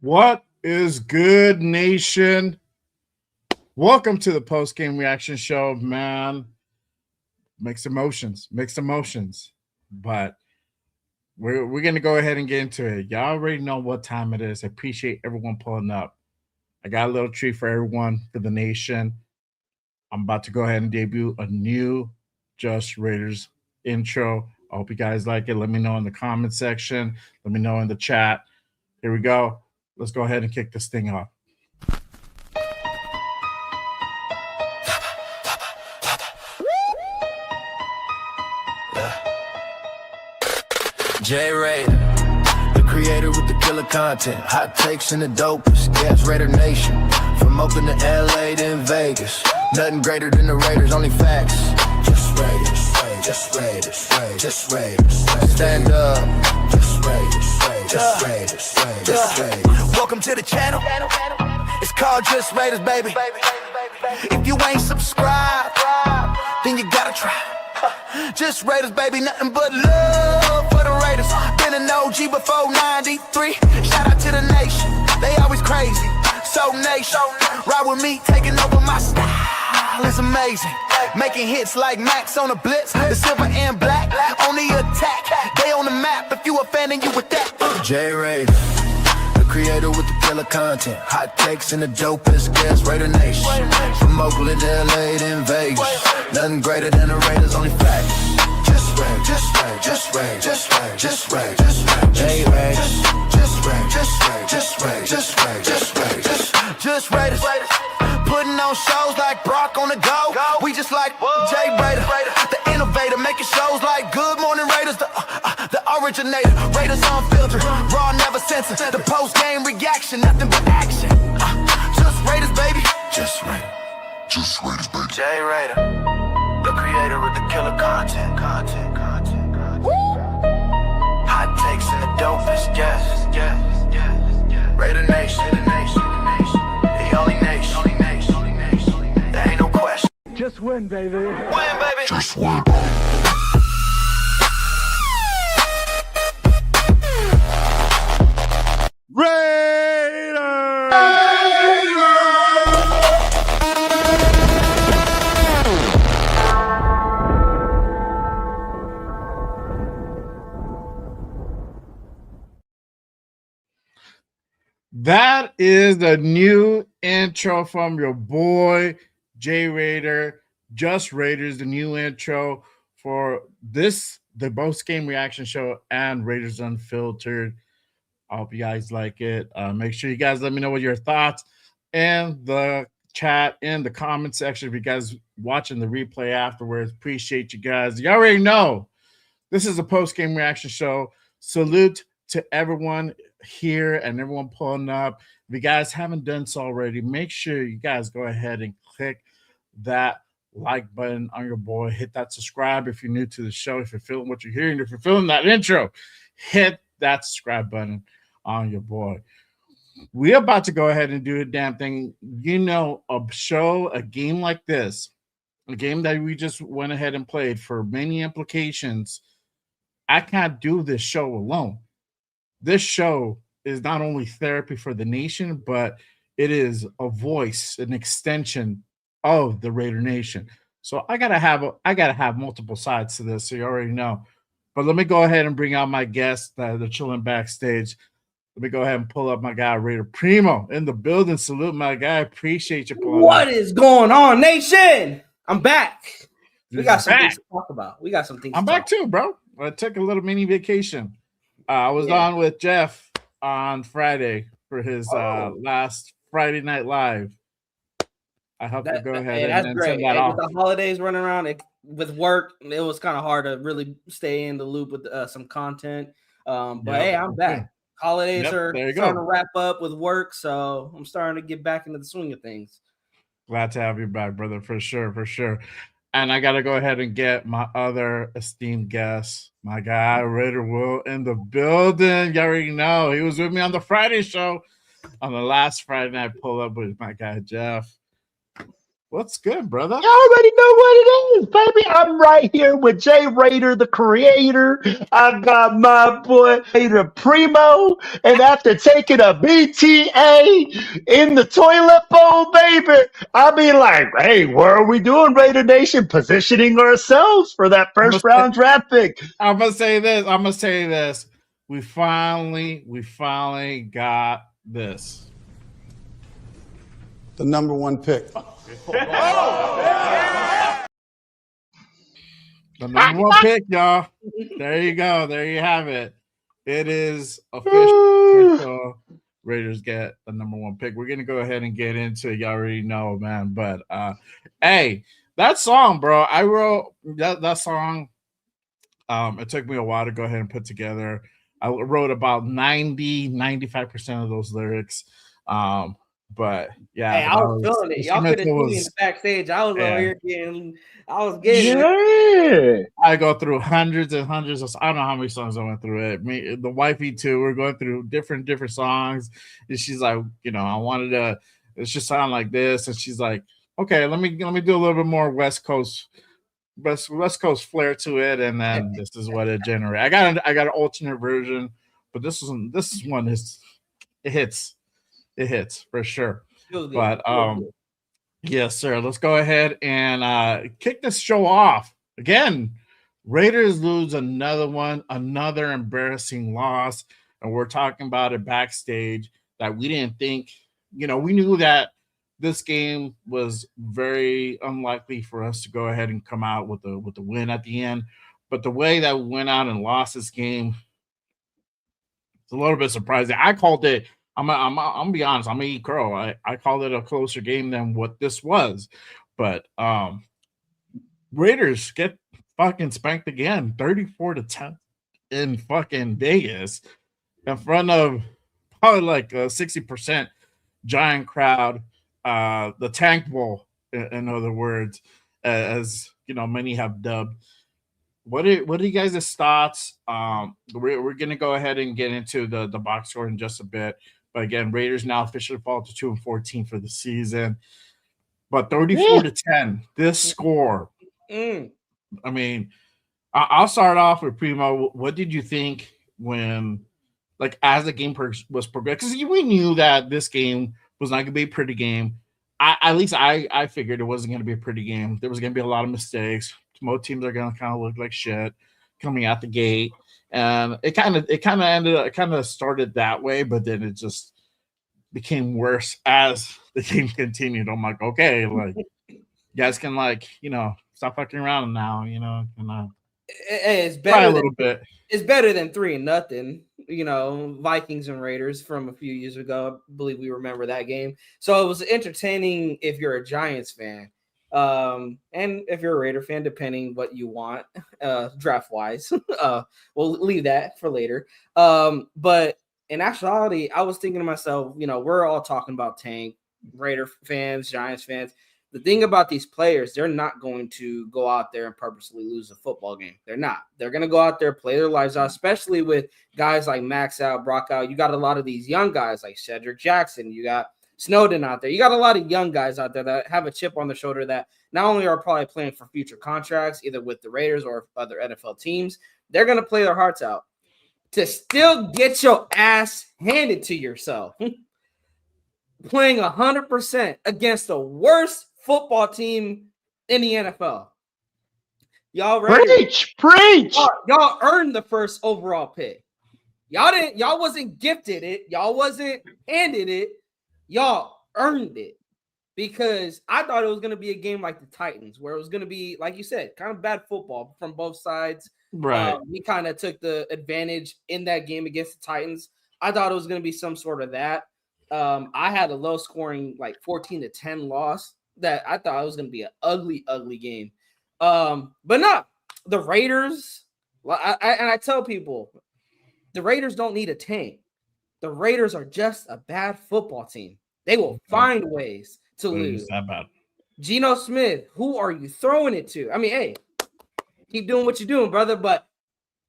What is good, nation? Welcome to the post-game reaction show, man. Mixed emotions, mixed emotions. But we're gonna go ahead and get into it. Y'all already know what time it is. I appreciate everyone pulling up. I got a little treat for everyone, for the nation. I'm about to go ahead and debut a new Just Raiders intro. I hope you guys like it. Let me know in the comment section. Let me know in the chat. Here we go. Let's go ahead and kick this thing off. J Raider, the creator with the killer content, hot takes and the dopest. Gas Raider Nation, from Oakland to LA to in Vegas. Nothing greater than the Raiders, only facts. Just Raiders, just Raiders, just Raiders. Stand up, just Raiders, just Raiders, just Raiders. Welcome to the channel. It's called Just Raiders, baby. If you ain't subscribed, then you gotta try. Just Raiders, baby, nothing but love for the Raiders. Been an OG before 93. Shout out to the nation, they always crazy. So nation, ride with me, taking over my style is amazing. Making hits like Max on the blitz, the silver and black on the attack. They on the map, if you a fan and you with that. J Raider, the creator with the killer content, hot takes and the dopest. Gas Raider Nation, from Oakland to LA to in Vegas. Nothing greater than the Raiders, only facts. Just Raiders, just Raiders, just Raiders, just Raiders, just Raiders, J Raiders, just Raiders, just Raiders, just Raiders, just Raiders, just Raiders. Putting on shows like Brock on the go. We just like J Raider, the innovator, making shows like Good Morning Raiders, the originator. Raiders Unfiltered, raw, never censored. The post-game reaction, nothing but action. Just Raiders, baby. Just Raiders. Just Raiders, baby. J Raider, the creator with the killer content. Hot takes and the dopest, yes. Raider Nation, the only nation. There ain't no question. Just win, baby. Win, baby. Just win. That is the new intro from your boy J Raider, Just Raiders, the new intro for the post game reaction show and Raiders Unfiltered. I hope you guys like it. Make sure you guys let me know what your thoughts in the chat, in the comment section. If you guys watching the replay afterwards, appreciate you guys. You already know this is a post game reaction show. Salute to everyone here and everyone pulling up. If you guys haven't done so already, make sure you guys go ahead and click that like button on your boy. Hit that subscribe if you're new to the show. If you're feeling what you're hearing, if you're feeling that intro, hit that subscribe button on your boy. We're about to go ahead and do a damn thing. You know, a game like this, a game that we just went ahead and played for many implications. I can't do this show alone. This show is not only therapy for the nation, but it is a voice, an extension of the Raider Nation. So I gotta have multiple sides to this, so you already know. But let me go ahead and bring out my guests that are chilling backstage. Let me go ahead and pull up my guy Raider Primo in the building. Salute, my guy. Appreciate you pulling What up. is going on, nation? I'm back. We got some Back. things to talk about. I'm back too, bro. I took a little mini vacation. I was on with Jeff on Friday for his last Friday Night Live. I hope to go ahead and send that off. With the holidays running around, with work, it was kind of hard to really stay in the loop with some content. But hey, I'm back. Holidays are starting to wrap up with work, so I'm starting to get back into the swing of things. Glad to have you back, brother, for sure. And I got to go ahead and get my other esteemed guest, my guy, Raider Will, in the building. You already know. He was with me on the Friday show. On the last Friday night pull up with my guy, Jeff. What's good, brother? You already know what it is, baby. I'm right here with Jay Raider, the creator. I got my boy Raider Primo. And after taking a BTA in the toilet bowl, baby, I'll be like, hey, what are we doing, Raider Nation? Positioning ourselves for that first round draft pick. I'm gonna say this. We finally got this. The number one pick. The number one pick, y'all. There you go. There you have it. It is official. Raiders get the number one pick. We're gonna go ahead and get into it. You already know, man. But hey, that song, bro. I wrote that song. It took me a while to go ahead and put together. I wrote about 95% of those lyrics. But yeah, hey, I was feeling it. Y'all could have seen me in the backstage. I was over here getting it. I go through hundreds and hundreds of, I don't know how many songs I went through it. Me, the wifey too, we're going through different songs. And she's like, I wanted to, it should sound like this. And she's like, okay, let me do a little bit more West Coast flair to it, and then this is what it generated. I got an alternate version, but this one is it hits for sure. But yes, sir. Let's go ahead and kick this show off. Again, Raiders lose another embarrassing loss, and we're talking about it backstage that we didn't think, we knew that this game was very unlikely for us to go ahead and come out with the win at the end. But the way that we went out and lost this game, it's a little bit surprising. I called it, I'm gonna be honest, I'm gonna eat crow. I called it a closer game than what this was. But Raiders get fucking spanked again, 34-10 in fucking Vegas in front of probably like a 60% giant crowd. The Tank Bowl, in other words, as many have dubbed. What are you guys' thoughts? We're gonna go ahead and get into the box score in just a bit. But again, Raiders now officially fall to 2-14 for the season. But 34-10, this score. I mean, I'll start off with Primo. What did you think when, as the game was progressing? Because we knew that this game was not going to be a pretty game. At least I figured it wasn't going to be a pretty game. There was going to be a lot of mistakes. Most teams are going to kind of look like shit coming out the gate, and it kind of started that way, but then it just became worse as the game continued. I'm like, okay, you guys can stop fucking around now, it's better a little bit. It's better than 3-0. Vikings and Raiders from a few years ago. I believe we remember that game. So it was entertaining if you're a Giants fan. And if you're a Raider fan, depending what you want, draft wise, we'll leave that for later. But in actuality, I was thinking to myself, we're all talking about Tank, Raider fans, Giants fans. The thing about these players, they're not going to go out there and purposely lose a football game. They're not. They're going to go out there, play their lives out, especially with guys like Max out, Brock out. You got a lot of these young guys like Cedric Jackson. You got Snowden out there. You got a lot of young guys out there that have a chip on their shoulder that not only are probably playing for future contracts, either with the Raiders or other NFL teams, they're going to play their hearts out to still get your ass handed to yourself. Playing 100% against the worst football team in the NFL. Y'all ready? Preach. Y'all earned the first overall pick. Y'all wasn't gifted it. Y'all wasn't handed it. Y'all earned it. Because I thought it was going to be a game like the Titans, where it was going to be, like you said, kind of bad football from both sides. Right. We kind of took the advantage in that game against the Titans. I thought it was going to be some sort of that. I had a low scoring, 14-10 loss that I thought it was going to be an ugly, ugly game. But no, the Raiders, I tell people, the Raiders don't need a tank. The Raiders are just a bad football team. They will find ways to lose. That bad. Geno Smith, who are you throwing it to? I mean, hey, keep doing what you're doing, brother. But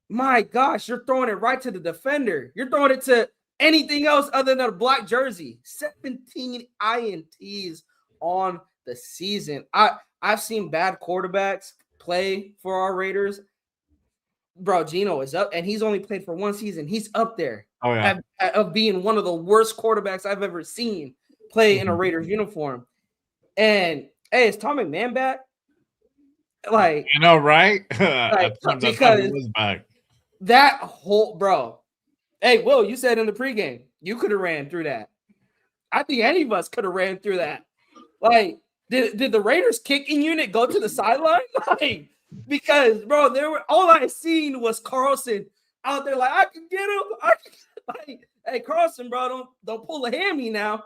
my gosh, you're throwing it right to the defender. You're throwing it to anything else other than a black jersey. 17 INTs on the season. I've seen bad quarterbacks play for our Raiders. Bro, Geno is up, and he's only played for one season. He's up there of being one of the worst quarterbacks I've ever seen play in a Raiders uniform. And hey, is Tom McMahon back? Like, you know, right? Like, because was back. That whole bro. Hey, Will, you said in the pregame you could have ran through that. I think any of us could have ran through that. Like, did the Raiders kicking unit go to the sideline? Like, because bro, all I seen was Carlson out there. Like, I can get him. Like, hey, Carlson, bro, don't pull a hammy now.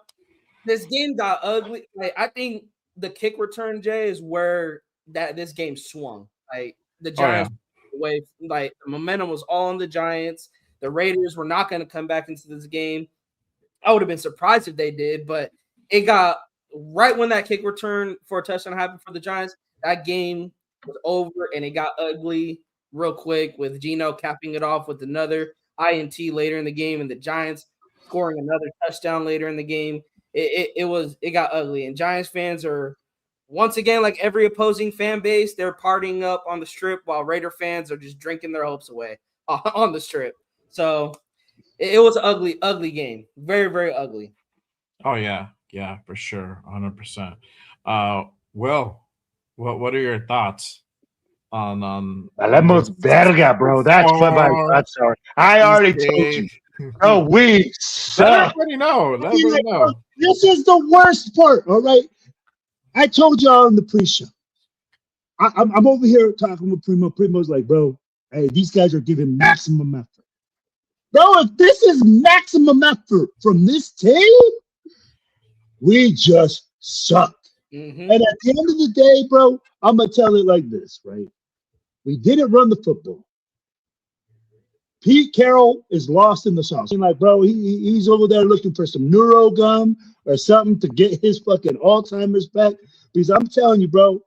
This game got ugly. Like, I think the kick return, Jay, is where this game swung. Like, the Giants away, like the momentum was all on the Giants. The Raiders were not going to come back into this game. I would have been surprised if they did, but it got right when that kick return for a touchdown happened for the Giants. That game was over, and it got ugly real quick with Geno capping it off with another INT later in the game, and the Giants scoring another touchdown later in the game. It got ugly, and Giants fans are once again, like every opposing fan base, they're partying up on the Strip while Raider fans are just drinking their hopes away on the Strip. So it was an ugly game. Very, very ugly. Oh, yeah. Yeah, for sure. 100%. Will, what are your thoughts on Hablemos verga, bro. That's what my thoughts are. I already told you. Oh, we suck. Let everybody know. This is the worst part, all right? I told y'all in the pre-show. I'm over here talking with Primo. Primo's like, bro, hey, these guys are giving maximum effort. Bro, if this is maximum effort from this team, we just suck. Mm-hmm. And at the end of the day, bro, I'm going to tell it like this, right? We didn't run the football. Pete Carroll is lost in the sauce. And like, bro, he's over there looking for some neuro gum or something to get his fucking Alzheimer's back. Because I'm telling you, bro,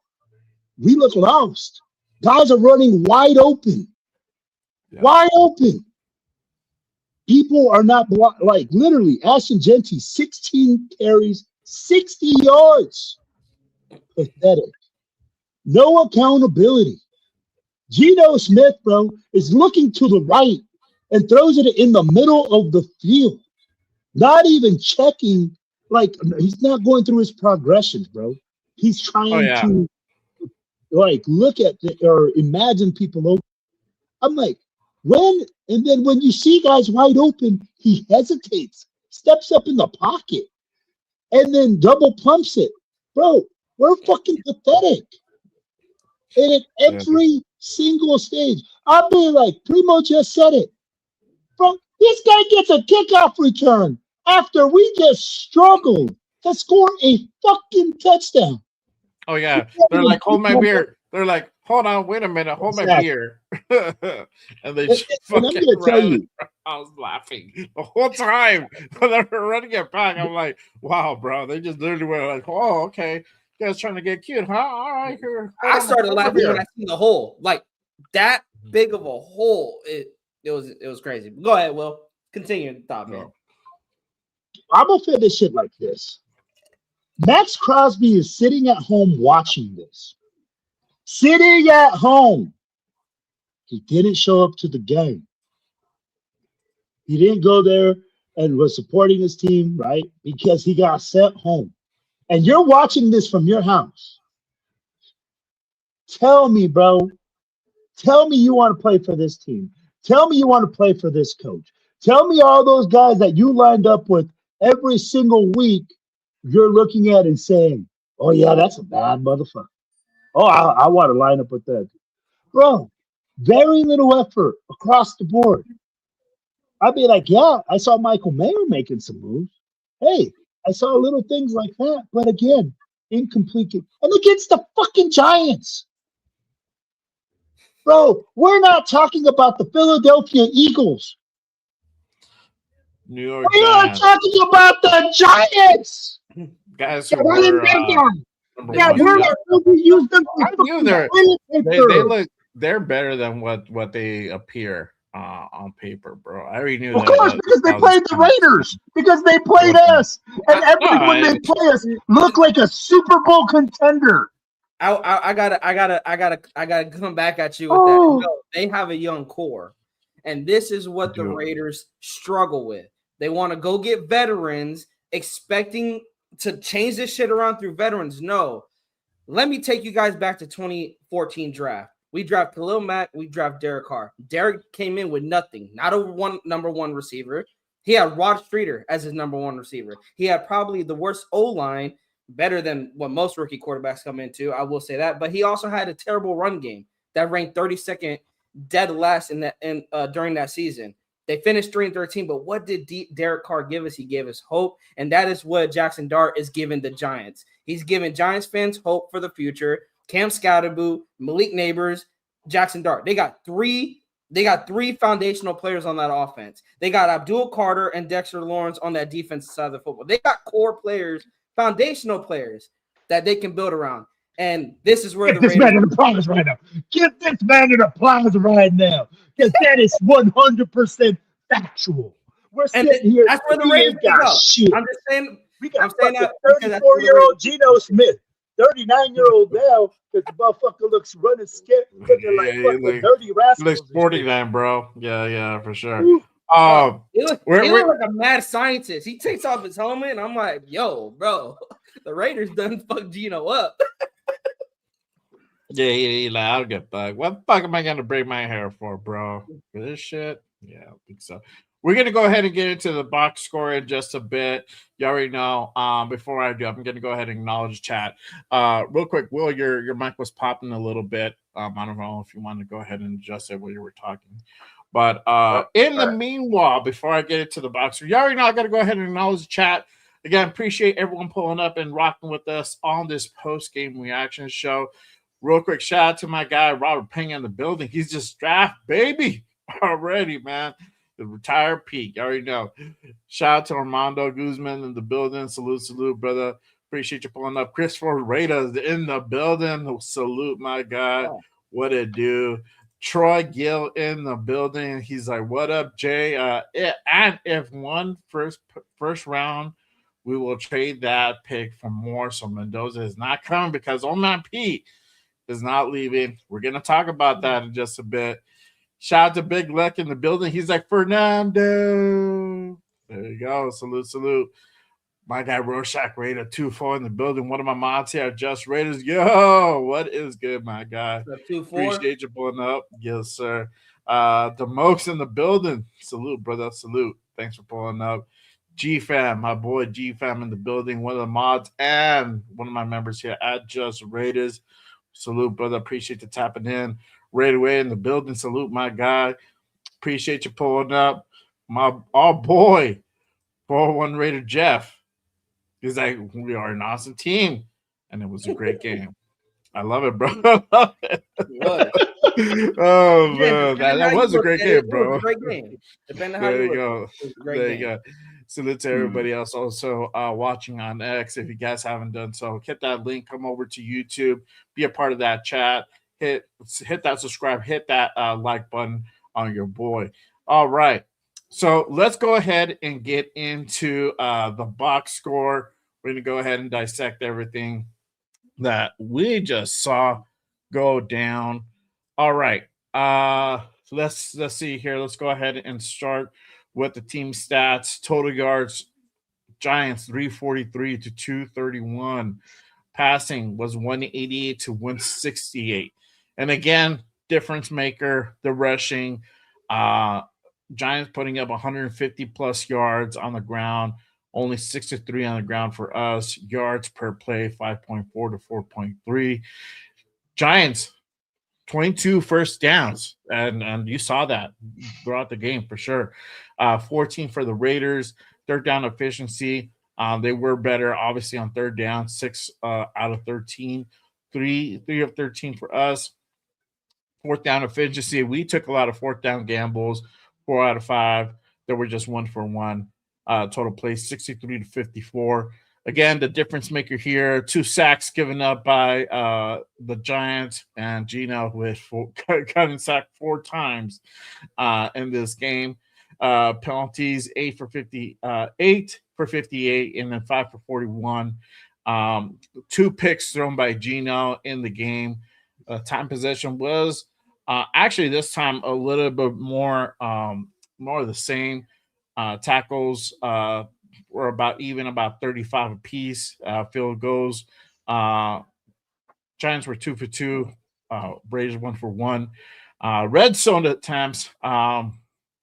we look lost. Guys are running wide open. Yeah. Wide open. People are not like literally Ashton Genty, 16 carries, 60 yards. Pathetic. No accountability. Geno Smith, bro, is looking to the right and throws it in the middle of the field. Not even checking, like, he's not going through his progressions, bro. He's trying to, like, look at or imagine people open. I'm like, and then when you see guys wide open, he hesitates, steps up in the pocket, and then double pumps it. Bro, we're fucking pathetic. And at every single stage, I'll be like, Primo just said it. Bro, this guy gets a kickoff return after we just struggled to score a fucking touchdown. Oh, yeah. They're like, hold my beer. They're like, hold on, wait a minute, hold my beer. And they just fucking ran. I was laughing the whole time. When they were running it back, I'm like, wow, bro. They just literally were like, oh, okay. You guys trying to get cute, huh? All right, here. I started laughing when I seen the hole. Like, that big of a hole. It was crazy. Go ahead, Will. Continue the thought, man. I'm going to finish shit like this. Max Crosby is sitting at home watching this. Sitting at home. He didn't show up to the game. He didn't go there and was supporting his team, right? Because he got sent home. And you're watching this from your house. Tell me, bro. Tell me you want to play for this team. Tell me you want to play for this coach. Tell me all those guys that you lined up with every single week you're looking at and saying, oh, yeah, that's a bad motherfucker. Oh, I want to line up with that. Bro, very little effort across the board. I'd be like, yeah, I saw Michael Mayer making some moves. Hey, I saw little things like that. But again, incomplete. And against the fucking Giants. Bro, we're not talking about the Philadelphia Eagles. New York we are talking about the Giants. Guys, they're better than what they appear. on paper, bro. I already knew Of that. course, because they played the Raiders. Because they played us, and everyone they play us look like a Super Bowl contender. I gotta come back at you with that. No, they have a young core, and this is what the Raiders struggle with. They want to go get veterans, expecting to change this shit around through veterans. No, let me take you guys back to 2014 draft. We draft Khalil Mack, we draft Derek Carr. Derek came in with nothing, not a number one receiver. He had Rod Streeter as his number one receiver. He had probably the worst O-line, better than what most rookie quarterbacks come into. I will say that, but he also had a terrible run game that ranked 32nd, dead last during that season. They finished 3-13, but what did Derek Carr give us? He gave us hope, and that is what Jackson Dart is giving the Giants. He's giving Giants fans hope for the future. Cam Scatterboot, Malik Neighbors, Jackson Dart. They got three foundational players on that offense. They got Abdul Carter and Dexter Lawrence on that defensive side of the football. They got core players, foundational players that they can build around. And this is where Get this man an applause right now. Give this man an applause right now. Because that is 100% factual. We're sitting here. That's where the Raiders got shit. I'm just saying. I'm saying that 34-year-old Geno Smith, 39-year-old now, because the motherfucker looks running scared, looking like fucking dirty rascals. He looks 49, bro. Yeah, for sure. He look like a mad scientist. He takes off his helmet, and I'm like, yo, bro, the Raiders done fucked Geno up. Yeah, he like, I'll get fucked. What the fuck am I gonna braid my hair for, bro? For this shit? Yeah, I think so. We're gonna go ahead and get into the box score in just a bit. You already know. Before I do, I'm gonna go ahead and acknowledge chat. Real quick, Will, your mic was popping a little bit. I don't know if you want to go ahead and adjust it while you were talking. But in the meanwhile, before I get into the box score, you already know I gotta go ahead and acknowledge the chat. Again, appreciate everyone pulling up and rocking with us on this post-game reaction show. Real quick, shout out to my guy, Robert Ping, in the building. He's just draft baby already, man. The retired peak. You already know. Shout out to Armando Guzman in the building. Salute, brother. Appreciate you pulling up. Christopher Raiders in the building. Salute, my guy. What it do? Troy Gill in the building. He's like, what up, Jay? And if one first round, we will trade that pick for more. So Mendoza is not coming because old man Pete is not leaving. We're going to talk about that in just a bit. Shout out to Big Luck in the building. He's like, Fernando. There you go. Salute. My guy, Rorschach Raider 2-4 in the building. One of my mods here, Just Raiders. Yo, what is good, my guy? Appreciate you pulling up. Yes, sir. The Mokes in the building. Salute, brother. Salute. Thanks for pulling up. G-Fam, my boy G-Fam in the building. One of the mods and one of my members here at Just Raiders. Salute, brother. Appreciate you tapping in right away in the building. Salute, my guy. Appreciate you pulling up. Our boy, 401 Raider Jeff. He's like, we are an awesome team. And it was a great game. I love it, bro. I love it. Oh, man. That was a great game, bro. It was a great game. There you go. There you go. Salute to everybody else also watching on X. If you guys haven't done so, hit that link, come over to YouTube, be a part of that chat, hit that subscribe, hit that like button on your boy. All right. So let's go ahead and get into the box score. We're going to go ahead and dissect everything that we just saw go down. All right. Let's see here. Let's go ahead and start with the team stats. Total yards, Giants 343 to 231. Passing was 188 to 168. And again, difference maker, the rushing. Giants putting up 150 plus yards on the ground, only 63 on the ground for us. Yards per play, 5.4 to 4.3. Giants, 22 first downs, and you saw that throughout the game for sure. 14 for the Raiders. Third down efficiency, they were better, obviously, on third down, 6 out of 13. 3 of 13 for us. Fourth down efficiency, we took a lot of fourth down gambles, 4 out of 5. They were just 1 for 1. Total plays 63 to 54. again, the difference maker here, 2 sacks given up by the Giants, and Gino with cutting sacked 4 times in this game. Penalties 8 for 58, and then 5 for 41. 2 picks thrown by Gino in the game. Time possession was actually this time a little bit more of the same. Tackles were about 35 apiece. Field goals. Giants were 2 for 2. Raiders 1 for 1. Red zone attempts.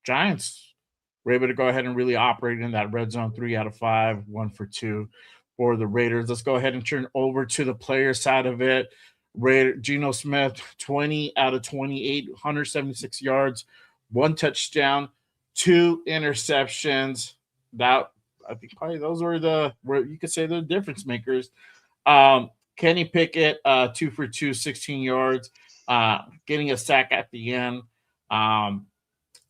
Giants were able to go ahead and really operate in that red zone. 3 out of 5, 1 for 2 for the Raiders. Let's go ahead and turn over to the player side of it. Geno Smith, 20 out of 28, 176 yards, 1 touchdown, 2 interceptions. That I think probably those were where you could say the difference makers. Kenny Pickett, 2 for 2, 16 yards, getting a sack at the end.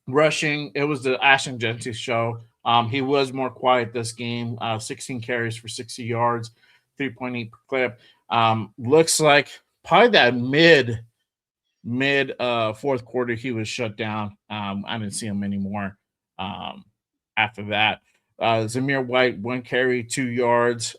Rushing, it was the Ashton Jeanty show. He was more quiet this game. 16 carries for 60 yards, 3.8 per clip. Looks like probably that mid fourth quarter he was shut down. I didn't see him anymore after that. Zamir White, 1 carry, 2 yards.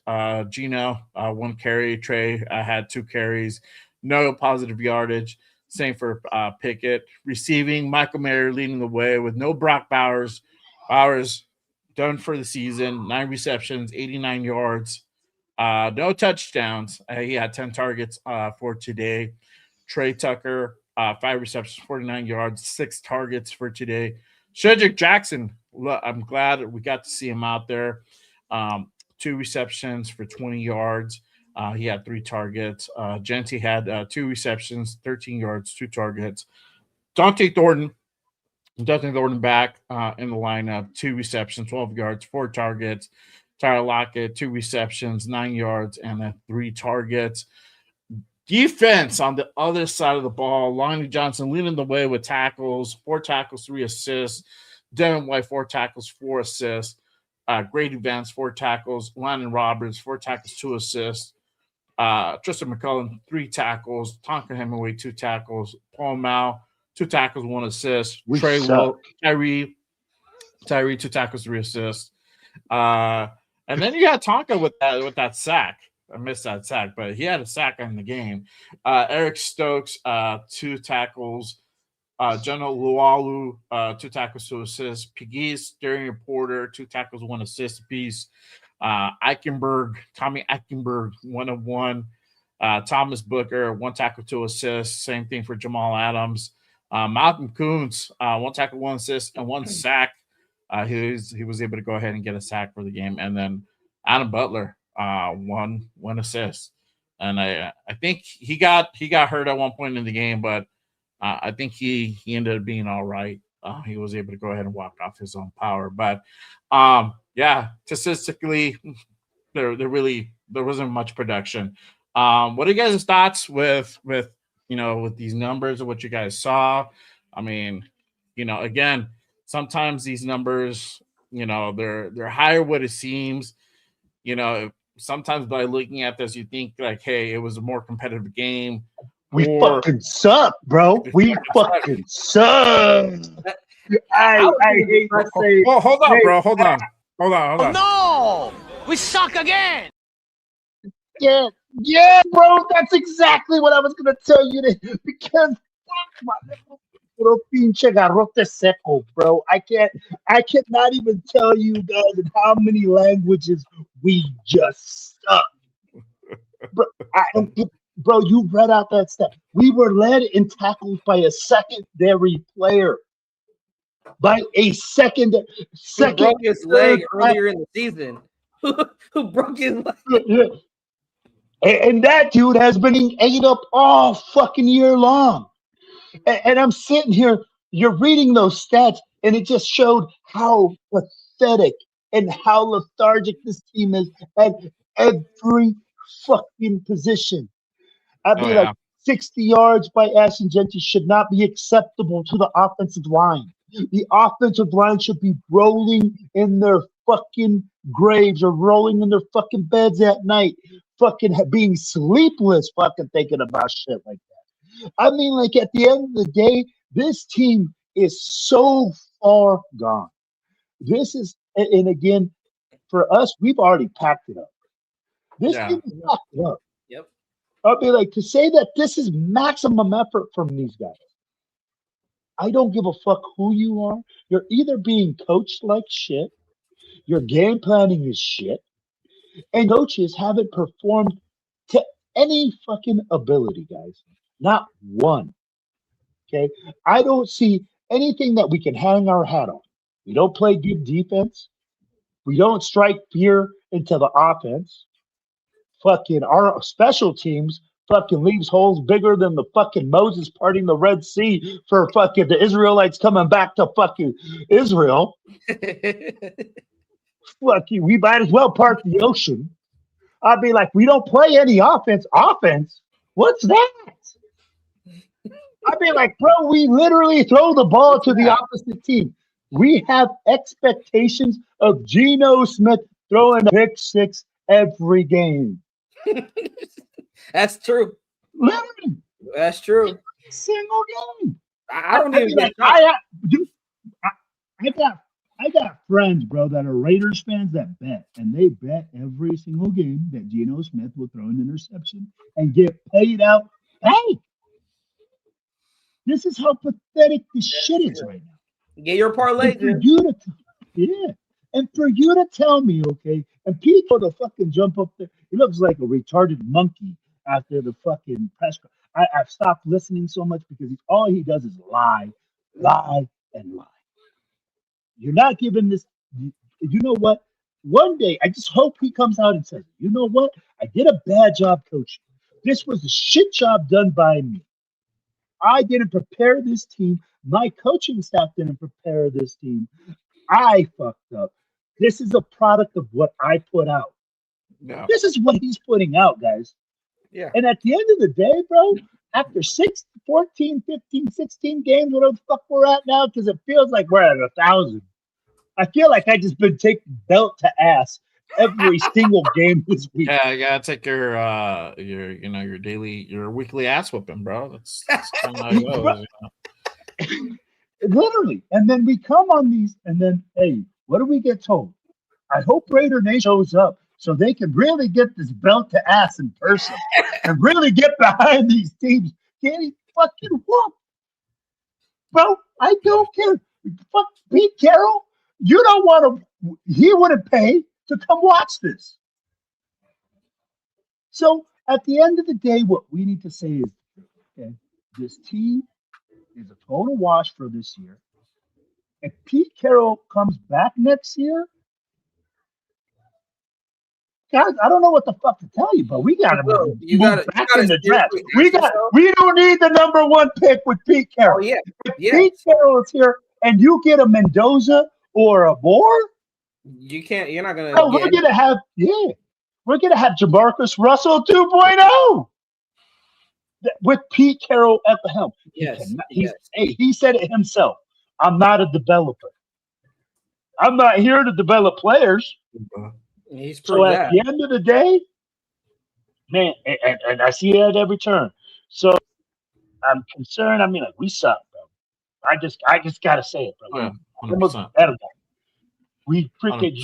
Gino, 1 carry. Trey had 2 carries, no positive yardage. Same for Pickett. Receiving, Michael Mayer leading the way with no Brock Bowers. Bowers done for the season, 9 receptions, 89 yards. No touchdowns. He had 10 targets for today. Trey Tucker, 5 receptions, 49 yards, 6 targets for today. Shedrick Jackson, I'm glad we got to see him out there. 2 receptions for 20 yards. He had 3 targets. Jeanty had 2 receptions, 13 yards, 2 targets. Dante Thornton back in the lineup, 2 receptions, 12 yards, 4 targets. Tyler Lockett, 2 receptions, 9 yards, and then 3 targets. Defense on the other side of the ball, Lonnie Johnson leading the way with tackles, 4 tackles, 3 assists. Devin White, 4 tackles, 4 assists. Grady Vance, 4 tackles. Landon Roberts, 4 tackles, 2 assists. Tristan McCullum, 3 tackles. Tonka Hemingway, 2 tackles. Paul Mao, 2 tackles, 1 assist. Tyree, 2 tackles, 3 assists. And then you got Tonka with that sack. I missed that sack, but he had a sack in the game. Eric Stokes, 2 tackles. General Lualu, 2 tackles, 2 assists. Pegues, Darian Porter, 2 tackles, 1 assist apiece. Tommy Eichenberg, 1 of 1. Thomas Booker, 1 tackle, 2 assists. Same thing for Jamal Adams. Malcolm Coons, 1 tackle, 1 assist, and 1 sack. He was able to go ahead and get a sack for the game. And then Adam Butler, 1 assist. And I think he got hurt at one point in the game, but I think he ended up being all right. He was able to go ahead and walk off his own power. But statistically, there wasn't much production. What are you guys' thoughts with these numbers of what you guys saw? I mean, again, sometimes these numbers, they're higher what it seems. Sometimes by looking at this, you think like, hey, it was a more competitive game. We fucking suck, bro. We fucking suck. I hate to say. Oh, hold on, bro. Hold on. Oh, no, we suck again. Yeah, bro. That's exactly what I was gonna tell you because pinche garrote seco, bro. I cannot even tell you guys in how many languages we just suck. Bro, you read out that stat. We were led in tackles by a secondary player. By a second. Who broke his leg earlier in the season? Who broke his leg? Yeah. And that dude has been ate up all fucking year long. And I'm sitting here, you're reading those stats, and it just showed how pathetic and how lethargic this team is at every fucking position. I'd be like 60 yards by Ashton Jeanty should not be acceptable to the offensive line. The offensive line should be rolling in their fucking graves or rolling in their fucking beds at night, fucking being sleepless, fucking thinking about shit like that. I mean, like at the end of the day, this team is so far gone. This is, and again, for us, we've already packed it up. This team is packed it up. Yep. I'll be like, to say that this is maximum effort from these guys. I don't give a fuck who you are. You're either being coached like shit, your game planning is shit, and coaches haven't performed to any fucking ability, guys. Not one. Okay? I don't see anything that we can hang our hat on. We don't play good defense. We don't strike fear into the offense. Fucking our special teams fucking leaves holes bigger than the fucking Moses parting the Red Sea for fucking the Israelites coming back to fucking Israel. Fucking, we might as well part the ocean. I'd be like, we don't play any offense. Offense? What's that? I'd be like, bro, we literally throw the ball to the opposite team. We have expectations of Geno Smith throwing a pick six every game. That's true. Literally. That's true. Every single game. I don't even like, I got friends, bro, that are Raiders fans that bet, and they bet every single game that Geno Smith will throw an interception and get paid out. Hey, this is how pathetic this shit is right now. Get your parlay, and for you to, yeah, and for you to tell me, okay, and people to fucking jump up there, he looks like a retarded monkey after the fucking press. I've stopped listening so much because all he does is lie, and lie. You're not giving this. You know what? One day, I just hope he comes out and says, you know what? I did a bad job coaching. This was a shit job done by me. I didn't prepare this team. My coaching staff didn't prepare this team. I fucked up. This is a product of what I put out. No. This is what he's putting out, guys. Yeah. And at the end of the day, bro, after 14, 15, 16 games, whatever the fuck we're at now, because it feels like we're at 1,000. I feel like I just been taking belt to ass every single game this week. Yeah, you gotta take your weekly ass whipping, bro. That's kind of how it goes. Literally. And then we come on these, and then, hey, what do we get told? I hope Raider Nation shows up so they can really get this belt to ass in person and really get behind these teams. Getting fucking whooped. Bro, I don't care. Fuck Pete Carroll. You don't want to, he wouldn't pay to come watch this. So at the end of the day, what we need to say is, okay, this team is a total wash for this year. If Pete Carroll comes back next year, guys, I don't know what the fuck to tell you, but we got to move back in the draft. We don't need the number one pick with Pete Carroll. Oh, yeah. If Pete Carroll is here and you get a Mendoza or a Moore, you can't. You're not gonna. Oh, we're gonna have Jamarcus Russell 2.0 with Pete Carroll at the helm. Yes. Hey, he said it himself. I'm not a developer. I'm not here to develop players. He's so at the end of the day, man, and I see it at every turn. So I'm concerned. I mean, like, we suck, bro. I just gotta say it, bro. Yeah, we freaking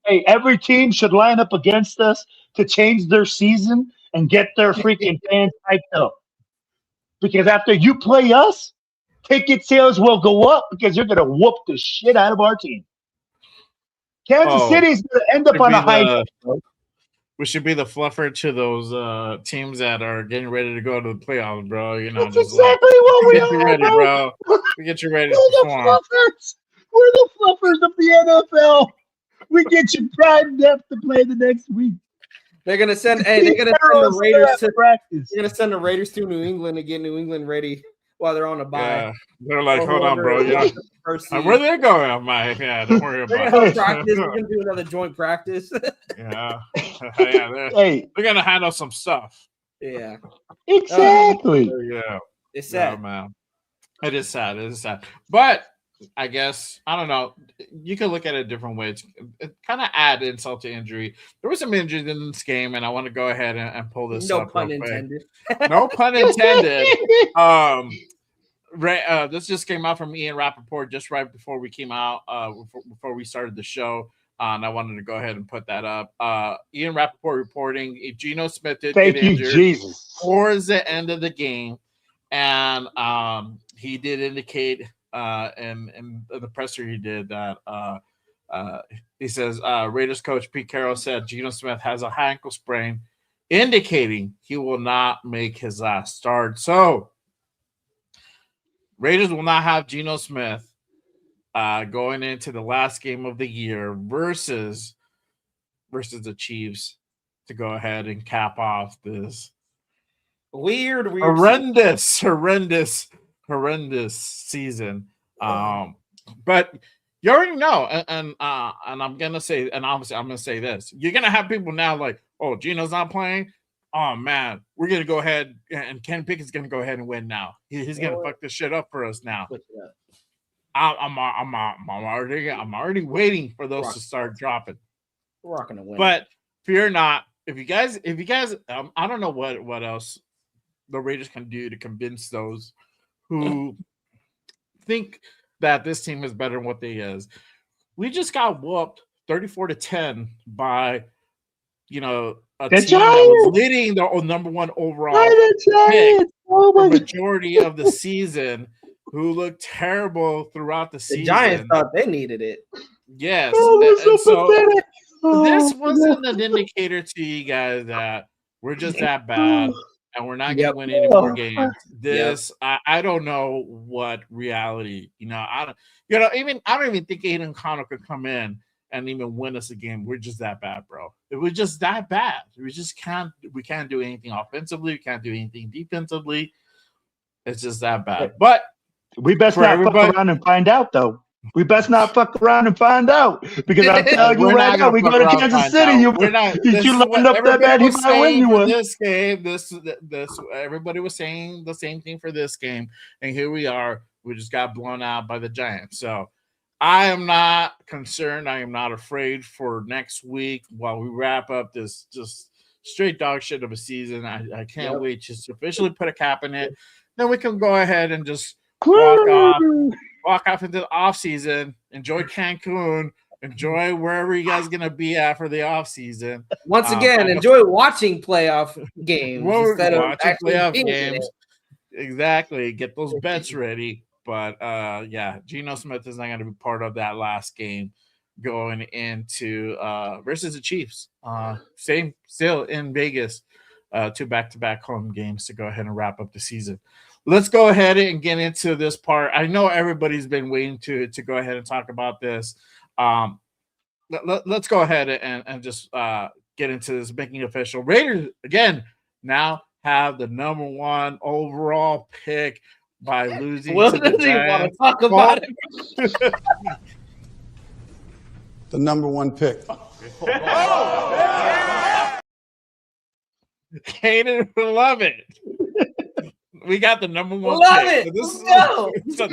hey, every team should line up against us to change their season and get their freaking fans hyped up. Because after you play us, ticket sales will go up because you're gonna whoop the shit out of our team. Kansas City's gonna end up on a high. We should be the fluffer to those teams that are getting ready to go to the playoffs, bro. You know, that's exactly what we are, ready, bro. We get you ready to perform. We're the fluffers of the NFL. We get you primed up to play the next week. They're gonna send. They're gonna send the Raiders to practice. They're gonna send the Raiders to New England to get New England ready while they're on a bye. Yeah. They're like, hold on, bro. Yeah. Where they going, Mike? Yeah, don't worry about it. Practice. We're gonna do another joint practice. Yeah. They're gonna handle some stuff. Yeah. Exactly. Yeah. It's sad. Yeah, man. It is sad. But I guess, I don't know. You can look at it different ways. It kind of add insult to injury. There was some injuries in this game, and I want to go ahead and pull this No up pun real quick. intended. No pun intended. This just came out from Ian Rappaport just right before we came out, before we started the show. And I wanted to go ahead and put that up. Ian Rappaport reporting Geno Smith did Thank get you, injured Jesus. towards the end of the game. And he did indicate in the presser he did that he says Raiders coach Pete Carroll said Geno Smith has a high ankle sprain, indicating he will not make his last start. So Raiders will not have Geno Smith going into the last game of the year versus the Chiefs to go ahead and cap off this weird horrendous season. But you already know, and I'm gonna say, and obviously I'm gonna say this: you're gonna have people now like, oh, Geno's not playing. Oh man, we're gonna go ahead and Ken Pickett's gonna go ahead and win now. He's gonna fuck this shit up for us now. I'm already waiting for those to start dropping. We're not gonna win. But fear not. If you guys, I don't know what else the Raiders can do to convince those who think that this team is better than what they is. We just got whooped 34-10 by, a the team that was leading the number one overall pick the majority of the season, who looked terrible throughout the season. The Giants thought they needed it. Yes. So this wasn't an indicator to you guys that we're just that bad and we're not going to win any more games. I don't know what reality, I don't even think Aiden O'Connell could come in and even win us a game. We're just that bad, bro. It was just that bad. We can't do anything offensively. We can't do anything defensively. It's just that bad. But we best not fuck around and find out, though. We best not fuck around and find out, because I'm telling you right now, we go to Kansas City. You lined up that bad, he might win you one. This game, this everybody was saying the same thing for this game, and here we are. We just got blown out by the Giants. So I am not concerned. I am not afraid for next week while we wrap up this just straight dog shit of a season. I can't wait to officially put a cap in it. Then we can go ahead and just walk off into the off season, enjoy Cancun, enjoy wherever you guys are gonna be at for the off season. Once again, enjoy watching playoff games instead of actually playoff games. Exactly. Get those bets ready. But Geno Smith is not going to be part of that last game going into versus the Chiefs. Same still in Vegas, 2 back-to-back home games to go ahead and wrap up the season. Let's go ahead and get into this part. I know everybody's been waiting to go ahead and talk about this. Let's go ahead and just get into this, making it official. Raiders, again, now have the number 1 overall pick by losing to the Giants. Want to talk about it? The number 1 pick. Hayden will love it. We got the number 1 love pick. It. So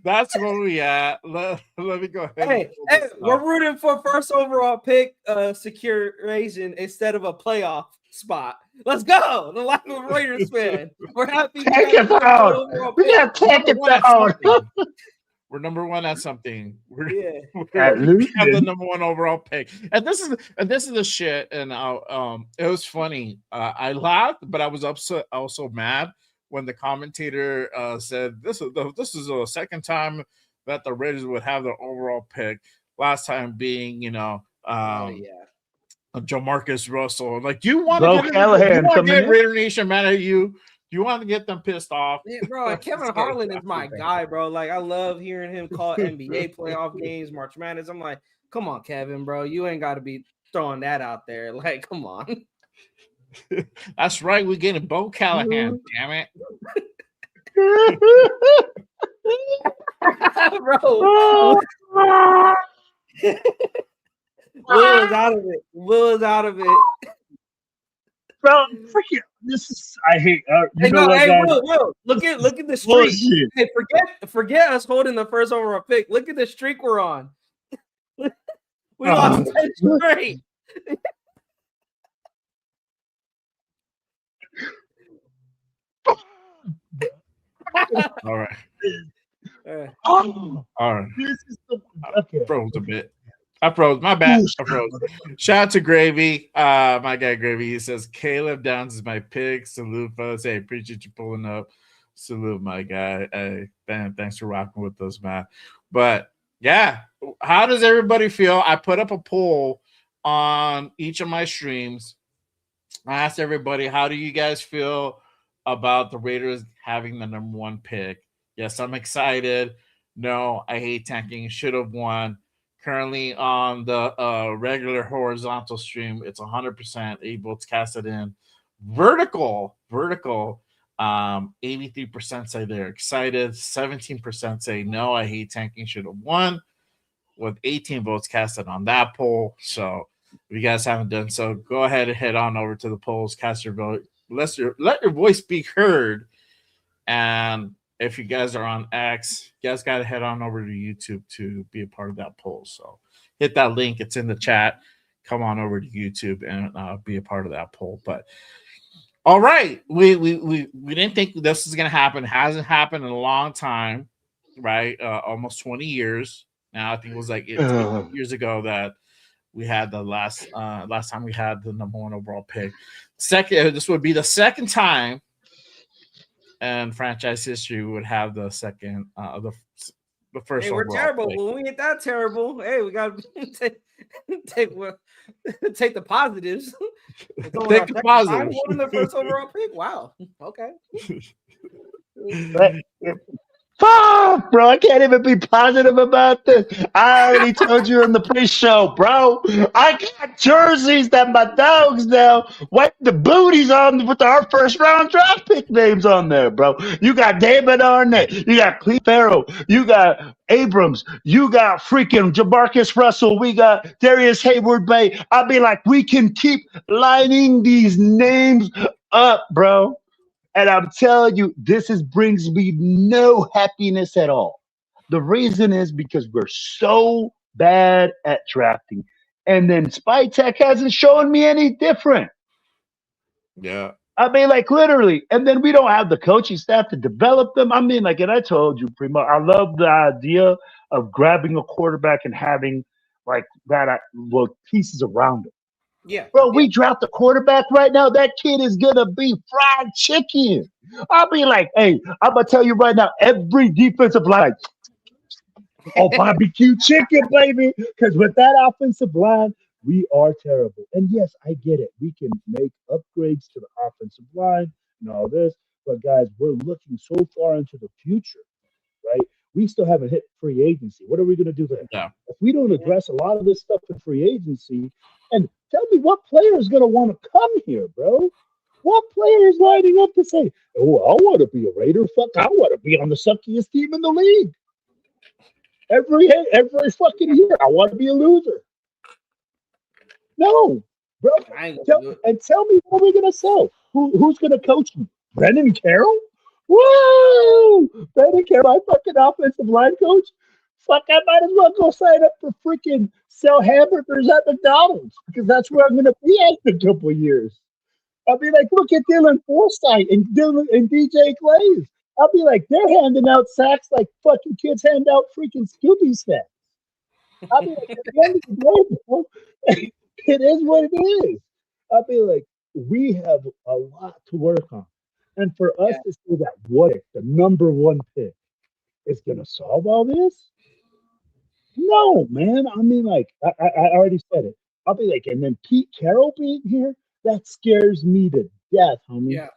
that's where we at. Let me go ahead. Hey, we're rooting for first overall pick securation instead of a playoff spot. Let's go. The life of a Raiders fan. We're happy. Take it out. We got to take it out. We're number 1 at something. We're at least have the number 1 overall pick. And this is the shit. And it was funny. I laughed, but I was upset. I was so mad when the commentator said this is the second time that the Raiders would have their overall pick. Last time being, Jamarcus Russell. Like, do you want to get Raider Nation mad at you? Do you want to get them pissed off? Yeah, bro, Kevin Harlan is my guy, bro. Like, I love hearing him call NBA playoff games, March Madness. I'm like, come on, Kevin, bro. You ain't got to be throwing that out there. Like, come on. That's right. We're getting Bo Callahan. Damn it. Bro. Will is out of it. bro. Freaking, this is. I hate. You Hey, know no, what, hey, guys? Will, look at the streak. Bullshit. Hey, forget us holding the first overall pick. Look at the streak we're on. We lost 10 straight. All right. Oh, All right. this is the I froze a bit. I froze. My bad. I froze. Shout out to Gravy. My guy Gravy. He says Caleb Downs is my pick. Salute, fellas. Hey, appreciate you pulling up. Salute, my guy. Hey, Ben, thanks for rocking with us, man. But yeah, how does everybody feel? I put up a poll on each of my streams. I asked everybody, how do you guys feel about the Raiders having the number one pick? Yes, I'm excited. No, I hate tanking. Should have won. Currently on the regular horizontal stream, it's 100%. 8 votes casted in. Vertical. 83% say they're excited. 17% say no, I hate tanking. Should have won. With 18 votes casted on that poll. So if you guys haven't done so, go ahead and head on over to the polls, cast your vote. Let your voice be heard. And if you guys are on X, you guys got to head on over to YouTube to be a part of that poll. So hit that link. It's in the chat. Come on over to YouTube and be a part of that poll. But all right, we didn't think this was going to happen. It hasn't happened in a long time, right? Almost 20 years. Now I think it was like 8 years ago that we had the last time we had the number one overall pick. This would be the second time in franchise history we would have the second the first. Hey, we're terrible. Pick. Well, we ain't that terrible. Hey, we got to take the positives. Take the positives. Holding the first overall pick. Wow. Okay. Fuck, bro. I can't even be positive about this. I already told you in the pre-show, bro. I got jerseys that my dogs now wipe the booties on with our first round draft pick names on there, bro. You got David Arnett. You got Cleve Farrell. You got Abrams. You got freaking Jamarcus Russell. We got Darius Hayward Bay. I'll be like, we can keep lining these names up, bro. And I'm telling you, brings me no happiness at all. The reason is because we're so bad at drafting. And then Spytech hasn't shown me any different. Yeah. I mean, like literally. And then we don't have the coaching staff to develop them. I mean, like, and I told you, Primo, I love the idea of grabbing a quarterback and having like that, pieces around it. Yeah. Bro, we draft a quarterback right now. That kid is going to be fried chicken. I'll be like, hey, I'm going to tell you right now, every defensive line, barbecue chicken, baby. Because with that offensive line, we are terrible. And yes, I get it. We can make upgrades to the offensive line and all this. But guys, we're looking so far into the future, right? We still haven't hit free agency. What are we going to do there? Yeah. If we don't address a lot of this stuff in free agency, and tell me what player is going to want to come here, bro? What player is lining up to say, oh, I want to be a Raider? Fuck, I want to be on the suckiest team in the league. Every fucking year, I want to be a loser. No, bro. Tell me what we're going to sell. Who's going to coach me? Brendan Carroll? Woo! Brendan Carroll, my fucking offensive line coach? Fuck, I might as well go sign up for freaking sell hamburgers at McDonald's because that's where I'm going to be after a couple of years. I'll be like, look at Dylan Forsythe and DJ Glaze. I'll be like, they're handing out sacks like fucking kids hand out freaking Scooby sacks. I'll be like, at the end of the day, bro, it is what it is. I'll be like, we have a lot to work on. And for us to say that what if the number one pick is going to solve all this? No, man. I mean, like, I already said it. I'll be like, and then Pete Carroll being here, that scares me to death, homie. Yeah.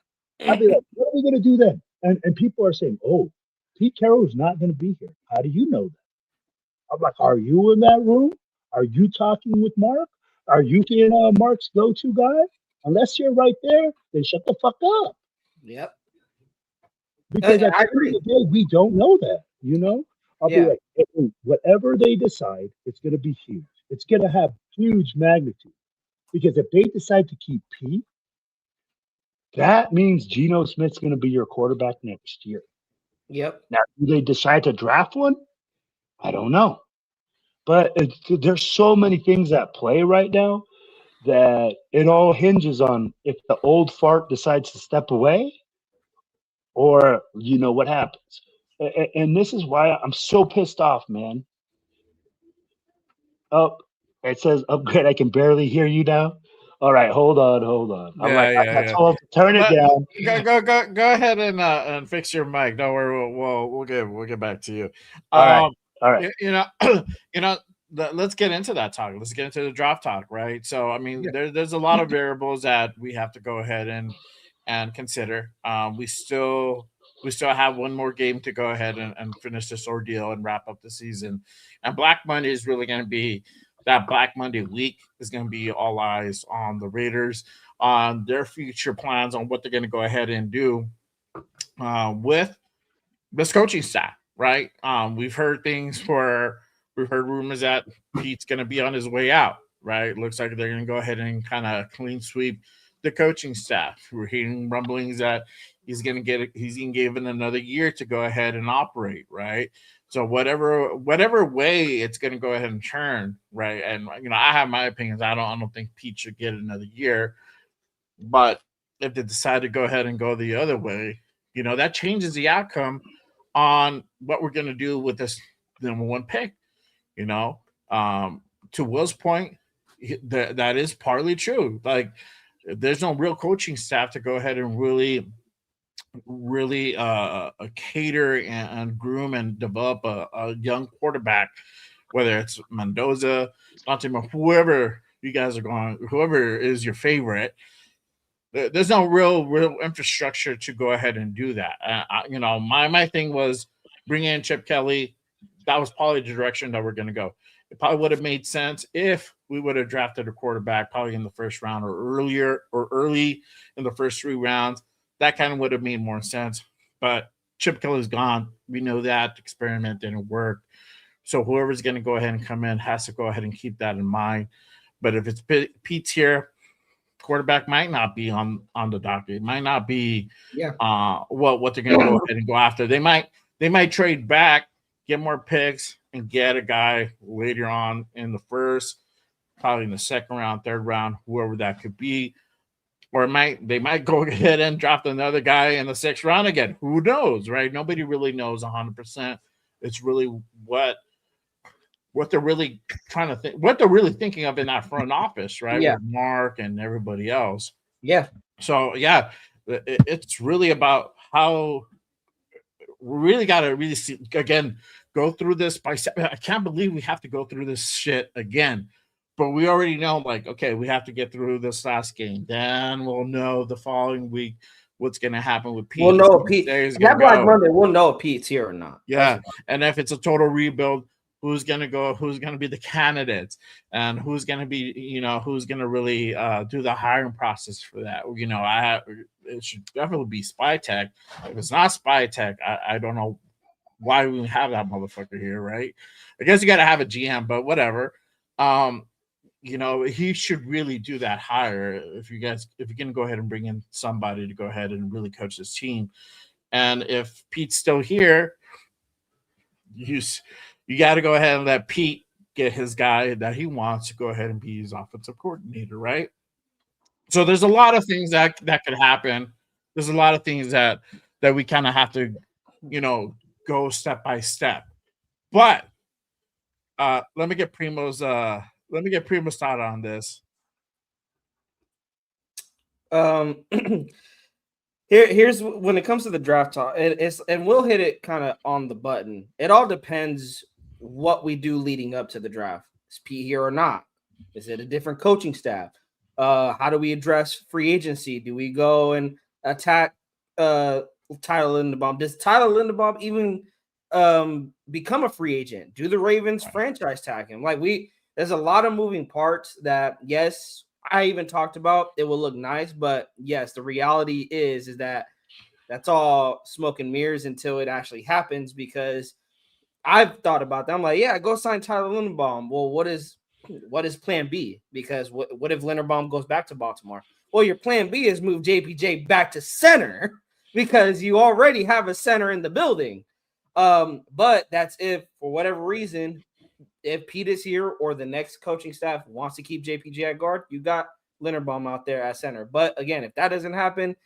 I'll be like, what are we going to do then? And people are saying, oh, Pete Carroll is not going to be here. How do you know that? I'm like, are you in that room? Are you talking with Mark? Are you being Mark's go-to guy? Unless you're right there, then shut the fuck up. Yep. Because at the end of the day, we don't know that, you know? I'll be like, hey, whatever they decide, it's going to be huge. It's going to have huge magnitude. Because if they decide to keep Pete, that means Geno Smith's going to be your quarterback next year. Yep. Now, do they decide to draft one? I don't know. But there's so many things at play right now that it all hinges on if the old fart decides to step away or what happens. And this is why I'm so pissed off, man. Oh, it says upgrade. I can barely hear you now. All right, hold on. I'm like, I got told to turn it down. Go ahead and fix your mic. Don't worry, we'll get back to you. All right. Let's get into that talk. Let's get into the draft talk, right? So, I mean, there's a lot of variables that we have to go ahead and consider. We still have one more game to go ahead and finish this ordeal and wrap up the season. And Black Monday is really going to be that Black Monday week is going to be all eyes on the Raiders, on their future plans, on what they're going to go ahead and do with this coaching staff, right? We've heard rumors that Pete's going to be on his way out, right? Looks like they're going to go ahead and kind of clean sweep the coaching staff. We're hearing rumblings that he's going to given another year to go ahead and operate, right? So whatever way it's going to go ahead and turn, right? And I have my opinions. I don't think Pete should get another year, but if they decide to go ahead and go the other way, that changes the outcome on what we're going to do with this number one pick. To Will's point, that is partly true. Like, there's no real coaching staff to go ahead and really cater and groom and develop a young quarterback, whether it's Mendoza, whoever you guys are going, whoever is your favorite. There's no real infrastructure to go ahead and do that. My thing was bring in Chip Kelly. That was probably the direction that we're going to go. It probably would have made sense if we would have drafted a quarterback probably in the first round or early in the first 3 rounds. That kind of would have made more sense. But Chip Kelly's gone. We know that experiment didn't work. So whoever's going to go ahead and come in has to go ahead and keep that in mind. But if it's Pete's here, quarterback might not be on the docket. It might not be what they're going to go ahead and go after. They might trade back, get more picks, and get a guy later on in the first, probably in the second round, third round, whoever that could be. Or they might go ahead and draft another guy in the 6th round again. Who knows, right? Nobody really knows 100%. It's really what they're really trying to think, what they're really thinking of in that front office, right? Yeah. With Mark and everybody else. Yeah. So, it's really about how we really got to really see, again, go through this by step. I can't believe we have to go through this shit again. But we already know, like, okay, we have to get through this last game. Then we'll know the following week what's going to happen with Pete. We'll know if Pete. That Black Monday, we'll know if Pete's here or not. Yeah, and if it's a total rebuild, who's going to go? Who's going to be the candidates? And who's going to be, who's going to really do the hiring process for that? It should definitely be Spy Tech. If it's not Spy Tech, I don't know why we have that motherfucker here, right? I guess you got to have a GM, but whatever. He should really do that hire if you're going to go ahead and bring in somebody to go ahead and really coach this team. And if Pete's still here, you got to go ahead and let Pete get his guy that he wants to go ahead and be his offensive coordinator, right? So there's a lot of things that could happen. There's a lot of things that we kind of have to, go step by step. But let me get Primo's thought on this. Here's when it comes to the draft talk, and we'll hit it kind of on the button. It all depends what we do leading up to the draft. Is Pete here or not? Is it a different coaching staff? How do we address free agency? Do we go and attack Tyler Linderbaum? Does Tyler Linderbaum even become a free agent? Do the Ravens franchise tag him? There's a lot of moving parts that, yes, I even talked about. It will look nice, but yes, the reality is that that's all smoke and mirrors until it actually happens, because I've thought about that. I'm like, yeah, go sign Tyler Linderbaum. Well, what is plan B? Because what if Linderbaum goes back to Baltimore? Well, your plan B is move JPJ back to center because you already have a center in the building. But that's if, for whatever reason, if Pete is here or the next coaching staff wants to keep JPJ at guard, you got Linderbaum out there at center. But again, if that doesn't happen,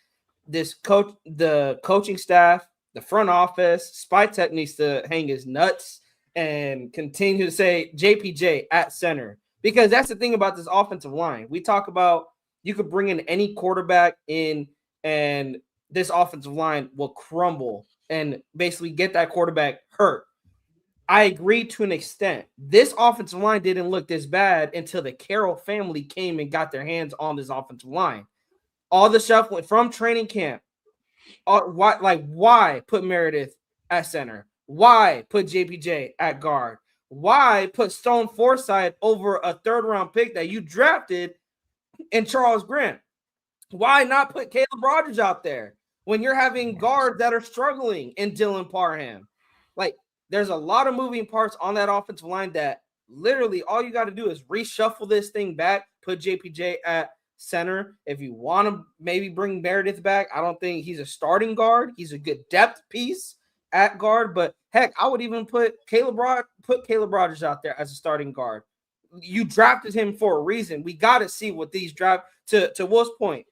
the coaching staff, the front office, Spytek needs to hang his nuts and continue to say JPJ at center. Because that's the thing about this offensive line. We talk about you could bring in any quarterback in and this offensive line will crumble and basically get that quarterback hurt. I agree to an extent. This offensive line didn't look this bad until the Carroll family came and got their hands on this offensive line. All the shuffling from training camp. Why put Meredith at center? Why put JPJ at guard? Why put Stone Forsythe over a third-round pick that you drafted in Charles Grant? Why not put Caleb Rogers out there when you're having guards that are struggling in Dylan Parham? Like, there's a lot of moving parts on that offensive line that literally all you got to do is reshuffle this thing back, put JPJ at center. If you want to maybe bring Meredith back, I don't think he's a starting guard. He's a good depth piece at guard, but heck, I would even put Caleb Rogers out there as a starting guard. You drafted him for a reason. We got to see what these draft to Will's point.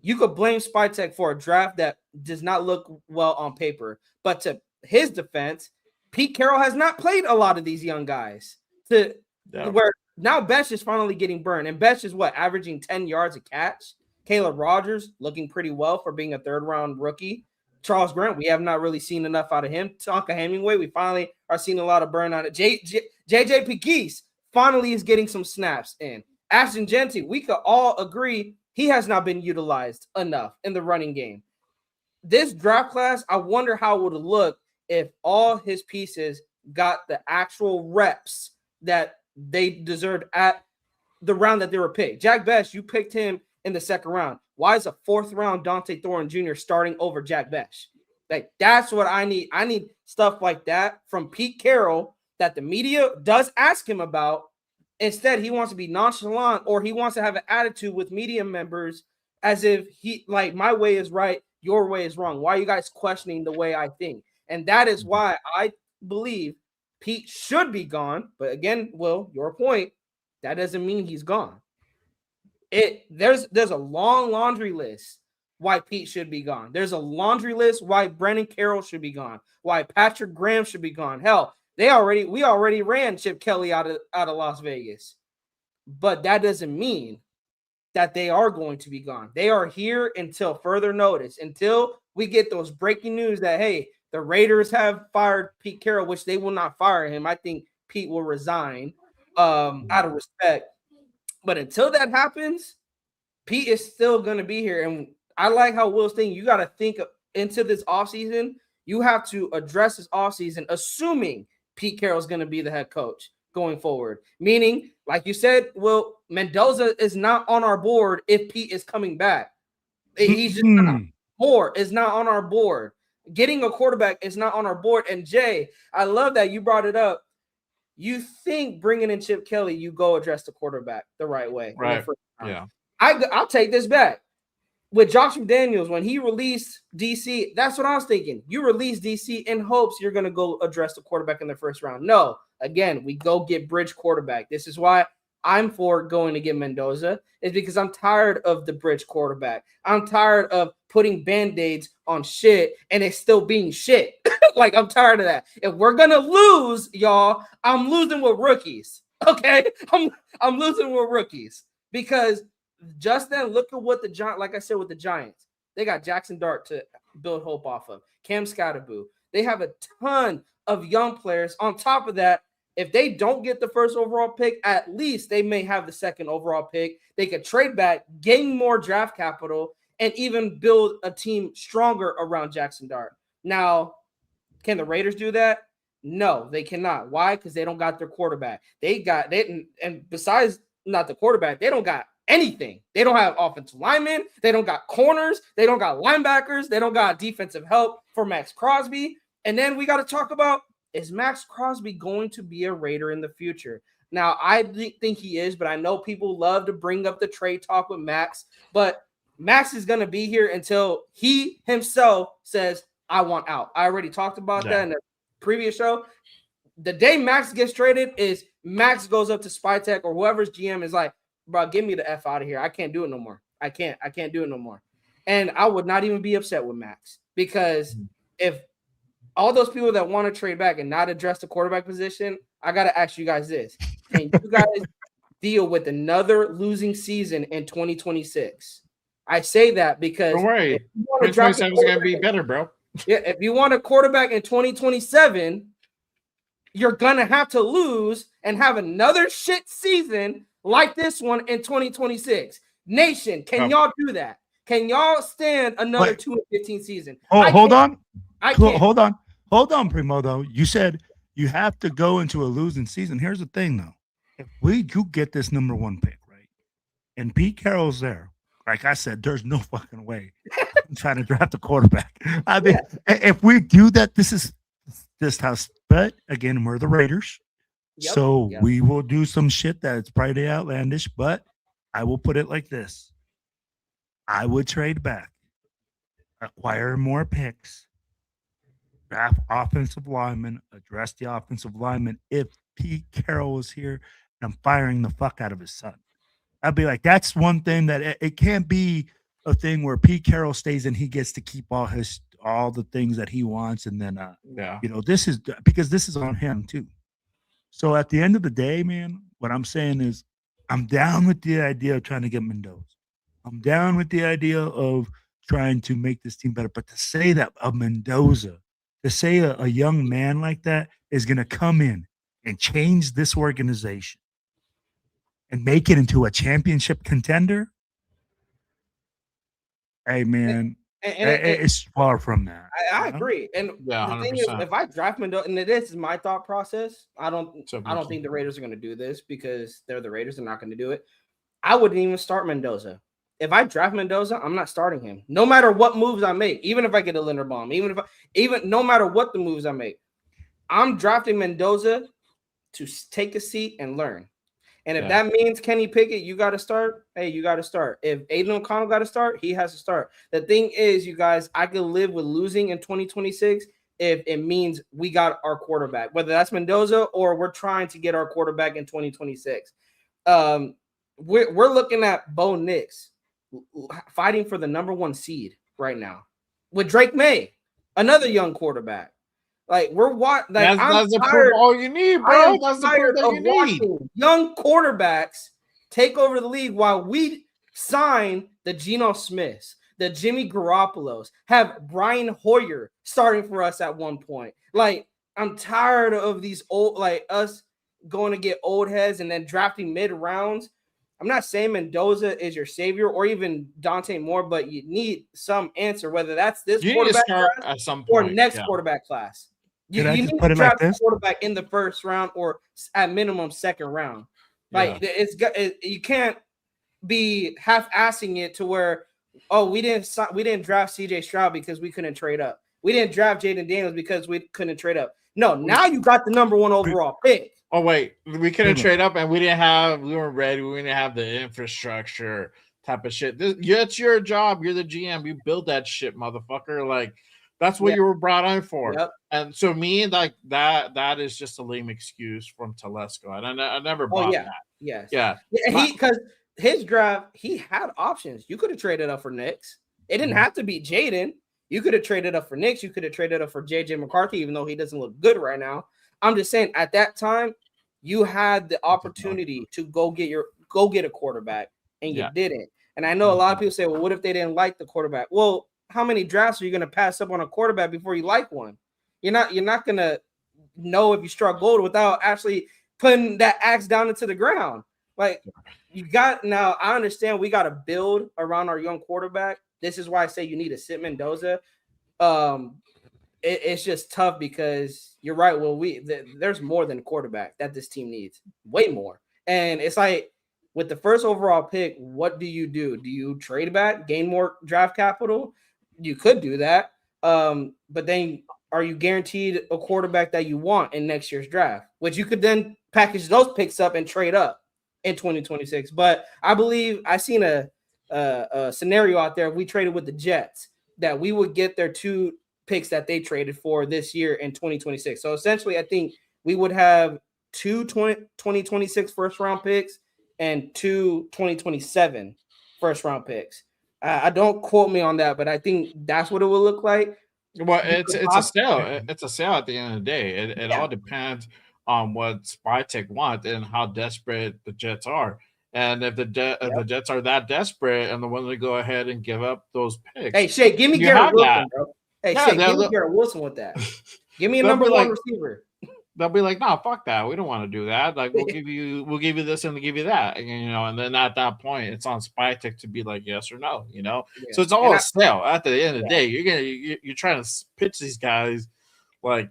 You could blame Spytek for a draft that does not look well on paper, but to his defense, Pete Carroll has not played a lot of these young guys where now Besh is finally getting burned. And Besh is averaging 10 yards a catch. Caleb Rogers looking pretty well for being a third-round rookie. Charles Grant, we have not really seen enough out of him. Tonka Hemingway, we finally are seeing a lot of burn out of JJ Pegues finally is getting some snaps in. Ashton Genty, we could all agree he has not been utilized enough in the running game. This draft class, I wonder how it would look if all his pieces got the actual reps that they deserved at the round that they were picked. Jack Besh, you picked him in the second round. Why is a fourth-round Dante Thorne Jr. starting over Jack Besh? Like, that's what I need. I need stuff like that from Pete Carroll that the media does ask him about. Instead, he wants to be nonchalant or he wants to have an attitude with media members as if my way is right, your way is wrong. Why are you guys questioning the way I think? And that is why I believe Pete should be gone. But again, Will, your point, that doesn't mean he's gone. There's a long laundry list why Pete should be gone. There's a laundry list why Brandon Carroll should be gone, why Patrick Graham should be gone. Hell, we already ran Chip Kelly out of Las Vegas. But that doesn't mean that they are going to be gone. They are here until further notice, until we get those breaking news that, hey, the Raiders have fired Pete Carroll, which they will not fire him. I think Pete will resign out of respect. But until that happens, Pete is still going to be here. And I like how Will's saying you got to think into this offseason. You have to address this offseason, assuming Pete Carroll is going to be the head coach going forward. Meaning, like you said, Will, Mendoza is not on our board if Pete is coming back. He's just not. Moore is not on our board. Getting a quarterback is not on our board. And Jay, I love that you brought it up. You think bringing in Chip Kelly, you go address the quarterback the right way. Right. Yeah. I'll take this back. With Josh McDaniels, when he released DC, that's what I was thinking. You release DC in hopes you're going to go address the quarterback in the first round. No, again, we go get bridge quarterback. This is why I'm for going to get Mendoza, is because I'm tired of the bridge quarterback. I'm tired of putting Band-Aids on shit and it's still being shit. Like, I'm tired of that. If we're going to lose, y'all, I'm losing with rookies. Okay? I'm losing with rookies because just then, look at what the Giants, like I said, with the Giants, they got Jackson Dart to build hope off of, Cam Scatterboo. They have a ton of young players. On top of that, if they don't get the first overall pick, at least they may have the second overall pick. They could trade back, gain more draft capital, and even build a team stronger around Jackson Dart. Now, can the Raiders do that? No, they cannot. Why? Because they don't got their quarterback. And besides not the quarterback, they don't got anything. They don't have offensive linemen. They don't got corners. They don't got linebackers. They don't got defensive help for Max Crosby. And then we got to talk about, is Max Crosby going to be a Raider in the future? Now, I think he is, but I know people love to bring up the trade talk with Max. But Max is going to be here until he himself says, I want out. I already talked about that in the previous show. The day Max gets traded is Max goes up to Spytech or whoever's GM is like, bro, get me the F out of here. I can't do it no more. I can't do it no more. And I would not even be upset with Max, because if all those people that want to trade back and not address the quarterback position, I got to ask you guys this. Can you guys deal with another losing season in 2026? I say that because don't worry, 2027 is going to be better, bro. Yeah, if you want a quarterback in 2027, you're going to have to lose and have another shit season like this one in 2026. Nation, can y'all do that? Can y'all stand another 2-15 season? Hold on. Hold on, Primo, though. You said you have to go into a losing season. Here's the thing, though. If we do get this number 1 pick, right, and Pete Carroll's there, like I said, there's no fucking way I'm trying to draft a quarterback. I mean, if we do that, this is this house. But again, we're the Raiders. So we will do some shit that's probably outlandish, but I will put it like this. I would trade back, acquire more picks, draft offensive linemen, address the offensive lineman if Pete Carroll was here and I'm firing the fuck out of his son. I'd be like, that's one thing that it can't be a thing where Pete Carroll stays and he gets to keep all the things that he wants. And then, this is because this is on him too. So at the end of the day, man, what I'm saying is I'm down with the idea of trying to get Mendoza. I'm down with the idea of trying to make this team better. But to say that a Mendoza, to say a young man like that is going to come in and change this organization and make it into a championship contender, hey, man, it's far from that. I agree. And the thing is, if I draft Mendoza, and this is my thought process, I don't think the Raiders are going to do this because they're the Raiders. They're not going to do it. I wouldn't even start Mendoza. If I draft Mendoza, I'm not starting him. No matter what moves I make, even if I get a Linderbaum, no matter what the moves I make, I'm drafting Mendoza to take a seat and learn. And if that means Kenny Pickett, you got to start. Hey, you got to start. If Aiden O'Connell got to start, he has to start. The thing is, you guys, I can live with losing in 2026 if it means we got our quarterback, whether that's Mendoza or we're trying to get our quarterback in 2026. We're looking at Bo Nix fighting for the number 1 seed right now with Drake May, another young quarterback. Like that's the proof all you need, bro. That's the proof that you need. Young quarterbacks take over the league while we sign the Geno Smiths, the Jimmy Garoppolos, have Brian Hoyer starting for us at one point. Like, I'm tired of these old, like us going to get old heads and then drafting mid rounds. I'm not saying Mendoza is your savior or even Dante Moore, but you need some answer, whether that's this quarterback class at some point, or next quarterback class. You need to draft a quarterback in the first round or at minimum second round. Like you can't be half-assing it to where, we didn't draft CJ Stroud because we couldn't trade up. We didn't draft Jaden Daniels because we couldn't trade up. No, now you got the number 1 overall pick. Oh wait, we couldn't trade up and we weren't ready. We didn't have the infrastructure type of shit. It's your job. You're the GM. You build that shit, motherfucker. Like, that's what you were brought on for. Yep. And so that is just a lame excuse from Telesco. And I never bought that. Yes. Yeah. Because his draft, he had options. You could have traded up for Nix. It didn't have to be Jaden. You could have traded up for Nix. You could have traded up for JJ McCarthy, even though he doesn't look good right now. I'm just saying, at that time, you had the opportunity to go get a quarterback, and you didn't. And I know a lot of people say, well, what if they didn't like the quarterback? Well, how many drafts are you going to pass up on a quarterback before you like one? You're not going to know if you struck gold without actually putting that axe down into the ground. Like, now I understand we got to build around our young quarterback. This is why I say you need to sit Mendoza. It's just tough because you're right. Well, there's more than a quarterback that this team needs, way more. And it's like, with the first overall pick, what do? Do you trade back, gain more draft capital? You could do that. But then are you guaranteed a quarterback that you want in next year's draft, which you could then package those picks up and trade up in 2026? But I believe I seen a scenario out there. If we traded with the Jets, that we would get their 2 picks that they traded for this year in 2026. So essentially, I think we would have 2 2026 first round picks and 2 2027 first round picks. I don't quote me on that, but I think that's what it will look like. Well, it's a sale. It's a sale at the end of the day. It all depends on what Spytek wants and how desperate the Jets are. And if the Jets are that desperate and the ones to go ahead and give up those picks, hey Shay, give me Garrett Wilson, bro. Hey Shay, give me Garrett Wilson with that. Give me a number 1 receiver. They'll be like, no, fuck that. We don't want to do that. Like, we'll give you this and we'll give you that. And then at that point, it's on Spytek to be like yes or no. So it's all a sale. At the end of the day, you're trying to pitch these guys like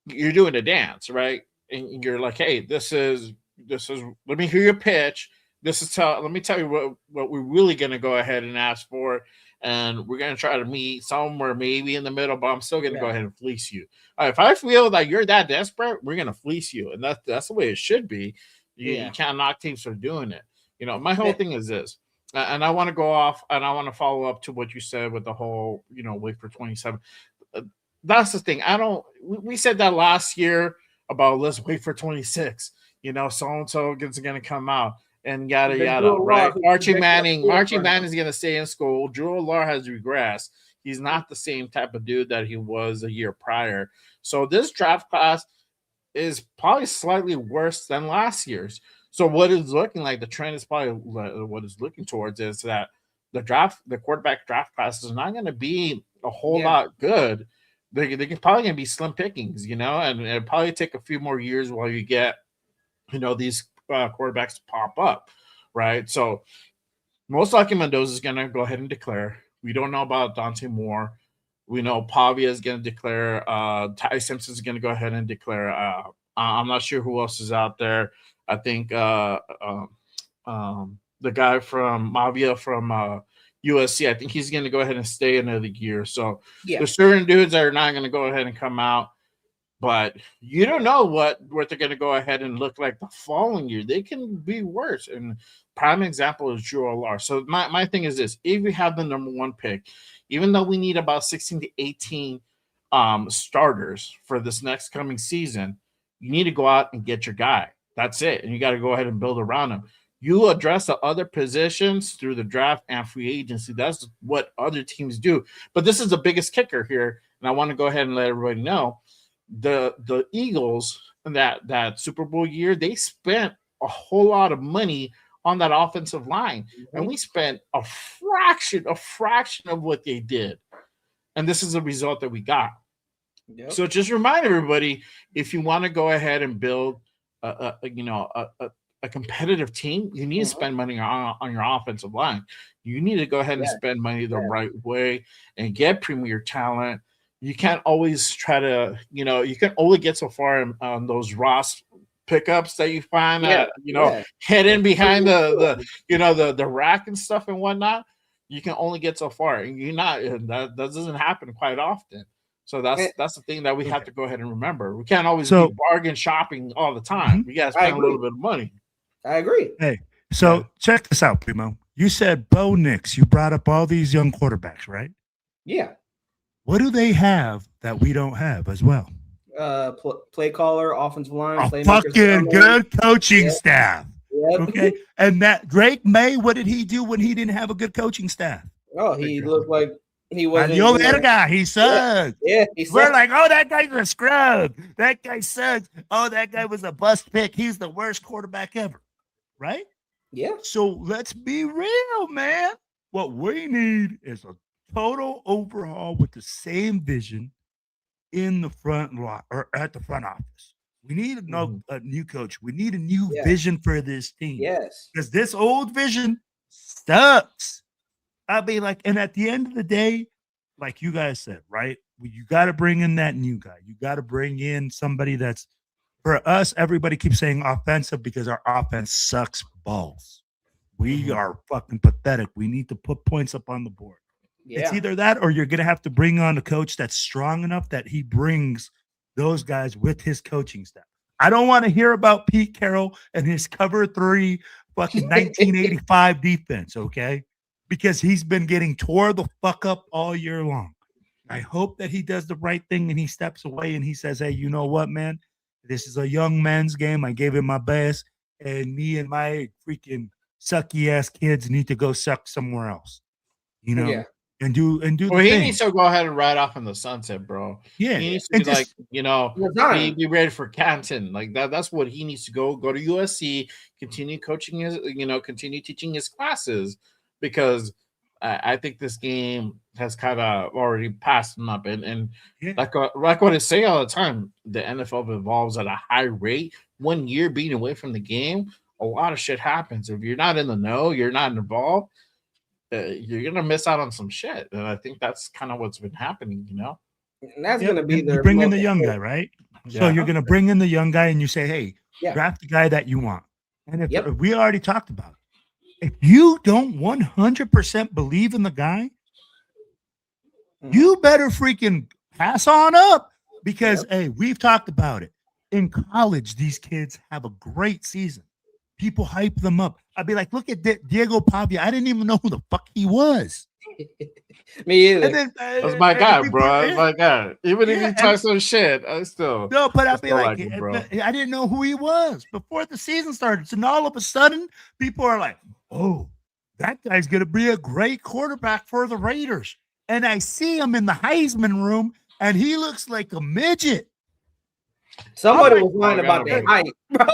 you're doing a dance, right? And you're like, hey, this is. Let me hear your pitch. Let me tell you what we're really gonna go ahead and ask for. And we're going to try to meet somewhere maybe in the middle, but I'm still going to go ahead and fleece you. If I feel that you're that desperate, we're going to fleece you. And that's the way it should be. You can't knock teams for doing it. My whole thing is this, and I want to go off and I want to follow up to what you said with the whole, wait for 27. That's the thing. We said that last year about let's wait for 26. So-and-so is going to come out. And yada yada, right? Archie Manning is going to stay in school. Drew Lar has regressed. He's not the same type of dude that he was a year prior. So this draft class is probably slightly worse than last year's. So what is looking like the trend is probably what is looking towards is that the quarterback draft class is not going to be a whole lot good. They can probably going to be slim pickings, and it'll probably take a few more years while you get, these quarterbacks to pop up, right? So most likely Mendoza is going to go ahead and declare. We don't know about Dante Moore. We know Pavia is going to declare. Ty Simpson is going to go ahead and declare. I'm not sure who else is out there. I think the guy from Mavia from USC, I think he's going to go ahead and stay another year. So there's certain dudes that are not going to go ahead and come out. But you don't know what they're going to go ahead and look like the following year. They can be worse. And prime example is Drew Lar. So my thing is this. If we have the number 1 pick, even though we need about 16 to 18 starters for this next coming season, you need to go out and get your guy. That's it. And you got to go ahead and build around him. You address the other positions through the draft and free agency. That's what other teams do. But this is the biggest kicker here. And I want to go ahead and let everybody know. The Eagles in that Super Bowl year, they spent a whole lot of money on that offensive line, and we spent a fraction of what they did, and this is the result that we got. So just remind everybody, if you want to go ahead and build a competitive team, you need to spend money on your offensive line. You need to go ahead and spend money the right way and get premier talent. You can't always try to, you can only get so far on those Ross pickups that you find hidden behind the rack and stuff and whatnot. You can only get so far, and that doesn't happen quite often. So that's the thing that we have to go ahead and remember. We can't always be bargain shopping all the time. We got to spend a little bit of money. I agree. Hey, so check this out, Primo. You said Bo Nix. You brought up all these young quarterbacks, right? Yeah. What do they have that we don't have as well? Play caller, offensive line, a fucking good coaching staff. Yep. Okay, and that Drake May, what did he do when he didn't have a good coaching staff? Oh, he looked like he wasn't. The other guy, he sucked. Yeah, he sucked. We're like, oh, that guy's a scrub. That guy sucks. Oh, that guy was a bust pick. He's the worst quarterback ever, right? Yeah. So let's be real, man. What we need is a total overhaul with the same vision in the front lot or at the front office. We need a new coach. We need a new vision for this team. Yes. Because this old vision sucks. I mean, and at the end of the day, like you guys said, right? You got to bring in that new guy. You got to bring in somebody that's, for us, everybody keeps saying offensive because our offense sucks balls. We are fucking pathetic. We need to put points up on the board. Yeah. It's either that or you're going to have to bring on a coach that's strong enough that he brings those guys with his coaching staff. I don't want to hear about Pete Carroll and his cover 3 fucking 1985 defense, okay? because he's been getting tore the fuck up all year long. I hope that he does the right thing and he steps away and he says, hey, you know what, man? This is a young man's game. I gave it my best, and me and my freaking sucky ass kids need to go suck somewhere else, you know, Yeah. and do Well, the he thing. needs to go ahead and ride off in the sunset, bro. Yeah. He needs to And be like, just you know, resign. be ready for Canton. Like that's what he needs to go to USC, continue coaching his, you know, continue teaching his classes, because I think this game has kind of already passed him up. And yeah. like what I say all the time, the NFL evolves at a high rate. 1 year being away from the game, a lot of shit happens. If you're not in the know, you're not involved, you're gonna miss out on some shit. And I think that's kind of what's been happening, you know. And that's Yep. going to be You their bring in most the young guy, important. right? Yeah. So you're going to bring in the young guy and you say, hey, Yeah. draft the guy that you want. And if Yep. we already talked about it, if you don't 100% believe in the guy, you better freaking pass on up, because, hey, we've talked about it. In college, these kids have a great season. People hype them up. I'd be like, look at Diego Pavia. I didn't even know who the fuck he was. Me either. And then, That's my guy, bro. That's my guy. Even if Yeah, he talks some shit, I still no, but I'd be still like, him, bro. I didn't know who he was before the season started. So now all of a sudden, people are like, oh, that guy's going to be a great quarterback for the Raiders. And I see him in the Heisman room, and he looks like a midget. Somebody like, was lying about bro. the height, bro.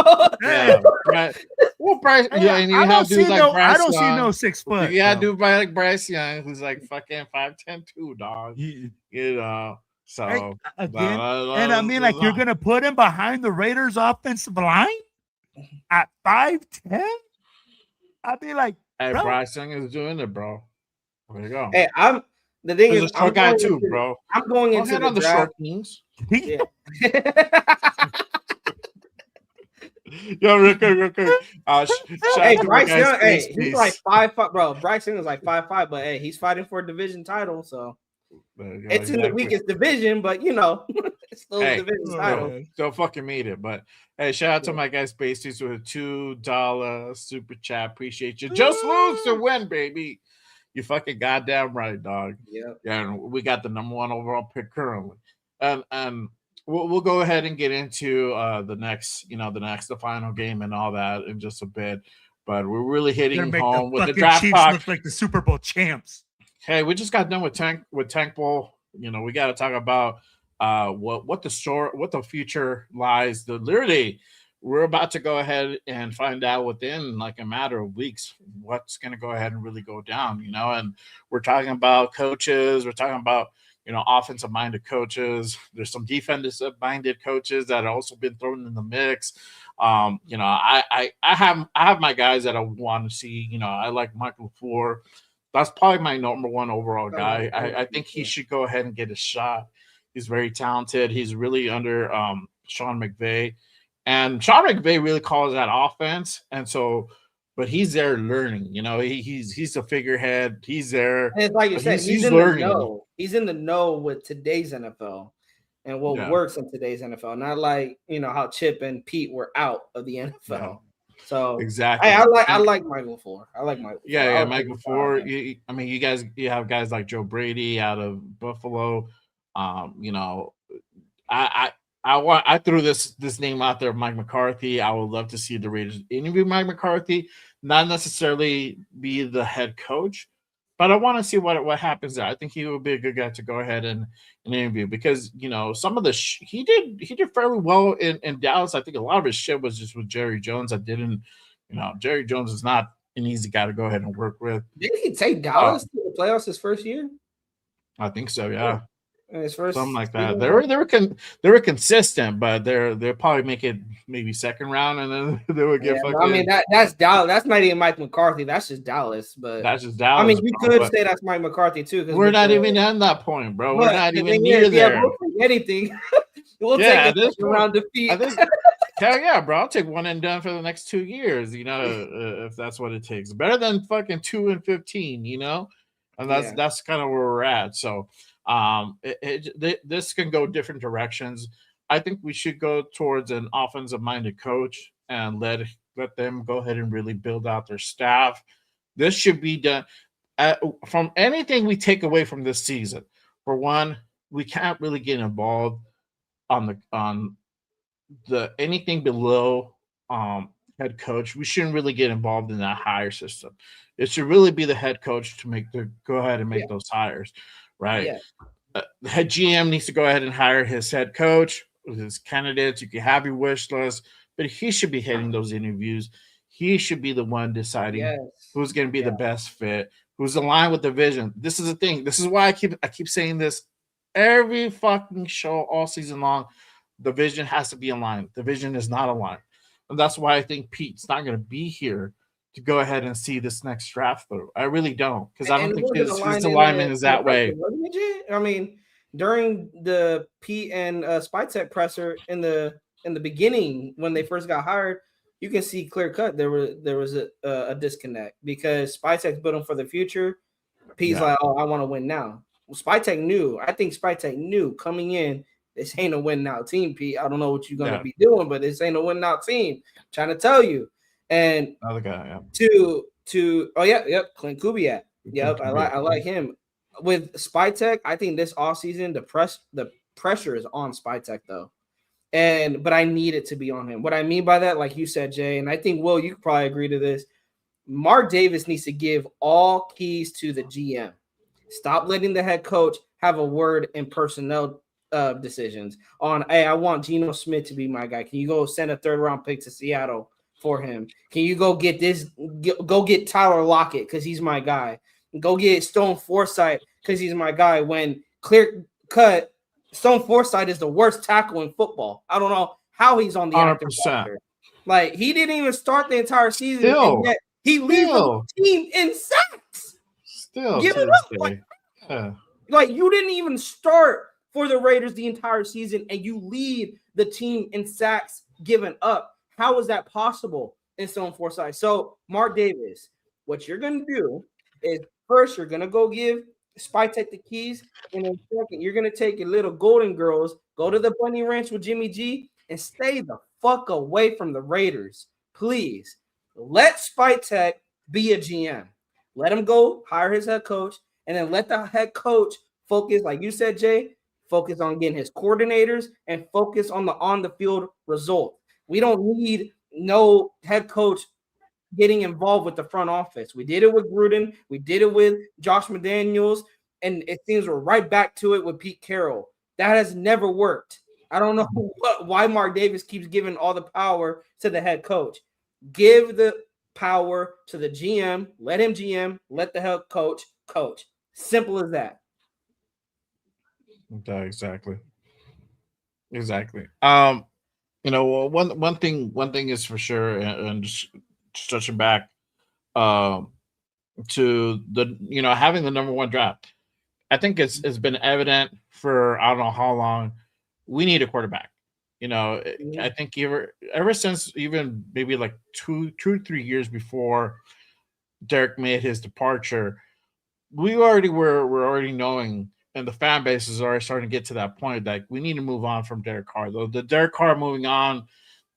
Yeah, right. Well, Bryce, yeah, and you I have don't dudes see like no, Bryce I don't see Young. no 6 foot. You got bro. dude like Bryce Young, who's like fucking 5'10" too, dog. You- You know, so Hey, again, and I mean, like, you're going to put him behind the Raiders offensive line at 5'10"? I'd be like, hey, bro. Bryce Young is doing it, bro. There you go. Hey, the thing He's is, a short guy too, bro. I'm going Go into ahead the on the draft. short teams. Yeah. Yo, real quick. Hey, Bryce Young, Peace. he's like 5'5", bro. Bryce Young is like 5'5", but hey, he's fighting for a division title, so it's in the weakest division, but you know, it's still a division title. Don't fucking meet it. But hey, shout out to my guy Spaceys with a $2 super chat. Appreciate you. Just lose to win, baby. You fucking goddamn right, dog. Yeah. And we got the number 1 overall pick currently. And we'll go ahead and get into the final game and all that in just a bit. But we're really hitting home with the draft Chiefs talk. Look like the Super Bowl champs. Hey, we just got done with Tank Bowl. You know, we got to talk about what the future lies. Literally, we're about to go ahead and find out within like a matter of weeks what's going to go ahead and really go down. You know, and we're talking about coaches. We're talking about, you know, offensive-minded coaches. There's some defensive-minded coaches that have also been thrown in the mix. You know, I have my guys that I want to see. You know, I like Michael LaFleur. That's probably my number 1 overall guy. I think he should go ahead and get a shot. He's very talented. He's really under Sean McVay. And Sean McVay really calls that offense. And so, but he's there learning. You know, he's a figurehead. He's there. And it's like you said, he's in learning. The know. He's in the know with today's NFL and what works in today's NFL. Not like, you know, how Chip and Pete were out of the NFL. Yeah. So exactly, I like Michael LaFleur. I like Michael. Yeah, Michael LaFleur. I mean, you have guys like Joe Brady out of Buffalo. You know, I threw this name out there, Mike McCarthy. I would love to see the Raiders interview Mike McCarthy, not necessarily be the head coach, but I want to see what happens there. I think he would be a good guy to go ahead and interview, because, you know, some of the he did fairly well in Dallas. I think a lot of his shit was just with Jerry Jones. Jerry Jones is not an easy guy to go ahead and work with. Did he take Dallas to the playoffs his first year? I think so, yeah. His first something like that. They were consistent, but they'll probably make it maybe second round, and then they would get fucking. I mean, that's Dallas. That's not even Mike McCarthy. That's just Dallas. But that's just Dallas. I mean, you could say that's Mike McCarthy too. We're not even at that point, bro. We're not even near there. We'll take anything. We'll take this round defeat. Hell yeah, bro! I'll take one and done for the next 2 years. You know, if that's what it takes. Better than fucking 2-15. You know, and that's kind of where we're at. So. This can go different directions. I think we should go towards an offensive-minded coach and let them go ahead and really build out their staff. This should be done. from anything we take away from this season, for one, we can't really get involved on the anything below head coach. We shouldn't really get involved in that hire system. It should really be the head coach to go ahead and make those hires, right? Yeah. The head GM needs to go ahead and hire his head coach, his candidates. You can have your wish list, but he should be hitting those interviews. He should be the one deciding who's going to be the best fit, who's aligned with the vision. This is the thing. This is why I keep saying this every fucking show all season long. The vision has to be aligned. The vision is not aligned. And that's why I think Pete's not going to be here to go ahead and see this next draft through. I really don't, because I don't think his alignment is that way. I mean, during the Pete and Spytek presser in the beginning when they first got hired, you can see clear cut there was a disconnect because Spytek's building for the future. Pete's like, oh, I want to win now. Well, Spytek knew. I think Spytek knew coming in. This ain't a win now team, Pete. I don't know what you're gonna be doing, but this ain't a win now team. I'm trying to tell you. And another guy, Clint Kubiak. Yep, I like him. With Spytek, I think this offseason the pressure is on Spytek though. But I need it to be on him. What I mean by that, like you said, Jay, and I think Will, you could probably agree to this. Mark Davis needs to give all keys to the GM. Stop letting the head coach have a word in personnel decisions on, hey, I want Geno Smith to be my guy. Can you go send a 3rd round pick to Seattle for him? Can you go get go get Tyler Lockett because he's my guy? Go get Stone Forsythe because he's my guy. When clear cut, Stone Forsythe is the worst tackle in football. I don't know how he's on the 100%. Like he didn't even start the entire season, and yet he leads the team in sacks. Still, give it up. Like you didn't even start for the Raiders the entire season, and you lead the team in sacks given up. How is that possible in Stone Forsythe? So, Mark Davis, what you're going to do is first you're going to go give Spytek the keys, and then second, you're going to take your little Golden Girls, go to the Bunny Ranch with Jimmy G, and stay the fuck away from the Raiders. Please, let Spytek be a GM. Let him go hire his head coach, and then let the head coach focus, like you said, Jay, focus on getting his coordinators and focus on the on-the-field result. We don't need no head coach getting involved with the front office. We did it with Gruden. We did it with Josh McDaniels. And it seems we're right back to it with Pete Carroll. That has never worked. I don't know why Mark Davis keeps giving all the power to the head coach. Give the power to the GM. Let him GM. Let the head coach coach. Simple as that. Exactly. One thing is for sure, and just touching back to the having the number 1 draft. I think it's been evident for I don't know how long we need a quarterback. I think ever since even maybe like 2 or 3 years before Derek made his departure, we're already knowing. And the fan base is already starting to get to that point that we need to move on from Derek Carr. Though the Derek Carr moving on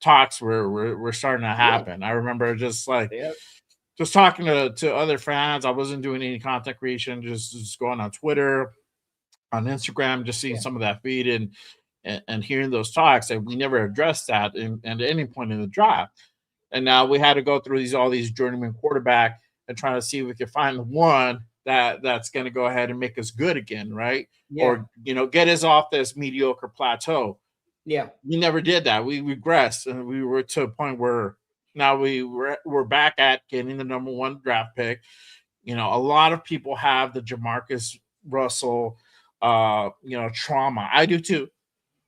talks were starting to happen. Yeah. I remember just talking to other fans. I wasn't doing any content creation, just going on Twitter, on Instagram, just seeing some of that feed and hearing those talks. And we never addressed that at any point in the draft. And now we had to go through all these journeyman quarterback and trying to see if we could find one that's going to go ahead and make us good again, right? Yeah. Or, get us off this mediocre plateau. Yeah. We never did that. We regressed, and we were to a point where now we're back at getting the number 1 draft pick. A lot of people have the Jamarcus Russell, trauma. I do too.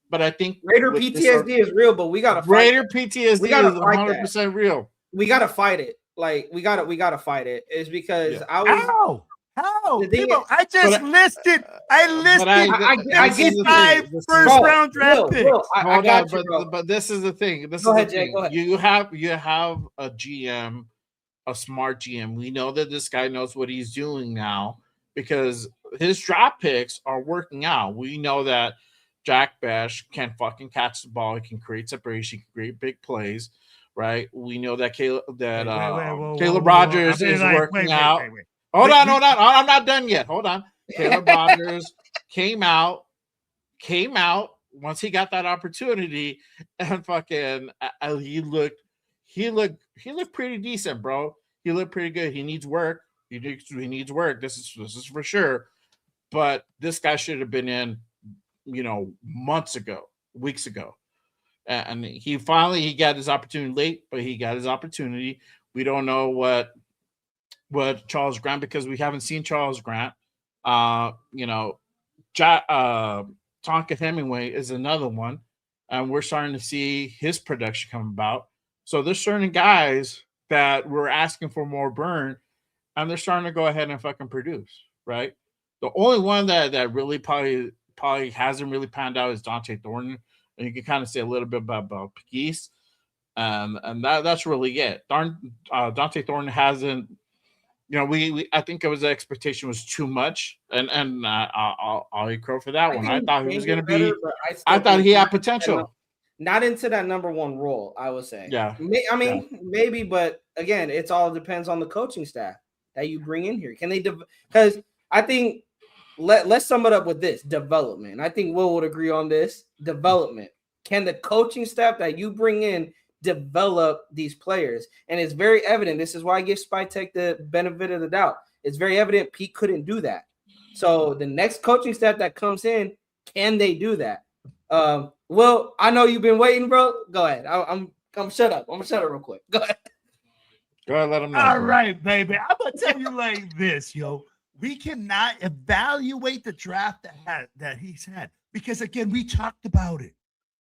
But I think Raider PTSD is real, but we got to fight Raider PTSD is 100% real. We got to fight it. Like, we got to fight it. It's because How? I just listed. I listed. I get 5 first-round draft picks. I got you, but this is the thing. Go ahead, Jay. Go ahead. You have a GM, a smart GM. We know that this guy knows what he's doing now because his draft picks are working out. We know that Jack Bash can fucking catch the ball. He can create separation. He can create big plays. Right? We know that Caleb Rogers is working out. Hold on. I'm not done yet. Hold on. Caleb Rogers came out once he got that opportunity, and fucking he looked pretty decent, bro. He looked pretty good. He needs work. He needs work. This is for sure. But this guy should have been in, months ago, weeks ago. And he got his opportunity late, but he got his opportunity. We don't know what Charles Grant, because we haven't seen Charles Grant. Tonka Hemingway is another one, and we're starting to see his production come about. So there's certain guys that we're asking for more burn, and they're starting to go ahead and fucking produce, right? The only one that really probably hasn't really panned out is Dante Thornton, and you can kind of say a little bit about Pegues, and that's really it. Dante Thornton hasn't. I think it was the expectation was too much, and I'll equal for that one. I thought he was going to be. I thought he had potential. Not into that number one role, I would say. Yeah. Maybe, but again, it's all depends on the coaching staff that you bring in here. Can they? Because I think let's sum it up with this: development. I think Will would agree on this. Development. Can the coaching staff that you bring in develop these players? And it's very evident. This is why I give Spytek the benefit of the doubt. It's very evident Pete couldn't do that. So the next coaching staff that comes in, can they do that? Well, I know you've been waiting, bro. Go ahead. I'm shut up. I'm gonna shut up real quick. Go ahead. Go ahead, let him know. All right, baby. I'm gonna tell you like this, yo. We cannot evaluate the draft that he's had, because again, we talked about it.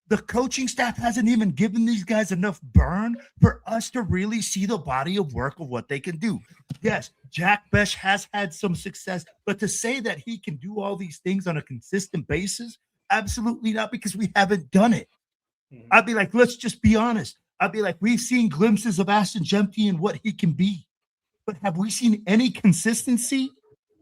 The coaching staff hasn't even given these guys enough burn for us to really see the body of work of what they can do. Yes, Jack Besh has had some success, but to say that he can do all these things on a consistent basis, absolutely not, because we haven't done it. I'd be like, let's just be honest. I'd be like, we've seen glimpses of Ashton Jemke and what he can be, but have we seen any consistency?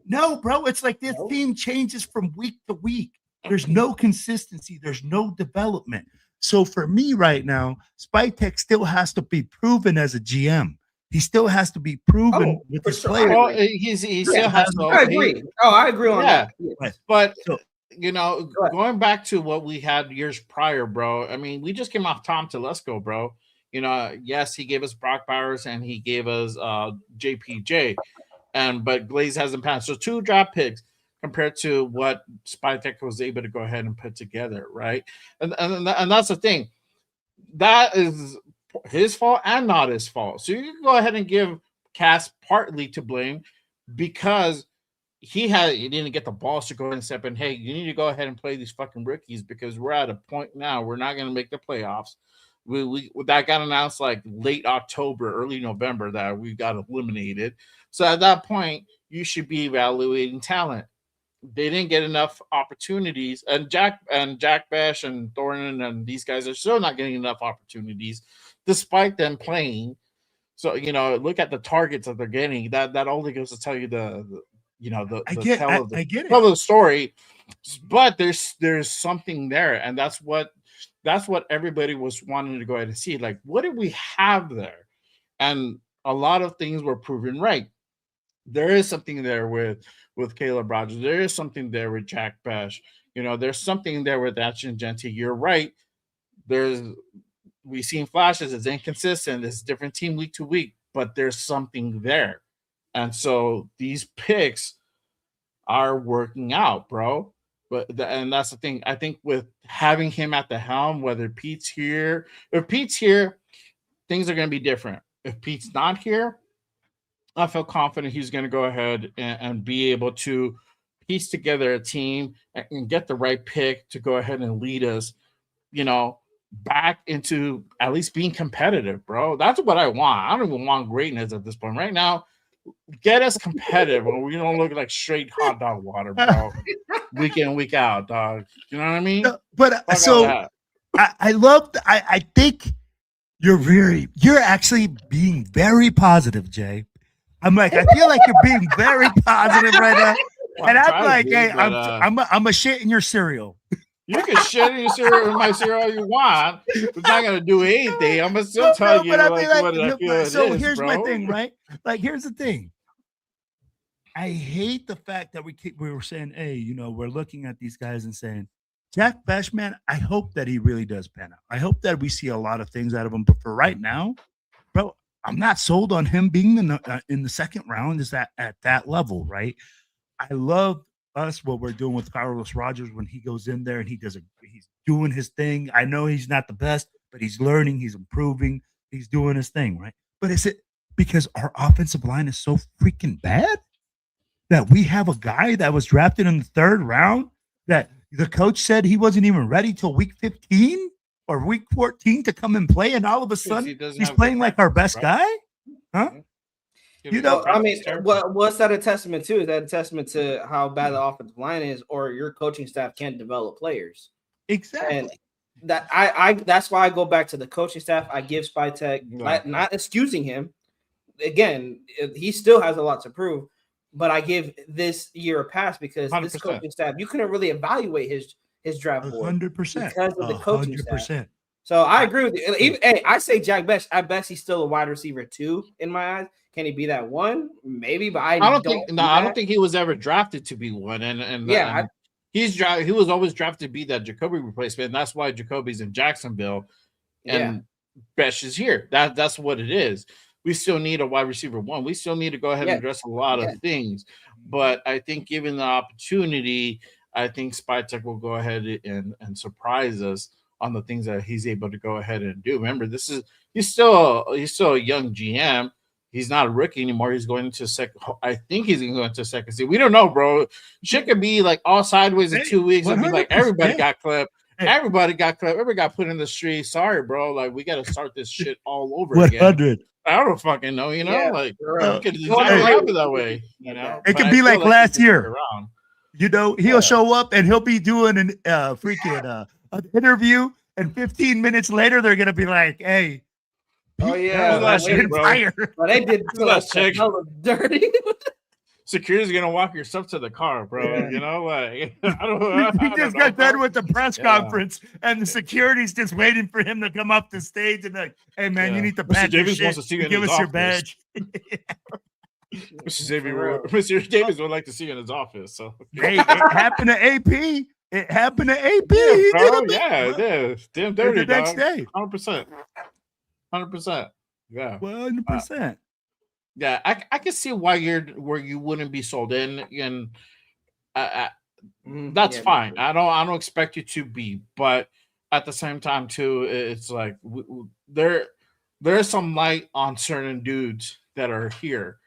No, bro. It's like this team changes from week to week. There's no consistency. There's no development. So for me right now, Spytek still has to be proven as a GM. He still has to be proven with his players. Well, he still has to. I agree. I agree on that. Right. But going back to what we had years prior, bro. I mean, we just came off Tom Telesco, bro. Yes, he gave us Brock Bowers and he gave us JPJ, but Glaze hasn't passed. So 2 draft picks compared to what Spytek was able to go ahead and put together, right? And that's the thing. That is his fault and not his fault. So you can go ahead and give Cass partly to blame, because he didn't get the balls to go ahead and step in. Hey, you need to go ahead and play these fucking rookies, because we're at a point now we're not going to make the playoffs. We that got announced like late October, early November that we got eliminated. So at that point, you should be evaluating talent. They didn't get enough opportunities, and Jack Bash and Thornton and these guys are still not getting enough opportunities, despite them playing. So look at the targets that they're getting. That only goes to tell you the story. But there's something there, and that's what everybody was wanting to go ahead and see. Like, what do we have there? And a lot of things were proven right. There is something there with Caleb Rogers. There is something there with Jack Bash. There's something there with Ashton Jemke. You're right. We've seen flashes. It's inconsistent. It's a different team week to week, but there's something there. And so these picks are working out, bro. And that's the thing. I think with having him at the helm, whether Pete's here, if Pete's here, things are going to be different. If Pete's not here, I feel confident he's going to go ahead and be able to piece together a team and get the right pick to go ahead and lead us, back into at least being competitive, bro. That's what I want. I don't even want greatness at this point. Right now, get us competitive, or we don't look like straight hot dog water, bro. Week in, week out, dog. You know what I mean? But so I think you're actually being very positive, Jay. I'm like, I feel like you're being very positive right now. And I'm like, hey, I'm a shit in your cereal. You can shit in your cereal in my cereal all you want. It's not gonna do anything. I'm gonna still tell you what I feel. So here's my thing, right? Like, here's the thing. I hate the fact that we were saying, hey, we're looking at these guys and saying, Jack Bech, man, I hope that he really does pan out. I hope that we see a lot of things out of him. But for right now, bro, I'm not sold on him being in the second round. Is that at that level, right? I love what we're doing with Carlos Rogers when he goes in there and he's doing his thing. I know he's not the best, but he's learning, he's improving, he's doing his thing, right? But is it because our offensive line is so freaking bad that we have a guy that was drafted in the third round that the coach said he wasn't even ready till week 15 or week 14 to come and play, and all of a sudden he's playing like our best guy? Huh? I mean, what's that a testament to? Is that a testament to how bad the offensive line is, or your coaching staff can't develop players? Exactly. And that's why I go back to the coaching staff. I give Spytek, not excusing him. Again, he still has a lot to prove, but I give this year a pass because 100%. This coaching staff, you couldn't really evaluate his draft board 100% because of the coaching 100%. Staff. So I agree with you. Even, I say Jack Bech. I bet he's still a wide receiver 2 in my eyes. Can he be that 1? Maybe, but I don't think he was ever drafted to be 1. He was always drafted to be that Jacoby replacement. And that's why Jacoby's in Jacksonville and Bech is here. That's what it is. We still need a wide receiver 1. We still need to go ahead and address a lot of things. But I think given the opportunity, I think Spytek will go ahead and surprise us on the things that he's able to go ahead and do. Remember, he's still a young GM. He's not a rookie anymore. He's going into second. I think he's going to go into second seed. We don't know, bro. Shit could be like all sideways in 2 weeks and be like everybody got clipped. Everybody got clipped. Everybody got put in the street. Sorry, bro. Like we got to start this shit all over 100. again. I don't fucking know. It could happen that way. It could be like last year. He'll show up and he'll be doing an an interview, and 15 minutes later they're gonna be like, "Hey, oh yeah, but they did dirty." Security's gonna walk yourself to the car, bro. He just got done with the press conference, and the security's just waiting for him to come up the stage and like, "Hey man, you need to pack your shit. Give us your badge." Mr. Davis would like to see you in his office. So hey, it happened to AP. It happened to AP. It did. Damn dirty, the next day. 100%. 100%. Yeah. 100%. Yeah, I can see why you wouldn't be sold in, and that's fine. I don't expect you to be, but at the same time too, it's like there's some light on certain dudes that are here,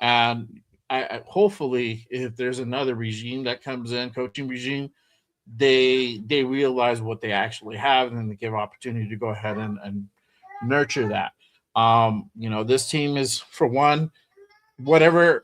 and I hopefully if there's another regime that comes in, coaching regime, they realize what they actually have, and then they give opportunity to go ahead and nurture that. This team is, for one, whatever's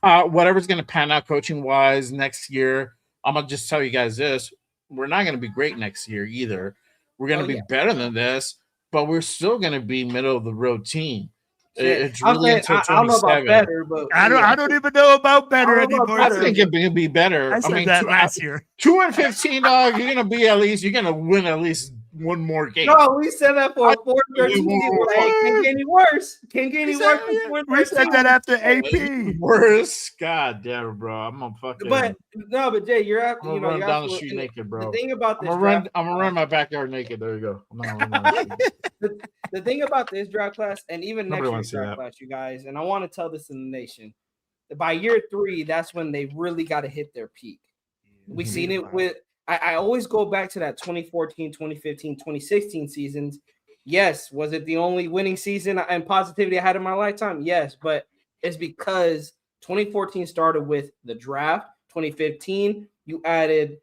going to pan out coaching wise next year. I'm gonna just tell you guys this: we're not going to be great next year either. We're going to be better than this, but we're still going to be middle of the road team. It's really until 27. I don't know about better, but I don't even know about better anymore. I think it can be better. I said that last year. 2-15, dog. You're gonna win at least one more game. No, we said that for 4-13. Can't get any worse. Can't get any worse. We said that after AP. Worse. God damn it, bro. I'm gonna fucking. But Jay, you're out. I'm gonna run down the street naked, bro. The thing about this, I'm gonna run my backyard naked. There you go. The thing about this draft class, and even next year's draft class, you guys, and I want to tell this in the nation, that by year 3, that's when they really got to hit their peak. We've seen it with. I always go back to that 2014, 2015, 2016 seasons. Yes, was it the only winning season and positivity I had in my lifetime? Yes, but it's because 2014 started with the draft. 2015, you added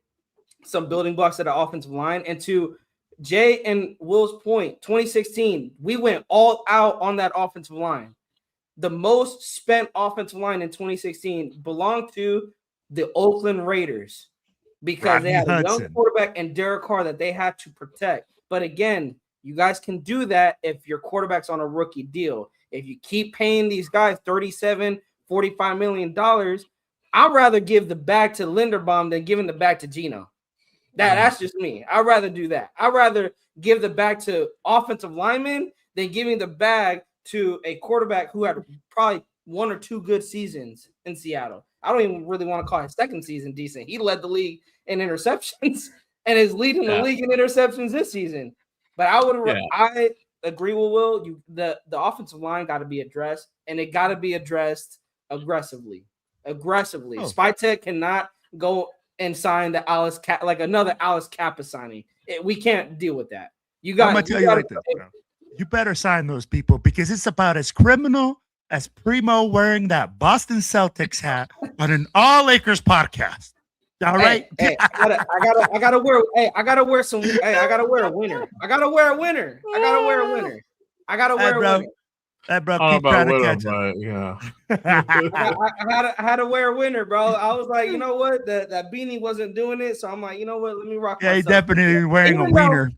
some building blocks to the offensive line. And to Jay and Will's point, 2016, we went all out on that offensive line. The most spent offensive line in 2016 belonged to the Oakland Raiders, because they had a young quarterback and Derek Carr that they had to protect. But again, you guys can do that if your quarterback's on a rookie deal. If you keep paying these guys $37, $45 million, I'd rather give the bag to Linderbaum than giving the bag to Geno. That's just me. I'd rather do that. I'd rather give the bag to offensive linemen than giving the bag to a quarterback who had probably 1 or 2 good seasons in Seattle. I don't even really want to call his second season decent. He led the league in interceptions and is leading the league in interceptions this season. But I agree with Will. The offensive line got to be addressed, and it got to be addressed aggressively. Spytech cannot go and sign the another Alice Kappa signing. We can't deal with that. I'm gonna tell you like this, bro. You better sign those people because it's about as criminal as Primo wearing that Boston Celtics hat on an All Lakers podcast. All right. Hey, I gotta wear a winner. I gotta wear a winner. I gotta wear a winner. That bro keep trying to catch up. Yeah. I had to wear a winner, bro. I was like, you know what? That beanie wasn't doing it. So I'm like, you know what? Let me rock myself. Yeah, he's definitely wearing a wiener.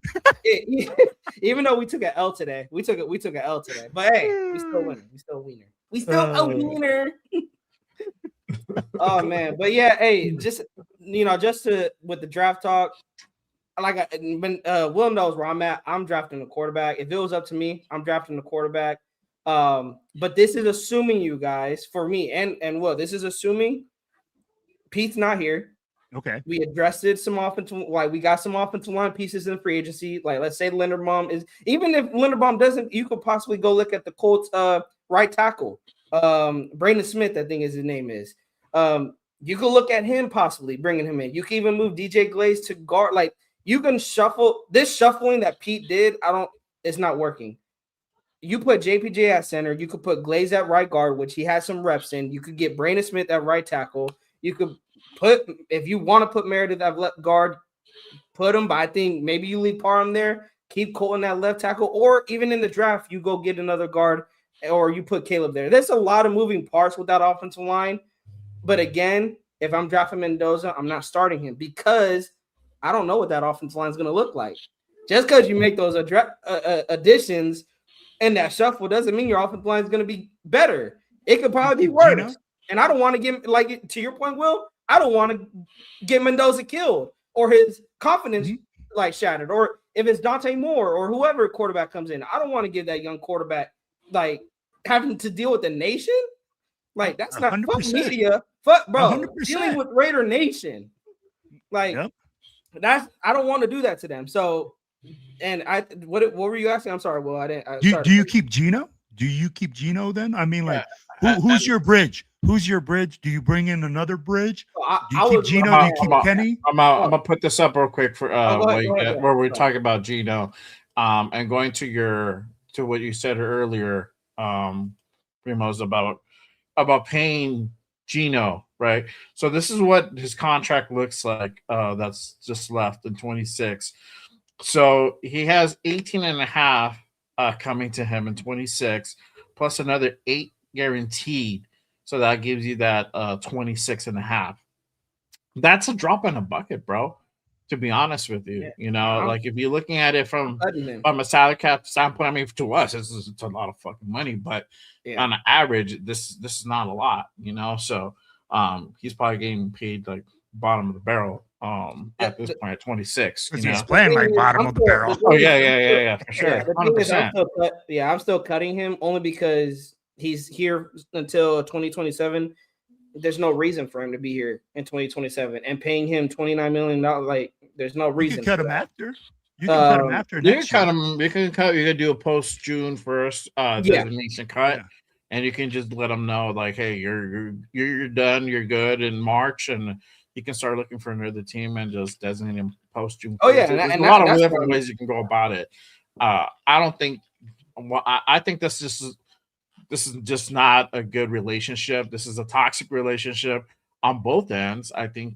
Even though we took an L today. We took an L today. But hey, we still winning. We still wiener. We still a wiener. Oh man. But yeah, hey, just with the draft talk, Will knows where I'm at. I'm drafting a quarterback. If it was up to me, I'm drafting a quarterback. But this is assuming, you guys, for me and Will, this is assuming Pete's not here. Okay. We addressed it we got some offensive line pieces in free agency. Like, let's say Linderbaum is, even if Linderbaum doesn't, you could possibly go look at the Colts right tackle. Brandon Smith, I think his name is. You could look at him possibly bringing him in. You can even move DJ Glaze to guard. Like, you can shuffling that Pete did. It's not working. You put JPJ at center. You could put Glaze at right guard, which he has some reps in. You could get Brandon Smith at right tackle. You could if you want to put Meredith at left guard, put him. But I think maybe you leave Parham there. Keep Colton at left tackle, or even in the draft, you go get another guard, or you put Caleb there. There's a lot of moving parts with that offensive line. But again, if I'm drafting Mendoza, I'm not starting him because I don't know what that offensive line is going to look like. Just because you make those additions and that shuffle doesn't mean your offensive line is going to be better. It could probably be worse. And I don't want to get, like, to your point, Will, I don't want to get Mendoza killed or his confidence shattered. Or if it's Dante Moore or whoever quarterback comes in, I don't want to give that young quarterback having to deal with the nation. Like, that's not fuck media. Fuck, bro. 100%. Dealing with Raider Nation. Like, I don't want to do that to them. So, and what were you asking? I'm sorry. Well, I didn't. Do you keep Gino? Do you keep Gino then? I mean, like, who's your bridge? Who's your bridge? Do you bring in another bridge? Do you keep Gino? Do you keep Kenny? I'm gonna put this up real quick for where we're talking about Gino, and going to what you said earlier, Primo's about paying Gino, right? So this is what his contract looks like. That's just left in 26. So he has 18 and a half coming to him in 26, plus another 8 guaranteed. So that gives you that 26 and a half. That's a drop in a bucket, bro. To be honest with you, like if you're looking at it from a salary cap standpoint, I mean, to us, it's a lot of fucking money, but on an average, this is not a lot, So he's probably getting paid like bottom of the barrel at this point at 26. He's playing like bottom of the barrel. Oh yeah, for sure. 100%. I'm still cutting him only because he's here until 2027. There's no reason for him to be here in 2027 and paying him $29 million. Like, there's no reason. You can cut him after. You can cut him after. You can do a post June 1st designation cut, and you can just let them know, like, hey, you're done, you're good in March, and you can start looking for another team and just designate him post June. Oh yeah, there's a lot of different ways you can go about it. I don't think. I think this is just not a good relationship. This is a toxic relationship on both ends. I think,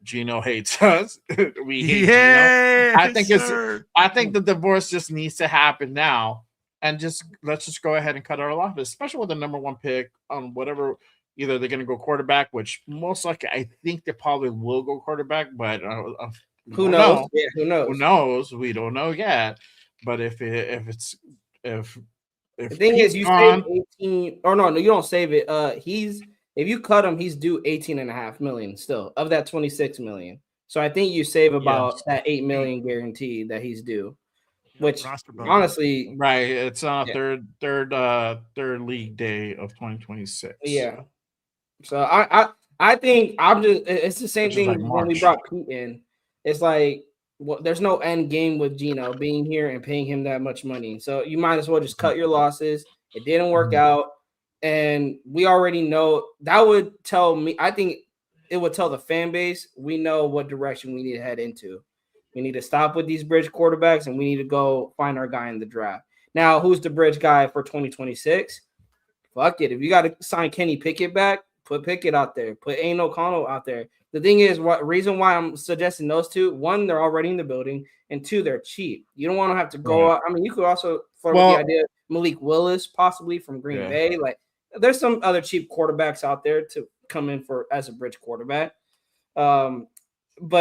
Gino hates us. We hate Gino. I think the divorce just needs to happen now, and let's just go ahead and cut our losses, especially with the number 1 pick on whatever. Either they're going to go quarterback, which most likely I think they probably will go quarterback, but who knows? Yeah, who knows? Who knows? We don't know yet. But if the thing is, you save 18, or no, you don't save it. If you cut him, he's due 18.5 million still of that 26 million. So I think you save about that 8 million guaranteed that he's due. which roster building. honestly, right, it's on a third league day of 2026. Yeah. So I think it's the same thing like when we brought Pete in. It's like there's no end game with Gino being here and paying him that much money. So you might as well just cut your losses. It didn't work out. And we already know that would tell me, I think it would tell the fan base we know what direction we need to head into. We need to stop with these bridge quarterbacks and we need to go find our guy in the draft. Now, who's the bridge guy for 2026? Fuck it. If you got to sign Kenny Pickett back, put Pickett out there. Put Aiden O'Connell out there. The thing is, what reason why I'm suggesting those two? One, they're already in the building, and two, they're cheap. You don't want to have to go out. I mean, you could also flirt with the idea of Malik Willis, possibly from Green Bay. Like, there's some other cheap quarterbacks out there to come in for as a bridge quarterback. But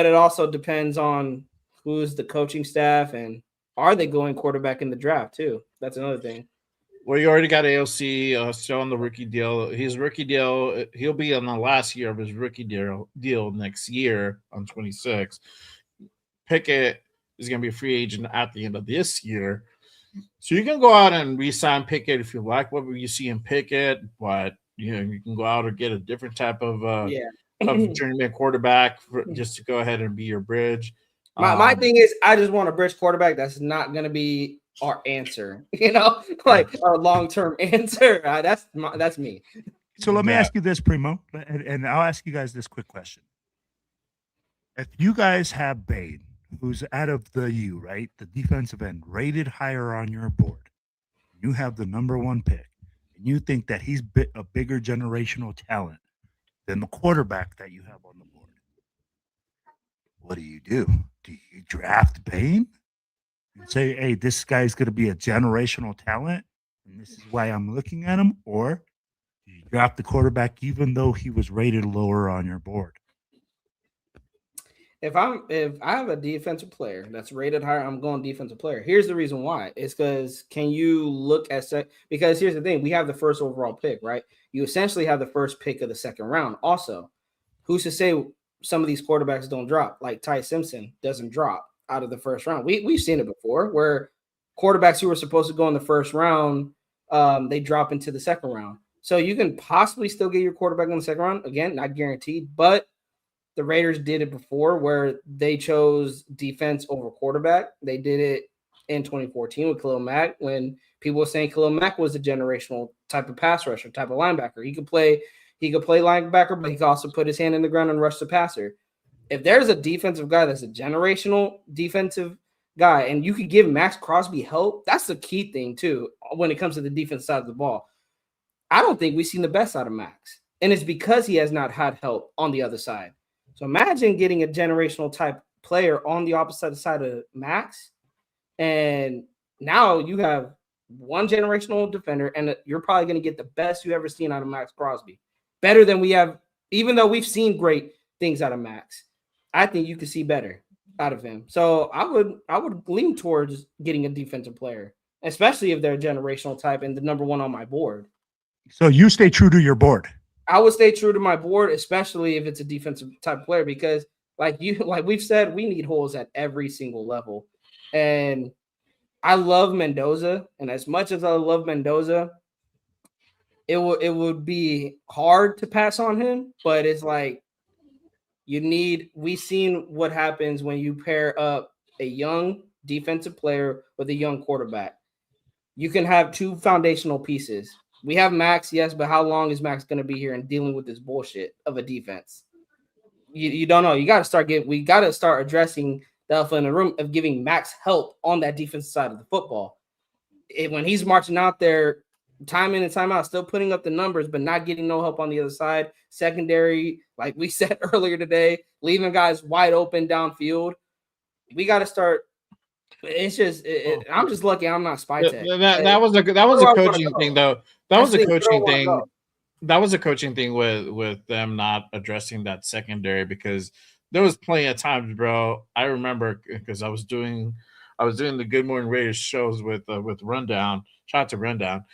it also depends on who's the coaching staff and are they going quarterback in the draft too? That's another thing. Well, you already got AOC still on the rookie deal. His rookie deal, he'll be on the last year of his rookie deal next year on 26. Pickett is going to be a free agent at the end of this year. So you can go out and re-sign Pickett if you like what you see in Pickett, but you can go out and get a different type of journeyman quarterback just to go ahead and be your bridge. My thing is, I just want a bridge quarterback that's not going to be our answer, like our long-term answer. That's me. So let me ask you this, Primo, and I'll ask you guys this quick question. If you guys have Bane, who's out of the right, the defensive end, rated higher on your board, you have the number 1 pick, and you think that he's a bigger generational talent than the quarterback that you have on the board, what do? Do you draft Bane? And say, hey, this guy's going to be a generational talent, and this is why I'm looking at him? Or do you draft the quarterback even though he was rated lower on your board? If I have a defensive player that's rated higher, I'm going defensive player. Here's the reason why. It's because can you look at because here's the thing. We have the first overall pick, right? You essentially have the first pick of the second round. Also, who's to say some of these quarterbacks don't drop? Like Ty Simpson doesn't drop out of the first round. We've seen it before where quarterbacks who were supposed to go in the first round, they drop into the second round. So you can possibly still get your quarterback in the second round. Again, not guaranteed, but the Raiders did it before where they chose defense over quarterback. They did it in 2014 with Khalil Mack when people were saying Khalil Mack was a generational type of pass rusher, type of linebacker. He could play linebacker, but he could also put his hand in the ground and rush the passer. If there's a defensive guy that's a generational defensive guy and you could give Max Crosby help, that's the key thing too when it comes to the defense side of the ball. I don't think we've seen the best out of Max, and it's because he has not had help on the other side. So imagine getting a generational type player on the opposite side of Max, and now you have one generational defender, and you're probably going to get the best you ever seen out of Max Crosby. Better than we have, even though we've seen great things out of Max. I think you could see better out of him. So I would lean towards getting a defensive player, especially if they're a generational type and the number 1 on my board. So you stay true to your board. I would stay true to my board, especially if it's a defensive type player, because like we've said, we need holes at every single level. And I love Mendoza. And as much as I love Mendoza, it would be hard to pass on him, but it's like, we've seen what happens when you pair up a young defensive player with a young quarterback. You can have 2 foundational pieces. We have Max, yes, but how long is Max going to be here and dealing with this bullshit of a defense? You don't know. We got to start addressing the elephant in the room of giving Max help on that defensive side of the football. When he's marching out there, time in and time out, still putting up the numbers, but not getting no help on the other side. Secondary, like we said earlier today, leaving guys wide open downfield. We got to start. It's just, I'm just lucky I'm not spy tech. That was a coaching thing, though. That was a coaching thing. That was a coaching thing with them not addressing that secondary, because there was plenty of times, bro. I remember because I was doing the Good Morning Raiders shows with Rundown. Shout out to Rundown.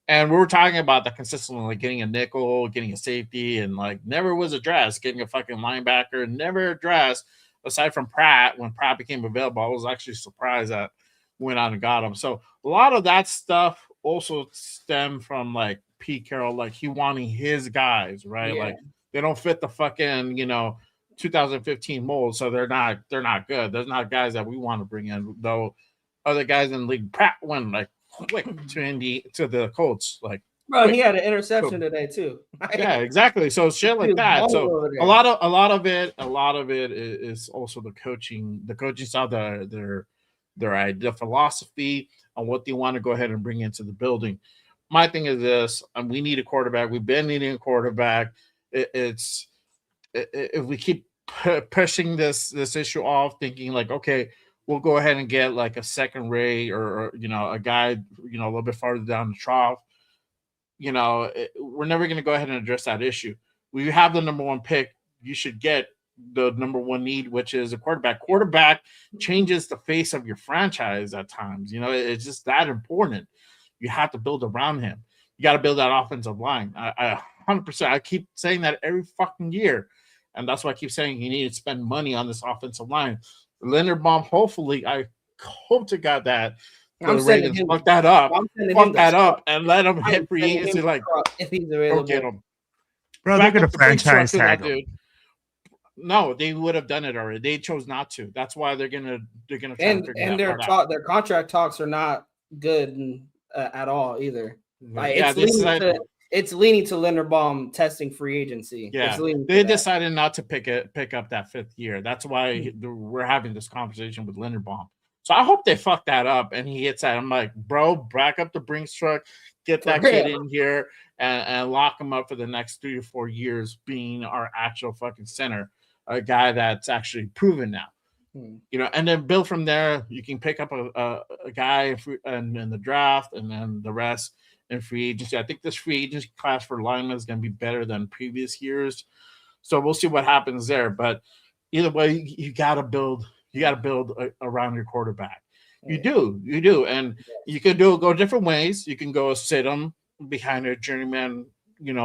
And we were talking about that consistently, like getting a nickel, getting a safety, and like never was addressed. Getting a fucking linebacker, never addressed. Aside from Pratt, when Pratt became available, I was actually surprised that went out and got him. So a lot of that stuff also stemmed from like Pete Carroll, like he wanting his guys, right? Yeah. Like they don't fit the fucking 2015 mold, so they're not good. There's not guys that we want to bring in, though. Other guys in the league, Pratt went like quick to the Colts, like. Bro, he had an interception today too. Yeah, exactly. So shit like that. So a lot of it is also the coaching style, their idea, philosophy, on what they want to go ahead and bring into the building. My thing is this: we need a quarterback. We've been needing a quarterback. If we keep pushing this issue off, thinking like, okay, we'll go ahead and get like a second rate or a guy a little bit farther down the trough. We're never going to go ahead and address that issue. We have the number one pick. You should get the number one need, which is a quarterback. Quarterback changes the face of your franchise at times. It's just that important. You have to build around him. You got to build that offensive line. I 100%. I keep saying that every fucking year. And that's why I keep saying you need to spend money on this offensive line. Leonard Baum, hopefully, I hope to God that the Ravens fuck that up. And let him hit free agency like if he's available. Get him. Bro, they're gonna franchise tag him. Dude. No, they would have done it already. They chose not to. That's why they're gonna try to figure and their contract talks are not good at all either. Like it's leaning to Linderbaum testing free agency. Yeah, they decided not to pick up that 5th year. That's why we're having this conversation with Linderbaum. So I hope they fuck that up and he hits that. I'm like, bro, back up the Brinks truck, get that kid in here and lock him up for the next 3 to 4 years being our actual fucking center, a guy that's actually proven now. And then build from there. You can pick up a guy in the draft and then the rest in free agency. I think this free agency class for linemen is going to be better than previous years. So we'll see what happens there. But either way, you got to build. You got to build around your quarterback. You do. And you can go different ways. You can go sit him behind a journeyman,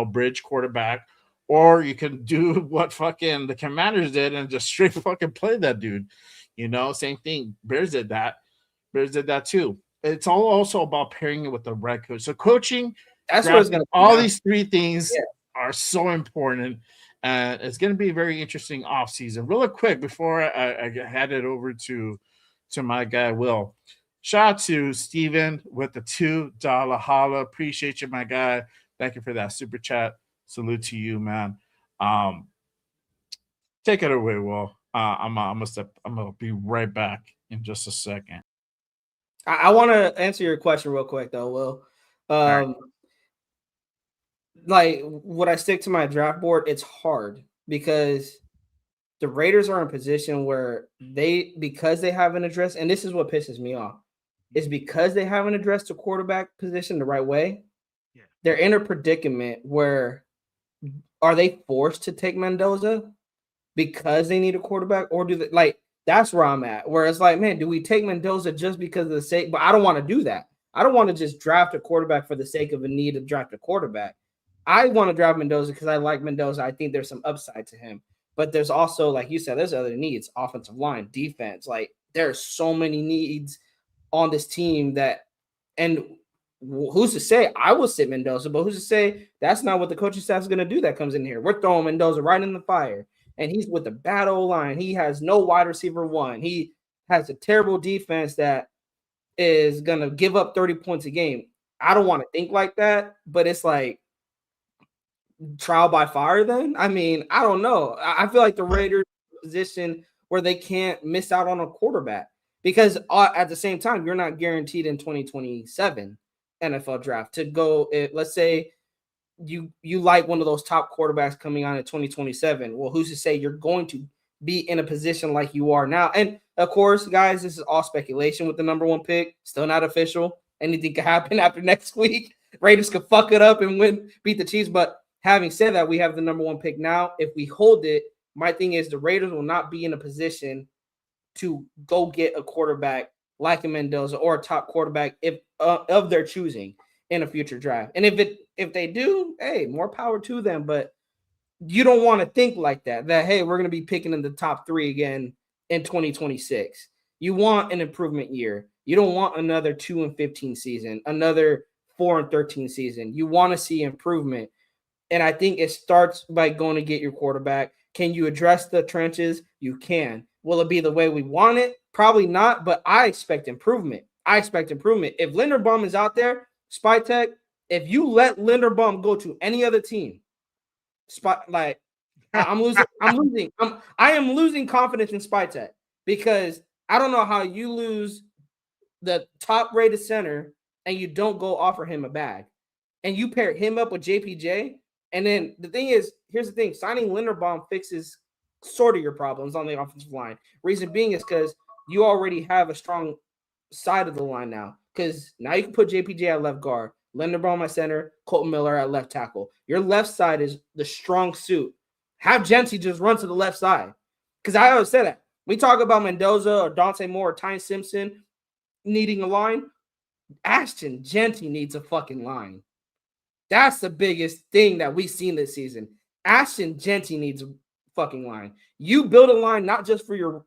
bridge quarterback, or you can do what fucking the Commanders did and just straight fucking play that dude. Same thing. Bears did that too. It's all also about pairing it with the right coach. So coaching, that's what it's going to. All these 3 things are so important. And it's going to be a very interesting offseason. Really quick, before I hand it over to my guy, Will. Shout out to Steven with the $2 holla. Appreciate you, my guy. Thank you for that super chat. Salute to you, man. Take it away, Will. I'm gonna be right back in just a second. I want to answer your question real quick, though, Will. Like, would I stick to my draft board? It's hard because the Raiders are in a position where because they haven't addressed, and this is what pisses me off, is because they haven't addressed the quarterback position the right way. Yeah. They're in a predicament where are they forced to take Mendoza because they need a quarterback, or do they that's where I'm at, where it's like, man, do we take Mendoza just because of the sake? But I don't want to do that. I don't want to just draft a quarterback for the sake of a need to draft a quarterback. I want to draft Mendoza because I like Mendoza. I think there's some upside to him. But there's also, like you said, there's other needs, offensive line, defense. Like, there's so many needs on this team and who's to say I will sit Mendoza, but who's to say that's not what the coaching staff is going to do that comes in here. We're throwing Mendoza right in the fire. And he's with a bad O-line. He has no wide receiver 1. He has a terrible defense that is going to give up 30 points a game. I don't want to think like that, but it's like, trial by fire then? I mean, I don't know. I feel like the Raiders position where they can't miss out on a quarterback because at the same time, you're not guaranteed in 2027 NFL draft to go. Let's say you like one of those top quarterbacks coming on in 2027. Well, who's to say you're going to be in a position like you are now? And of course, guys, this is all speculation with the number 1 pick. Still not official. Anything could happen after next week. Raiders could fuck it up and beat the Chiefs, but having said that, we have the number 1 pick now. If we hold it, my thing is the Raiders will not be in a position to go get a quarterback like a Mendoza or a top quarterback if of their choosing in a future draft. And if they do, hey, more power to them. But you don't want to think like that, hey, we're going to be picking in the top 3 again in 2026. You want an improvement year. You don't want another 2-15 season, another 4-13 season. You want to see improvement. And I think it starts by going to get your quarterback. Can you address the trenches? You can. Will it be the way we want it? Probably not, but I expect improvement. If Linderbaum is out there, Spytech, if you let Linderbaum go to any other team, I'm losing confidence in Spytech because I don't know how you lose the top-rated center and you don't go offer him a bag. And you pair him up with JPJ. And then the thing is, here's the thing, signing Linderbaum fixes sort of your problems on the offensive line. Reason being is because you already have a strong side of the line now. Because now you can put JPJ at left guard, Linderbaum at center, Colton Miller at left tackle. Your left side is the strong suit. Have Genty just run to the left side. Because I always say that. We talk about Mendoza or Dante Moore or Ty Simpson needing a line. Ashton Genty needs a fucking line. That's the biggest thing that we've seen this season. Ashton Genty needs a fucking line. You build a line not just for your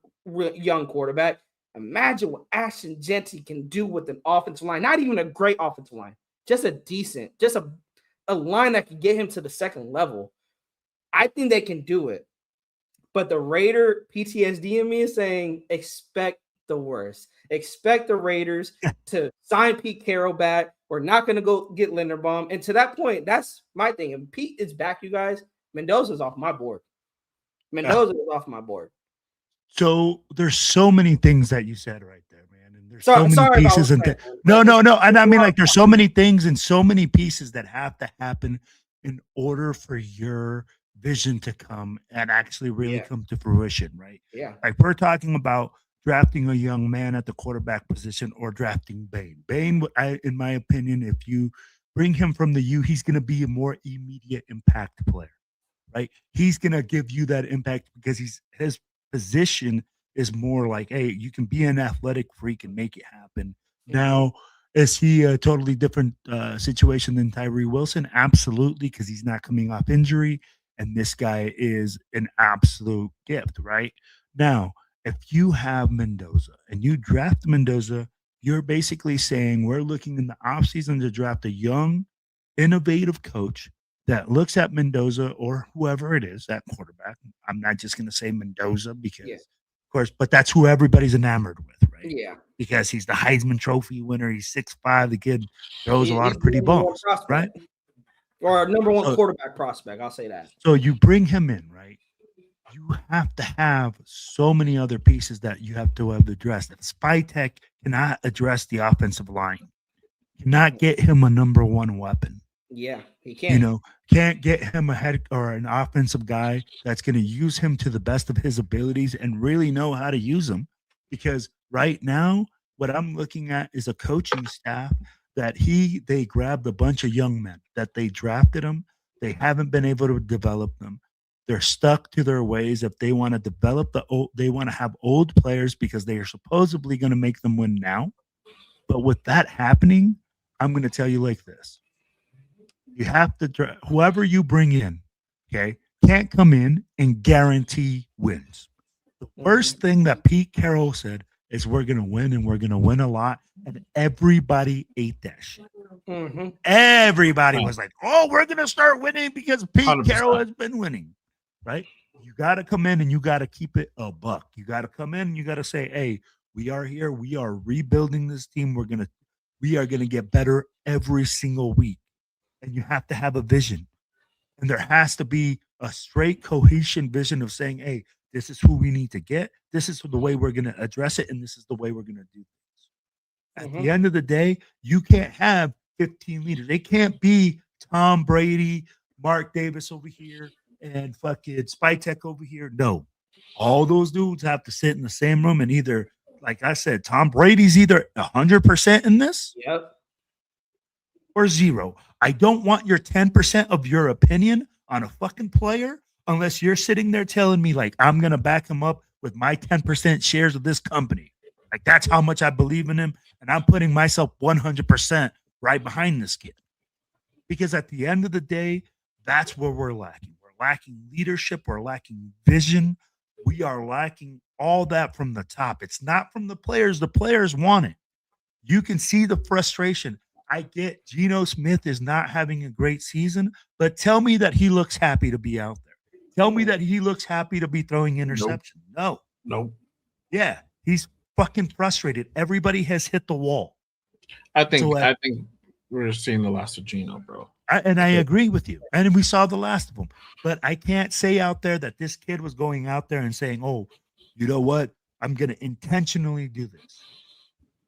young quarterback. Imagine what Ashton Genty can do with an offensive line. Not even a great offensive line. Just a line that can get him to the second level. I think they can do it. But the Raider PTSD in me is saying expect the worst. Expect the Raiders to sign Pete Carroll back. We're not going to go get Linderbaum. And to that point, that's my thing. If Pete is back, you guys, Mendoza's off my board. So there's so many things that you said right there, man. And there's so many pieces. No. And I mean, like, there's so many things and so many pieces that have to happen in order for your vision to come and actually really come to fruition, right? Yeah. Like, we're talking about drafting a young man at the quarterback position or drafting Bain. Bain, in my opinion, if you bring him from the U, he's going to be a more immediate impact player, right? He's going to give you that impact because his position is more like, hey, you can be an athletic freak and make it happen. Mm-hmm. Now, is he a totally different situation than Tyree Wilson? Absolutely, because he's not coming off injury, and this guy is an absolute gift, right? Now, if you have Mendoza and you draft Mendoza, you're basically saying we're looking in the offseason to draft a young, innovative coach that looks at Mendoza or whoever it is, that quarterback. I'm not just going to say Mendoza because, of course, but that's who everybody's enamored with, right? Yeah. Because he's the Heisman Trophy winner. He's 6'5". The kid throws a lot of pretty balls, right? Or number one quarterback prospect, I'll say that. So you bring him in, right? You have to have so many other pieces that you have to have addressed. Spytech cannot address the offensive line. Cannot get him a number one weapon. Yeah, he can't. Can't get him a head or an offensive guy that's going to use him to the best of his abilities and really know how to use him. Because right now, what I'm looking at is a coaching staff that they grabbed a bunch of young men that they drafted them. They haven't been able to develop them. They're stuck to their ways. If they want to develop they want to have old players because they are supposedly going to make them win now. But with that happening, I'm going to tell you like this. You have to, whoever you bring in, okay, can't come in and guarantee wins. The worst thing that Pete Carroll said is we're going to win and we're going to win a lot. And everybody ate that shit. Mm-hmm. Everybody was like, oh, we're going to start winning because Pete 100%. Carroll has been winning, right? You got to come in and you got to keep it a buck. You got to come in and you got to say, hey, we are here. We are rebuilding this team. We are going to get better every single week. And you have to have a vision. And there has to be a straight cohesion vision of saying, hey, this is who we need to get. This is the way we're going to address it. And this is the way we're going to do things. At the end of the day, you can't have 15 leaders. They can't be Tom Brady, Mark Davis over here, and fucking Spytech over here. No. All those dudes have to sit in the same room and either, like I said, Tom Brady's either 100% in this or zero. I don't want your 10% of your opinion on a fucking player unless you're sitting there telling me, like, I'm going to back him up with my 10% shares of this company. Like, that's how much I believe in him. And I'm putting myself 100% right behind this kid. Because at the end of the day, that's where we're lacking. We're lacking leadership. We're lacking vision. We are lacking all that from the top. It's not from the players. The players want it. You can see the frustration. I get Geno Smith is not having a great season, but tell me that he looks happy to be out there. Tell me that he looks happy to be throwing interception. Nope. No. Yeah, he's fucking frustrated. Everybody has hit the wall. I think we're seeing the last of Geno, bro. I agree with you. And we saw the last of them. But I can't say out there that this kid was going out there and saying, oh, you know what? I'm going to intentionally do this.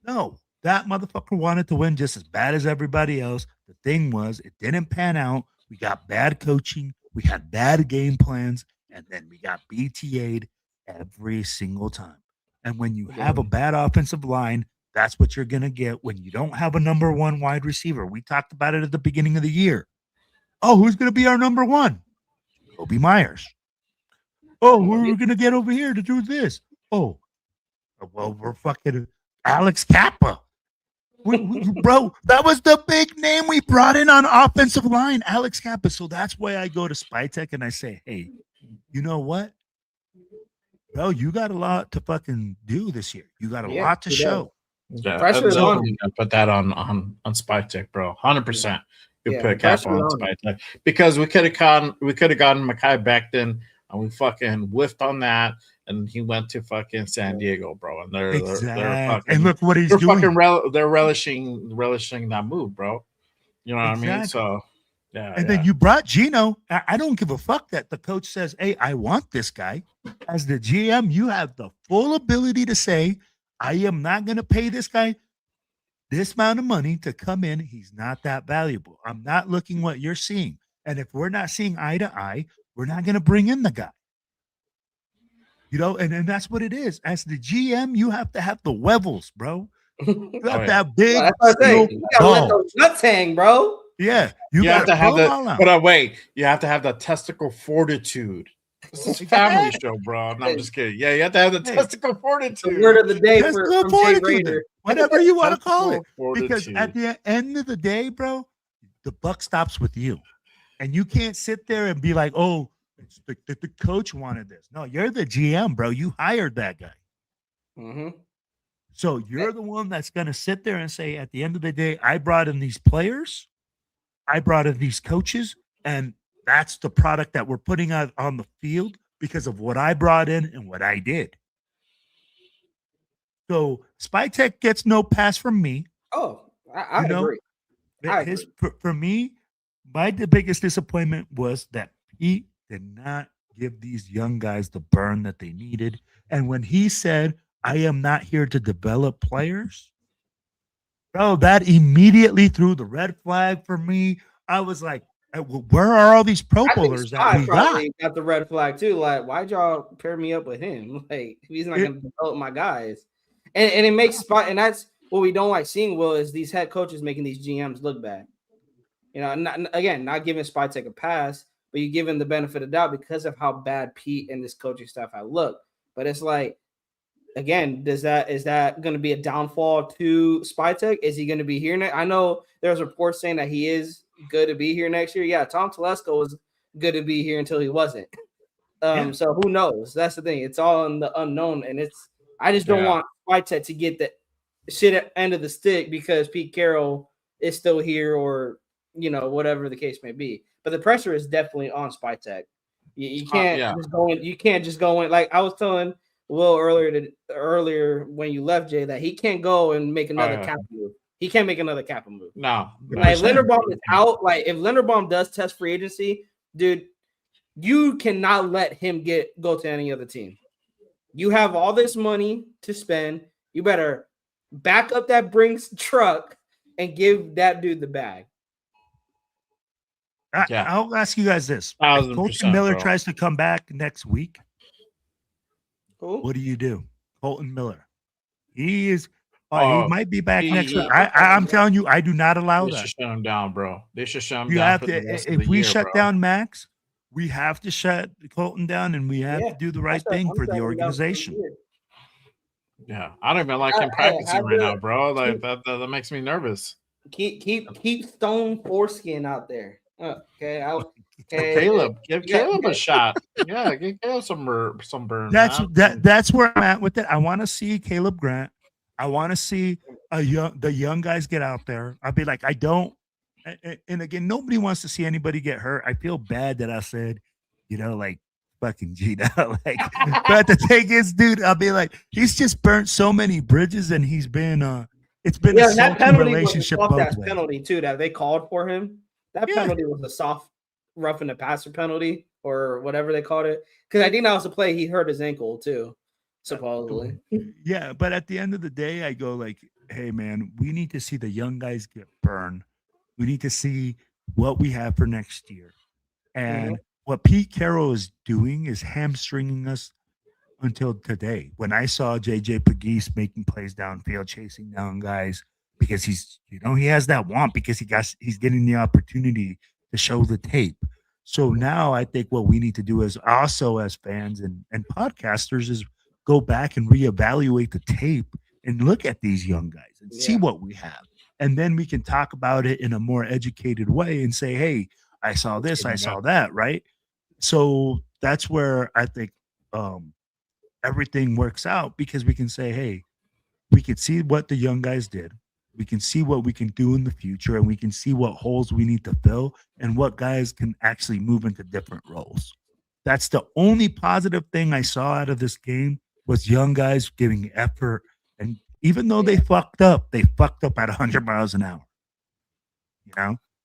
No, that motherfucker wanted to win just as bad as everybody else. The thing was, it didn't pan out. We got bad coaching. We had bad game plans. And then we got BTA'd every single time. And when you have a bad offensive line, that's what you're going to get when you don't have a number one wide receiver. We talked about it at the beginning of the year. Oh, who's going to be our number one? Kobe Myers. Oh, who are we going to get over here to do this? Oh, well, we're fucking Alex Kappa. Bro, that was the big name we brought in on offensive line, Alex Kappa. So that's why I go to Spytech and I say, hey, you know what? Bro, you got a lot to fucking do this year. You got a lot to show. Yeah, pressure is on. Put that on Spytech, bro. 100%. You put Kappa on Spytech because we could have gotten Mekhi Becton and we fucking whiffed on that. And he went to fucking San Diego, bro. And they're fucking, and look what he's doing. They're relishing that move, bro. You know what I mean? So, yeah. And then you brought Geno. I don't give a fuck that the coach says, hey, I want this guy. As the GM, you have the full ability to say, I am not going to pay this guy this amount of money to come in. He's not that valuable. I'm not looking what you're seeing. And if we're not seeing eye to eye, we're not going to bring in the guy. You know, and that's what it is. As the GM, you have to have the levels, bro. You have to have big. That's what I say. You gotta let those nuts hang, bro. Yeah, you have to have that. But wait, you have to have the testicle fortitude. This is a family show, bro. No, I'm just kidding. Yeah, you have to have the testicle fortitude. The word of the day from Jay Raider. Whatever you want to call it. Because at the end of the day, bro, the buck stops with you. And you can't sit there and be like, oh, the coach wanted this. No, you're the GM, bro. You hired that guy. Mm-hmm. So you're the one that's going to sit there and say, at the end of the day, I brought in these players. I brought in these coaches. And that's the product that we're putting out on the field because of what I brought in and what I did. So Spytech gets no pass from me. Oh, I agree. For me, the biggest disappointment was that Pete did not give these young guys the burn that they needed. And when he said, I am not here to develop players, bro, that immediately threw the red flag for me. I was like, where are all these pro bowlers that we got the red flag too? Like, why'd y'all pair me up with him? Like, he's not going to develop my guys. And it makes spot, and that's what we don't like seeing, Will, is these head coaches making these GMs look bad. You know, not giving Spytech a pass, but you give him the benefit of doubt because of how bad Pete and this coaching staff have looked. But it's like, again, is that going to be a downfall to Spytech? Is he going to be here next? I know there's reports saying that he is good to be here next year. Yeah, Tom Telesco was good to be here until he wasn't. So who knows? That's the thing. It's all in the unknown, and I just don't want Spytech to get the shit at end of the stick because Pete Carroll is still here, or whatever the case may be. But the pressure is definitely on Spytech. You can't just go in. You can't just go in. Like I was telling Will earlier when you left, Jay, that he can't go and make another cap move. He can't make another cap move. No. Like Linderbaum is out. Like if Linderbaum does test free agency, dude, you cannot let him go to any other team. You have all this money to spend. You better back up that Brinks truck and give that dude the bag. I'll ask you guys this. If Colton Miller tries to come back next week, what do? Colton Miller. He is he might be back next week. I'm telling you, I do not allow that. They should shut him down, bro. They should shut him down. Have to, if we shut down Max, we have to shut Colton down, and we have to do the right thing for the organization. Yeah, I don't even like him practicing right now, bro. Like that makes me nervous. Keep Stone Foreskin out there. Okay, Caleb, give Caleb a shot. Yeah, give Caleb some burn. That's where I'm at with it. I want to see Caleb Grant. I want to see the young guys get out there. I'll be like, I don't. And again, nobody wants to see anybody get hurt. I feel bad that I said, like fucking Gina. But the thing is, dude, I'll be like, he's just burnt so many bridges, and he's been it's been a salty relationship both ways. Penalty too that they called for him. That penalty was a soft roughing the passer penalty or whatever they called it. Because I think that was a play he hurt his ankle too, supposedly. Yeah, but at the end of the day, I go like, hey man, we need to see the young guys get burned. We need to see what we have for next year. And what Pete Carroll is doing is hamstringing us until today. When I saw JJ Pegues making plays downfield, chasing down guys, because he's, he has that want, because he's getting the opportunity to show the tape. So now I think what we need to do is also, as fans and podcasters, is go back and reevaluate the tape and look at these young guys and see what we have. And then we can talk about it in a more educated way and say, hey, I saw this, I saw that, right? So that's where I think everything works out, because we can say, hey, we can see what the young guys did. We can see what we can do in the future, and we can see what holes we need to fill and what guys can actually move into different roles. That's the only positive thing I saw out of this game, was young guys giving effort. And even though they fucked up at 100 miles an hour,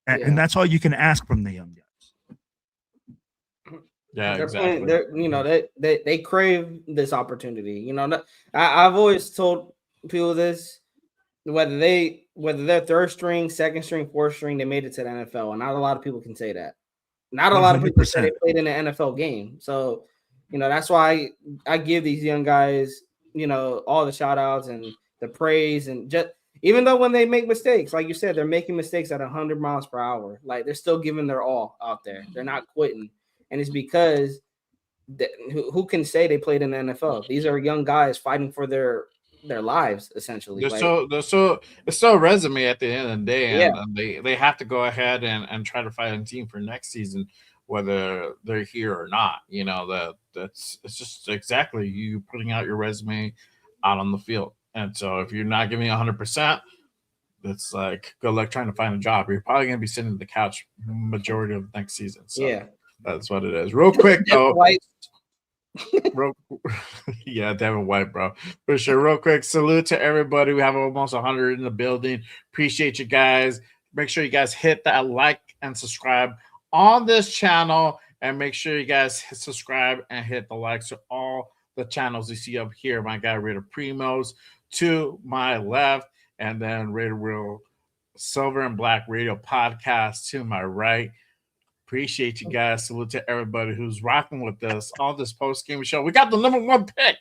and that's all you can ask from the young guys. Yeah, exactly. They crave this opportunity. I've always told people this, whether they're third string, second string, fourth string, they made it to the NFL, and not a lot of people can say that. Not a lot of people say they played in an NFL game. So, that's why I give these young guys, all the shout outs and the praise, and just even though when they make mistakes, like you said, they're making mistakes at 100 miles per hour. Like, they're still giving their all out there. They're not quitting. And it's because who can say they played in the NFL? These are young guys fighting for their lives, essentially. It's still a resume at the end of the day, and they have to go ahead and try to fight a team for next season, whether they're here or not. It's just exactly you putting out your resume out on the field. And so if you're not giving 100%, it's like good luck trying to find a job. You're probably going to be sitting on the couch majority of the next season. So that's what it is. Real quick though. Devin White, bro, for sure. Real quick, salute to everybody. We have almost 100 in the building. Appreciate you guys. Make sure you guys hit that like and subscribe on this channel, and make sure you guys subscribe and hit the likes to all the channels you see up here. My guy Raider Primos to my left, and then Raider Real Silver and Black Radio Podcast to my right. Appreciate you guys. Salute to everybody who's rocking with us on this post-game show. We got the number 1 pick.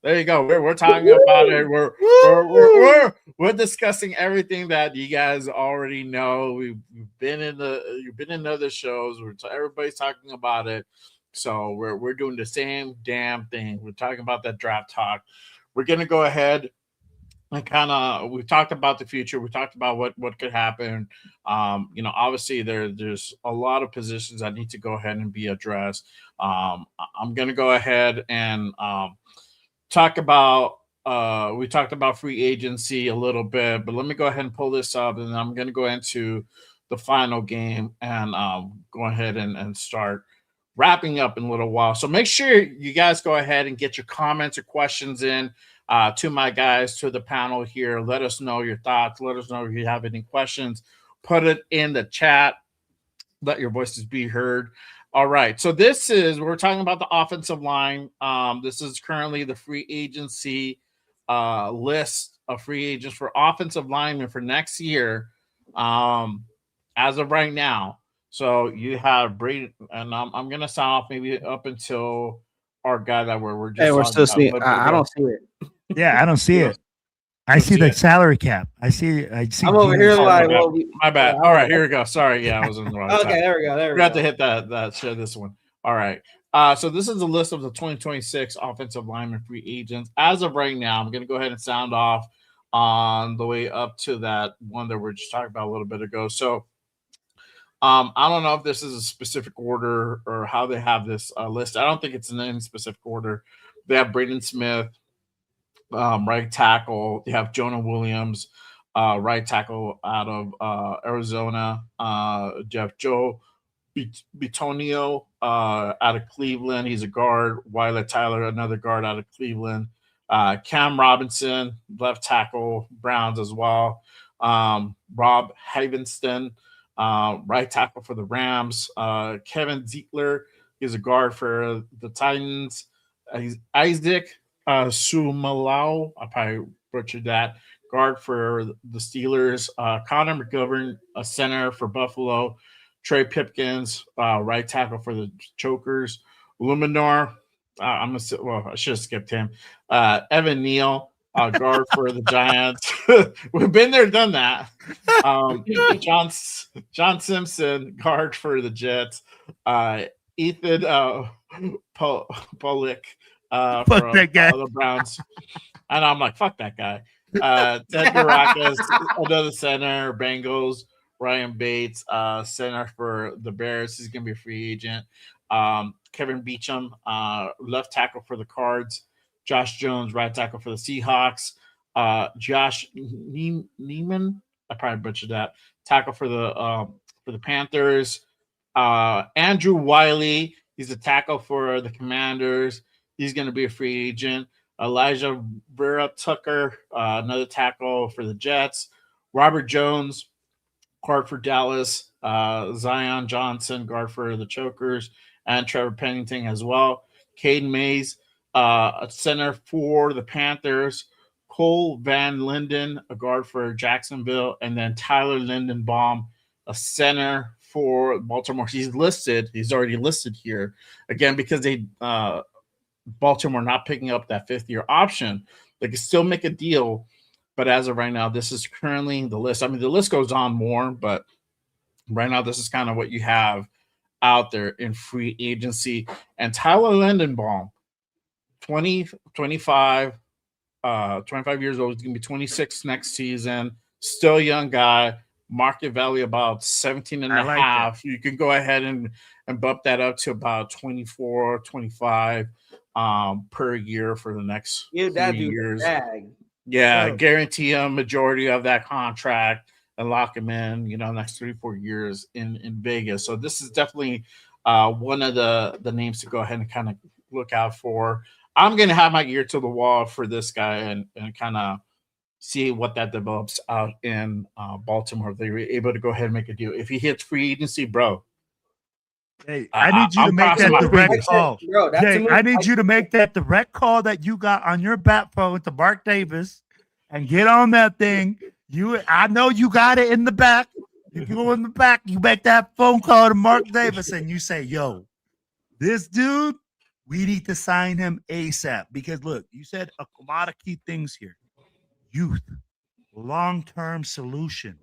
There you go. We're talking about it. We're discussing everything that you guys already know. You've been in other shows. Everybody's talking about it. So we're doing the same damn thing. We're talking about that draft talk. We're gonna go ahead and we talked about the future. We talked about what could happen. Obviously there's a lot of positions that need to go ahead and be addressed. I'm going to go ahead and talk about, we talked about free agency a little bit, but let me go ahead and pull this up, and I'm going to go into the final game and go ahead and start wrapping up in a little while. So make sure you guys go ahead and get your comments or questions in. To my guys, to the panel here, let us know your thoughts. Let us know if you have any questions. Put it in the chat. Let your voices be heard. All right. So we're talking about the offensive line. This is currently the free agency list of free agents for offensive linemen for next year, as of right now. So you have Brady, and I'm going to sign off maybe up until our guy that we're just. Hey, we're still seeing. I don't see it. Yeah, I don't see it. I see the salary cap. I see. I'm over here like, my bad. All right, here we go. Sorry, I was on the wrong side. Okay, there we go. We got to hit that. Share this one. All right. So this is a list of the 2026 offensive lineman free agents as of right now. I'm going to go ahead and sound off on the way up to that one that we're just talking about a little bit ago. So, I don't know if this is a specific order or how they have this list. I don't think it's in any specific order. They have Braden Smith, right tackle. They have Jonah Williams, right tackle out of Arizona. You have Joe Bitonio out of Cleveland. He's a guard. Wiley Tyler, another guard out of Cleveland. Cam Robinson, left tackle, Browns as well. Rob Havenston, right tackle for the Rams. Kevin Ziegler, he's a guard for the Titans. He's Isaac Sumalau, I probably butchered that, guard for the Steelers. Connor McGovern, a center for Buffalo. Trey Pipkins, right tackle for the Chokers. Luminor, I should have skipped him. Evan Neal, guard for the Giants. We've been there, done that. John Simpson, guard for the Jets. Ethan Pollock, Fuck that guy. The Browns. And I'm like, fuck that guy. Ted Baracus, another center, Bengals. Ryan Bates, center for the Bears. He's going to be a free agent. Kevin Beecham, left tackle for the Cards. Josh Jones, right tackle for the Seahawks. Josh Neiman, I probably butchered that, tackle for the Panthers. Andrew Wiley, he's a tackle for the Commanders. He's going to be a free agent. Elijah Vera Tucker, another tackle for the Jets. Robert Jones, guard for Dallas. Zion Johnson, guard for the Chokers, and Trevor Pennington as well. Caden Mays, a center for the Panthers. Cole Van Linden, a guard for Jacksonville, and then Tyler Lindenbaum, a center for Baltimore. He's already listed here again because they Baltimore not picking up that 5th-year option. They can still make a deal, but as of right now, this is currently the list. I mean, the list goes on more, but right now, this is kind of what you have out there in free agency. And Tyler Lindenbaum, 25 years old. He's going to be 26 next season. Still a young guy. Market value about 17 and a half. You can go ahead and bump that up to about 24, 25 per year for the next 3 years. Yeah, guarantee a majority of that contract and lock him in, next 3-4 years in Vegas. So this is definitely one of the names to go ahead and kind of look out for. I'm going to have my ear to the wall for this guy and kind of see what that develops out in Baltimore. If they were able to go ahead and make a deal. If he hits free agency, bro. Hey, I need you to make that direct call. Jay, I need you to make that direct call that you got on your bat phone to Mark Davis and get on that thing. I know you got it in the back. You go in the back, you make that phone call to Mark Davis and you say, yo, this dude, we need to sign him ASAP. Because look, you said a lot of key things here. Youth, long-term solution.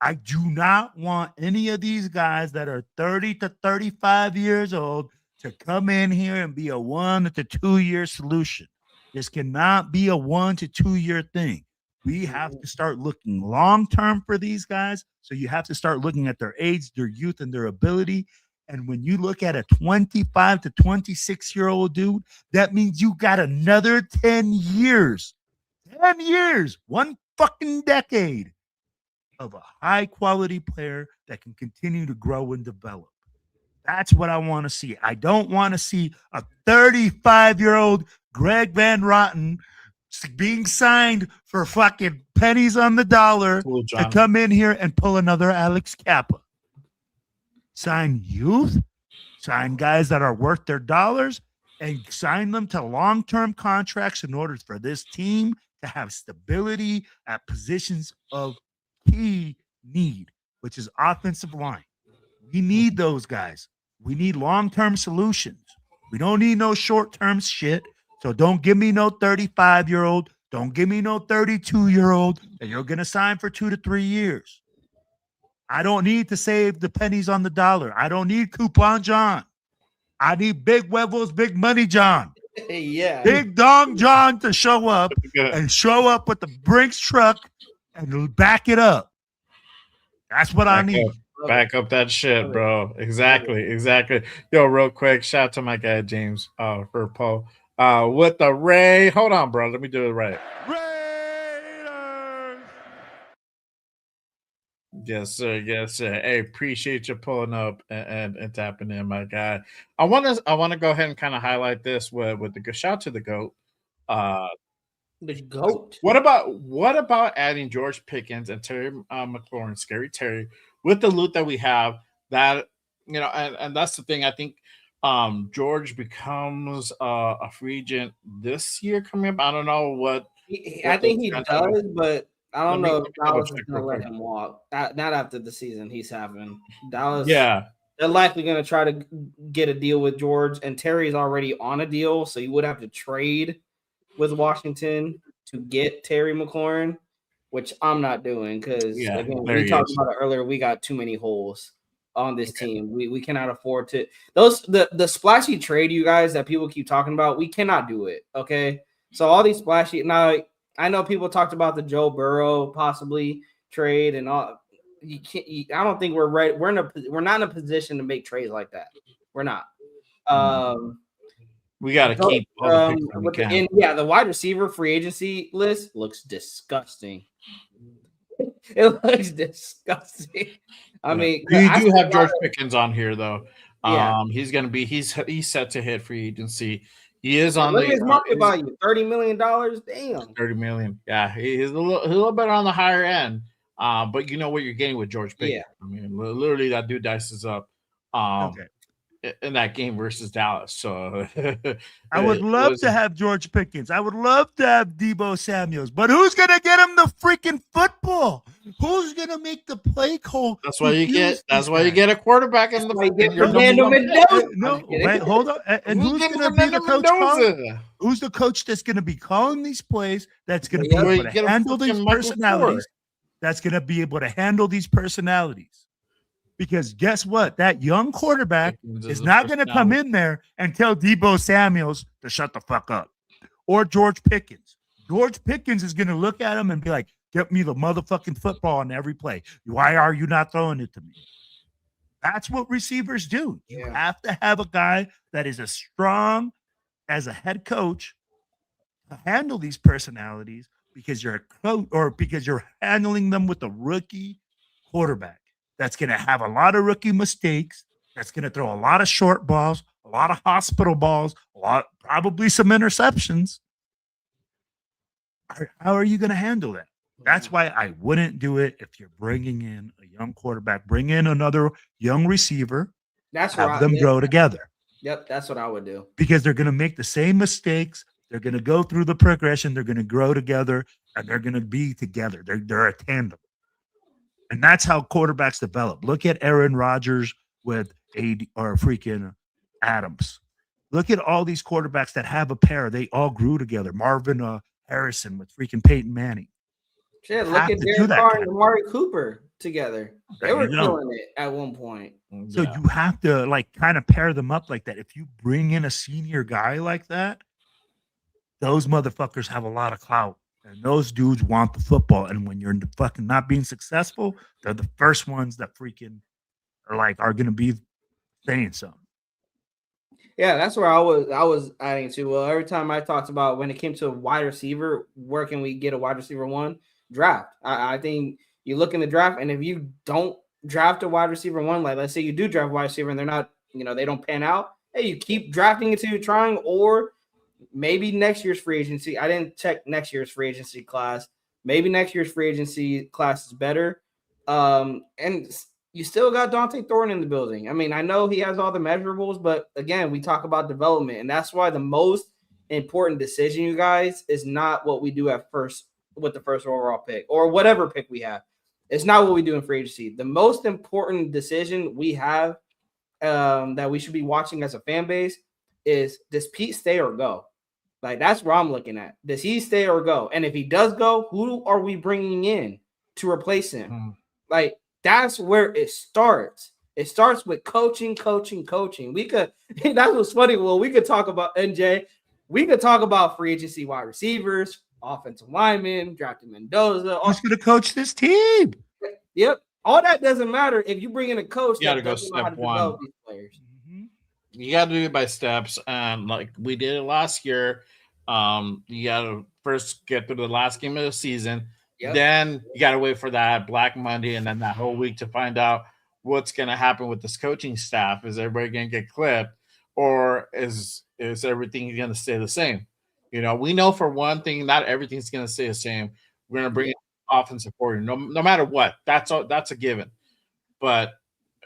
I do not want any of these guys that are 30 to 35 years old to come in here and be a 1 to 2 year solution. This cannot be a 1 to 2 year thing. We have to start looking long-term for these guys. So you have to start looking at their age, their youth, and their ability. And when you look at a 25 to 26-year-old dude, that means you got another 10 years. 10 years, one fucking decade of a high-quality player that can continue to grow and develop. That's what I want to see. I don't want to see a 35-year-old Greg Van Rotten being signed for fucking pennies on the dollar to come in here and pull another Alex Kappa. Sign youth, sign guys that are worth their dollars, and sign them to long-term contracts in order for this team to have stability at positions of key need, which is offensive line. We need those guys. We need long-term solutions. We don't need no short-term shit. So don't give me no 35-year-old. Don't give me no 32-year-old that you're going to sign for 2 to 3 years. I don't need to save the pennies on the dollar. I don't need Coupon John. I need Big Huevos, Big Money John. Yeah. Big Dong John to show up and show up with the Brinks truck and back it up. That's what I need. Back up that shit, bro. Exactly. Yo, real quick, shout out to my guy James for Poe. With the Ray. Hold on, bro. Let me do it right. Raiders! Yes, sir. Hey, appreciate you pulling up and tapping in, my guy. I want to go ahead and kind of highlight this with the shout out to the GOAT. The GOAT. What about adding George Pickens and Terry McLaurin, Scary Terry, with the loot that we have? That and that's the thing. I think George becomes a free agent this year coming up. I don't know what I think he does, but I don't know if Dallas is real going to let quick. him walk. Not after the season he's having. Dallas, Yeah, they're likely going to try to get a deal with George, and Terry's already on a deal, so you would have to trade with Washington to get Terry McLaurin, which I'm not doing because again, we talked about it earlier. We got too many holes on this team. We cannot afford to the splashy trade, you guys, that people keep talking about. We cannot do it. Okay, so all these splashy now. I know people talked about the Joe Burrow possibly trade and all. You can't. I don't think we're ready. We're not in a position to make trades like that. We're not. We got to keep all the picks the wide receiver free agency list looks disgusting. It looks disgusting. I mean, you do have George Pickens on here though. Yeah. He's set to hit free agency. He is on Look at his market value, $30 million. Damn, 30 million. Yeah, he's a little bit on the higher end. But you know what you're getting with George Pickens. Yeah. I mean, literally that dude dices up. In that game versus Dallas. So I would love to have George Pickens. I would love to have Deebo Samuels, but who's gonna get him the freaking football? Who's gonna make the play call? That's why you get a quarterback in the No, wait, hold on. And who's gonna be the coach? Who's the coach that's gonna be calling these plays? That's gonna be able to handle these personalities. That's gonna be able to handle these personalities. Because guess what? That young quarterback is not going to come in there and tell Deebo Samuels to shut the fuck up. Or George Pickens. George Pickens is going to look at him and be like, get me the motherfucking football on every play. Why are you not throwing it to me? That's what receivers do. You have to have a guy that is as strong as a head coach to handle these personalities because you're a coach or because you're handling them with a rookie quarterback. That's going to have a lot of rookie mistakes. That's going to throw a lot of short balls, a lot of hospital balls, probably some interceptions. How are you going to handle that? That's why I wouldn't do it if you're bringing in a young quarterback. Bring in another young receiver. Have them grow together. Yep, that's what I would do. Because they're going to make the same mistakes. They're going to go through the progression. They're going to grow together, and they're going to be together. They're a tandem. And that's how quarterbacks develop. Look at Aaron Rodgers with freaking Adams. Look at all these quarterbacks that have a pair. They all grew together. Marvin Harrison with freaking Peyton Manning. Shit, look at Derek Carr and Amari Cooper together. They were killing it at one point. So you have to kind of pair them up like that. If you bring in a senior guy like that, those motherfuckers have a lot of clout. And those dudes want the football. And when you're fucking not being successful, they're the first ones that freaking are going to be saying something. Yeah, that's where I was adding to. Well, every time I talked about when it came to a wide receiver, where can we get a wide receiver one? Draft. I think you look in the draft, and if you don't draft a wide receiver one, like let's say you do draft a wide receiver and they're not, they don't pan out, hey, you keep drafting until you're trying, or maybe next year's free agency. I didn't check next year's free agency class. Maybe next year's free agency class is better. And you still got Dante Thornton in the building. I mean, I know he has all the measurables, but again, we talk about development. And that's why the most important decision, you guys, is not what we do at first with the first overall pick or whatever pick we have. It's not what we do in free agency. The most important decision we have that we should be watching as a fan base is, does Pete stay or go? Like, that's where I'm looking at. Does he stay or go? And if he does go, who are we bringing in to replace him? Like, that's where it starts. It starts with coaching. We could, that was funny. Well, we could talk about NJ. We could talk about free agency wide receivers, offensive linemen, drafting Mendoza. Who's going to coach this team? Yep. All that doesn't matter if you bring in a coach that go doesn't know how to step one. develop these players. You got to do it by steps, and like we did it last year. You got to first get through the last game of the season. Yep. Then you got to wait for that Black Monday and then that whole week to find out what's going to happen with this coaching staff. Is everybody going to get clipped, or is everything going to stay the same? You know, we know for one thing, not everything's going to stay the same. We're going to bring in offensive coordinator, no matter what. That's a given. But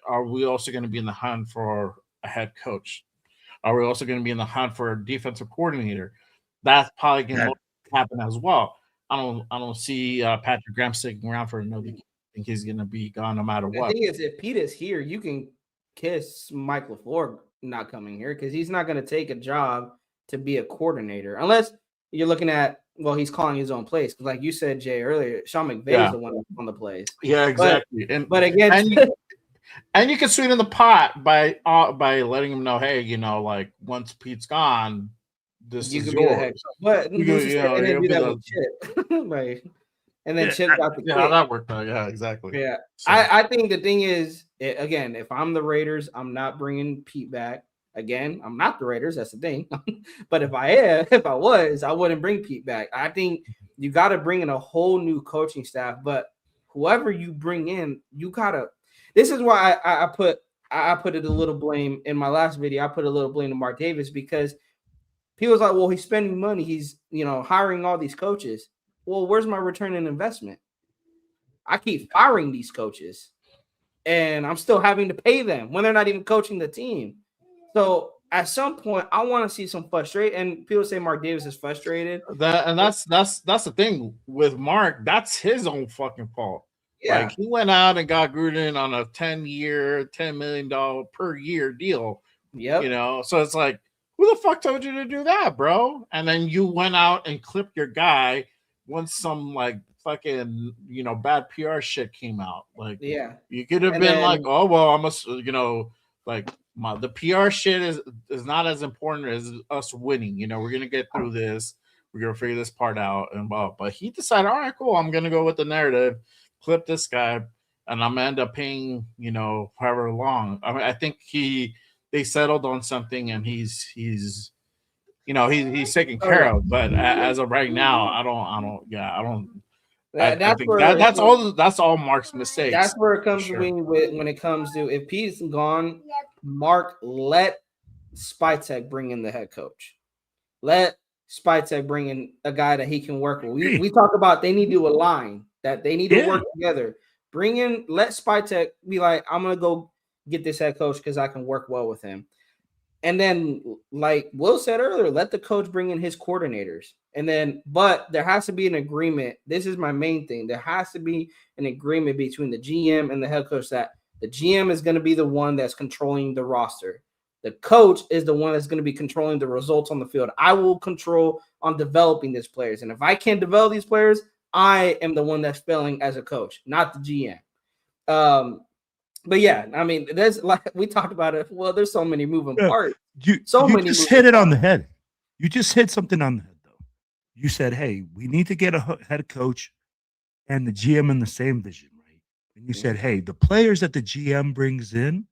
are we also going to be in the hunt for a head coach? Are we also going to be in the hunt for a defensive coordinator? That's probably going to happen as well. I don't see Patrick Graham sticking around for another year. I think he's going to be gone no matter what. The thing is, if Pete is here, you can kiss Mike LaFleur not coming here because he's not going to take a job to be a coordinator unless you're looking at, well, he's calling his own plays. Like you said, Jay, earlier, Sean McVay is the one on the plays. Yeah, exactly. But again, and you can sweeten the pot by letting him know, hey, you know, like once Pete's gone, this is yours. But and then do that with Chip, right? And then Chip got the how that worked out. Yeah, exactly. Yeah, so. I think the thing is, again, if I'm the Raiders, I'm not bringing Pete back. Again, I'm not the Raiders. That's the thing. But if I was, I wouldn't bring Pete back. I think you got to bring in a whole new coaching staff. But whoever you bring in, you gotta. This is why I put it a little blame in my last video. I put a little blame to Mark Davis because people's like, well, he's spending money. He's hiring all these coaches. Well, where's my return on investment? I keep firing these coaches, and I'm still having to pay them when they're not even coaching the team. So at some point, I want to see some frustration. And people say Mark Davis is frustrated. That's the thing with Mark. That's his own fucking fault. Yeah. Like he went out and got Gruden on a 10-year, $10 million per year deal. Yep. You know, so it's like, who the fuck told you to do that, bro? And then you went out and clipped your guy once some like fucking bad PR shit came out. Like, yeah, you could have been like, oh well, I must, like the PR shit is not as important as us winning. We're gonna get through this. We're gonna figure this part out and blah. But he decided, all right, cool, I'm gonna go with the narrative, clip this guy, and I'm gonna end up paying, however long. I mean, I think they settled on something, and he's taken care of. But as of right now, I don't. That's all Mark's mistakes. That's where it comes to me when it comes to if Pete's gone, Mark, let Spytek bring in the head coach. Let Spytek bring in a guy that he can work with. We talk about they need to align, that they need to work together. Let Spytek be like, I'm gonna go get this head coach because I can work well with him. And then, like Will said earlier, let the coach bring in his coordinators. And then, but there has to be an agreement. This is my main thing. There has to be an agreement between the GM and the head coach that the GM is going to be the one that's controlling the roster. The coach is the one that's going to be controlling the results on the field. I will control on developing these players. And if I can't develop these players, I am the one that's failing as a coach, not the GM. But yeah, I mean, there's like we talked about it. Well, there's so many moving parts. You just hit it on the head. You just hit something on the head, though. You said, "Hey, we need to get a head coach and the GM in the same vision, right?" And you said, "Hey, the players that the GM brings in,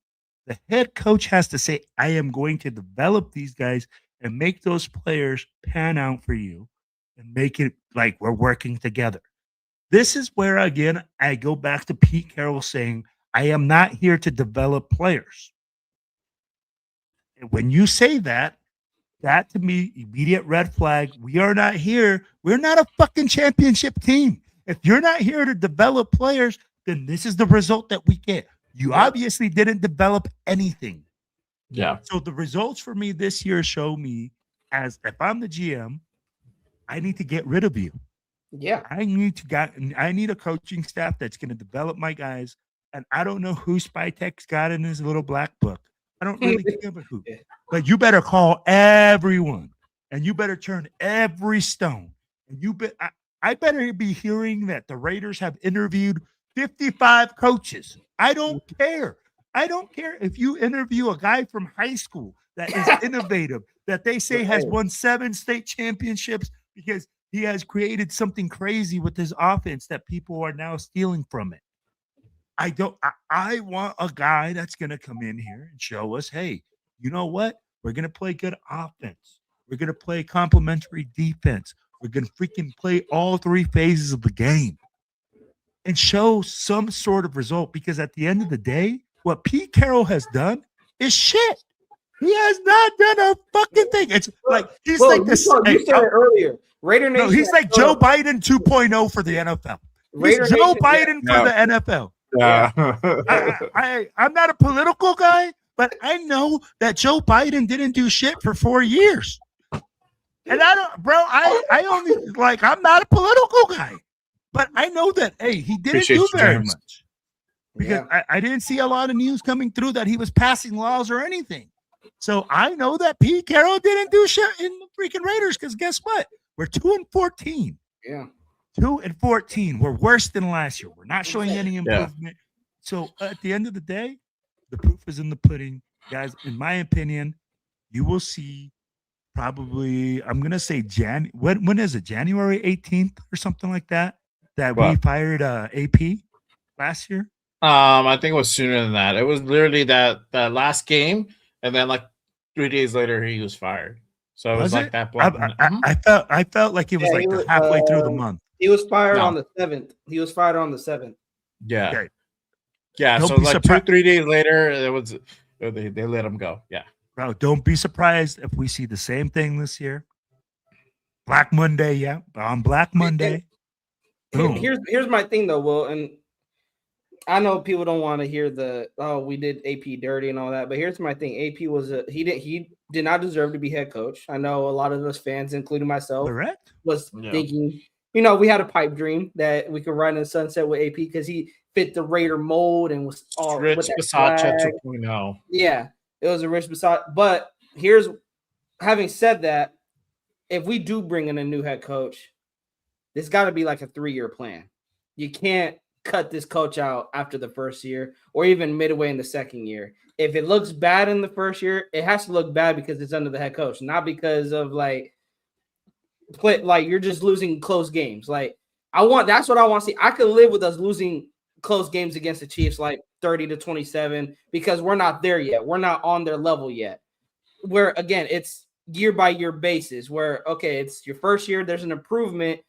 the head coach has to say, I am going to develop these guys and make those players pan out for you and make it like we're working together." This is where, again, I go back to Pete Carroll saying, I am not here to develop players. And when you say that to me, immediate red flag. We are not here. We're not a fucking championship team. If you're not here to develop players, then this is the result that we get. You obviously didn't develop anything. Yeah. So the results for me this year show me as if I'm the GM, I need to get rid of you. Yeah. I need a coaching staff that's going to develop my guys. And I don't know who Spytek's got in his little black book. I don't really give a who. But you better call everyone. And you better turn every stone. And I better be hearing that the Raiders have interviewed 55 coaches. I don't care. I don't care if you interview a guy from high school that is innovative, that they say has won 7 state championships because he has created something crazy with his offense that people are now stealing from it. I want a guy that's going to come in here and show us, hey, you know what? We're going to play good offense. We're going to play complementary defense. We're going to freaking play all three phases of the game and show some sort of result. Because at the end of the day, what Pete Carroll has done is shit. He has not done a fucking thing. It's like he's like this. You said it earlier. Raider Nation. No, he's like Joe Biden 2.0 for the NFL. He's Joe Biden for the NFL. Yeah. I'm not a political guy, but I know that Joe Biden didn't do shit for 4 years. And I only like, I'm not a political guy, but I know that, hey, he didn't do very much because I didn't see a lot of news coming through that he was passing laws or anything. So I know that Pete Carroll didn't do shit in the freaking Raiders because guess what? We're 2-14. Yeah. 2-14. We're worse than last year. We're not showing any improvement. Yeah. So at the end of the day, the proof is in the pudding. Guys, in my opinion, you will see probably, I'm going to say when is it? January 18th or something like that? That we fired AP last year? I think it was sooner than that. It was literally that last game, and then like 3 days later he was fired. So it was like that. I felt like it was like halfway through the month. He was fired on the 7th. Yeah. Okay. Yeah. Don't so like 2-3 days later, they let him go. Yeah. Bro, don't be surprised if we see the same thing this year. Black Monday, yeah. On Black Monday. Here's my thing though, Will, and I know people don't want to hear we did AP dirty and all that, but here's my thing. AP was he did not deserve to be head coach. I know a lot of us fans, including myself, was thinking, we had a pipe dream that we could ride in the sunset with AP because he fit the Raider mold and was all Rich Bisaccia 2.0. Yeah, it was a Rich Bisaccia. But having said that, if we do bring in a new head coach, there's got to be like a 3-year plan. You can't cut this coach out after the first year or even midway in the second year. If it looks bad in the first year, it has to look bad because it's under the head coach, not because of you're just losing close games. That's what I want to see. I could live with us losing close games against the Chiefs, like 30-27, because we're not there yet. We're not on their level yet. Where again, it's year by year basis where, okay, it's your first year, there's an improvement,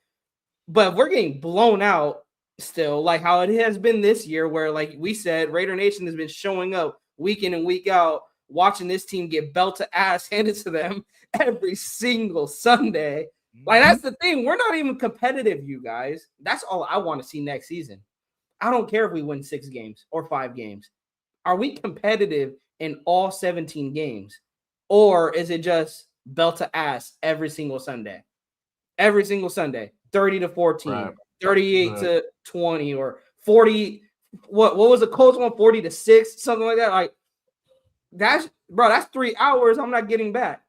but we're getting blown out still, like how it has been this year, where like we said, Raider Nation has been showing up week in and week out, watching this team get belt to ass handed to them every single Sunday. Like that's the thing. We're not even competitive, you guys. That's all I want to see next season. I don't care if we win 6 games or 5 games. Are we competitive in all 17 games? Or is it just belt to ass every single Sunday? Every single Sunday, 30-14. Right. 38-20 or 40. What was the Colts one? 40-6, something like that. Like that's 3 hours I'm not getting back.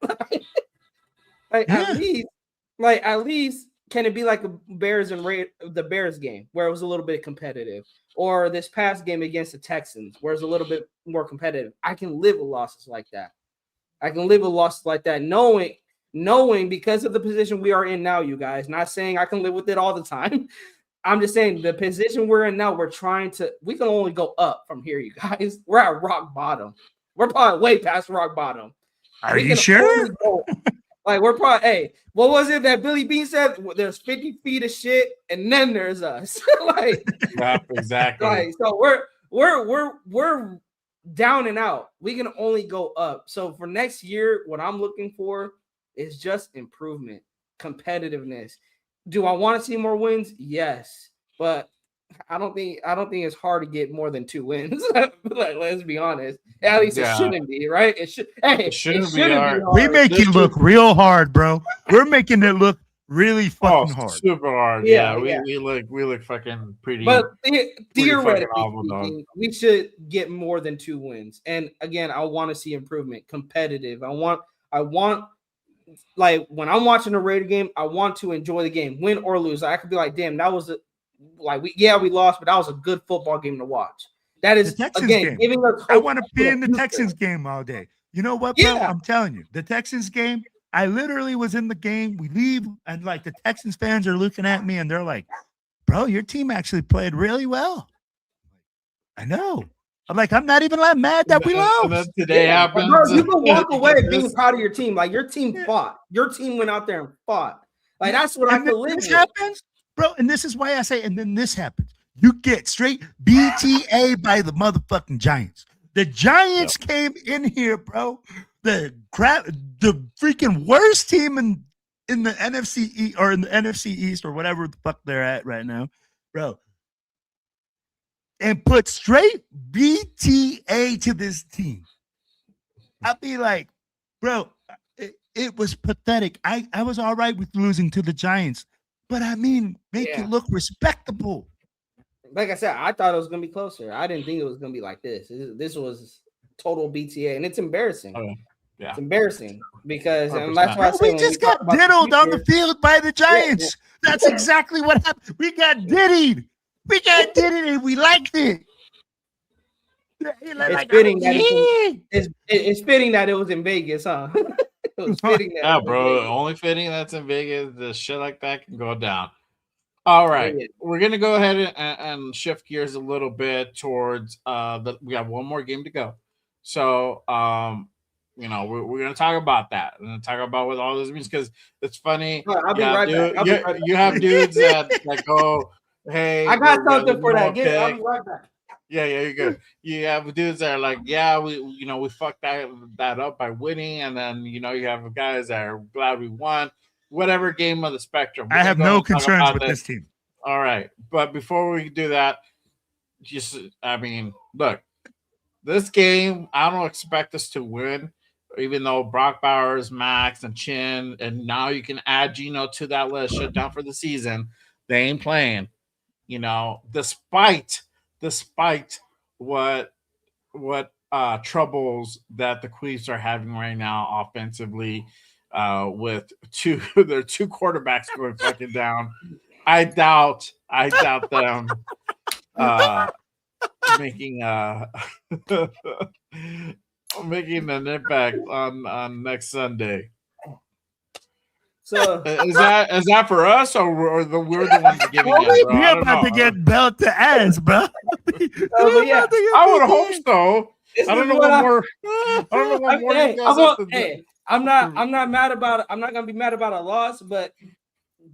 At least can it be like a Bears and the Bears game where it was a little bit competitive, or this past game against the Texans where it's a little bit more competitive? I can live with losses like that. Knowing because of the position we are in now, you guys, not saying I can live with it all the time. I'm just saying the position we're in now, we can only go up from here, you guys. We're at rock bottom. We're probably way past rock bottom. Are you sure? We're probably, hey, what was it that Billy Bean said? There's 50 feet of shit, and then there's us. Exactly. So we're down and out. We can only go up. So for next year, what I'm looking for is just improvement, competitiveness. Do I want to see more wins? Yes, but I don't think it's hard to get more than 2 wins. Let's be honest. At least it shouldn't be, right? It shouldn't be hard. We make it look real hard, bro. We're making it look really fucking hard. Super hard. Yeah. We look fucking pretty. But theoretically speaking, we should get more than 2 wins. And again, I want to see improvement, competitive. I want like when I'm watching a Raider game, I want to enjoy the game, win or lose. I could be like, damn, that was we lost, but that was a good football game to watch. That is again giving us hope. I want to be in the Texans game all day. You know what, bro? I'm telling you, the Texans game. I literally was in the game. We leave, and like the Texans fans are looking at me, and they're like, "Bro, your team actually played really well." I know. I'm like, I'm not even that mad that we lost. Today happens. Bro, you can walk away being proud of your team. Like your team fought. Your team went out there and fought. Like that's what I could live with. Happens, bro. And this is why I say, and then this happens. You get straight BTA by the motherfucking Giants. The Giants came in here, bro. The freaking worst team in the NFC or in the NFC East or whatever the fuck they're at right now, bro. And put straight BTA to this team. I'd be like, bro, it was pathetic. I was all right with losing to the Giants, but I mean, make it look respectable. Like I said, I thought it was going to be closer. I didn't think it was going to be like this. This was total BTA, and it's embarrassing. Yeah, it's embarrassing because and that's why we just got diddled on the field by the Giants. Yeah. That's exactly what happened. We got diddied. We got diddied, and we liked it. It's fitting that it was in Vegas, huh? It was fitting that. Yeah, bro. Only fitting that's in Vegas. The shit like that can go down. All right, we're gonna go ahead and shift gears a little bit towards we have one more game to go, so we're gonna talk about that. We're gonna talk about what all this means because it's funny. I'll be right back. You have dudes that go, "Hey, I got something for that." I'll be right back. Yeah, you're good. You have dudes that are like, yeah, we fucked that up by winning, and then you have guys that are glad we won. Whatever game of the spectrum. I have no concerns with this team. All right. But before we do that, look, this game, I don't expect us to win, even though Brock Bowers, Max, and Chin, and now you can add Geno to that list, shut down for the season. They ain't playing, despite what troubles that the Queefs are having right now offensively. With their two quarterbacks going fucking down, I doubt them making an impact on next Sunday. So is that for us or we're the ones giving it? We're about to get belt to ass, bro. I would hope so. I don't know what more. I don't know what more you guys have to do. I'm not mad about it. I'm not gonna be mad about a loss, but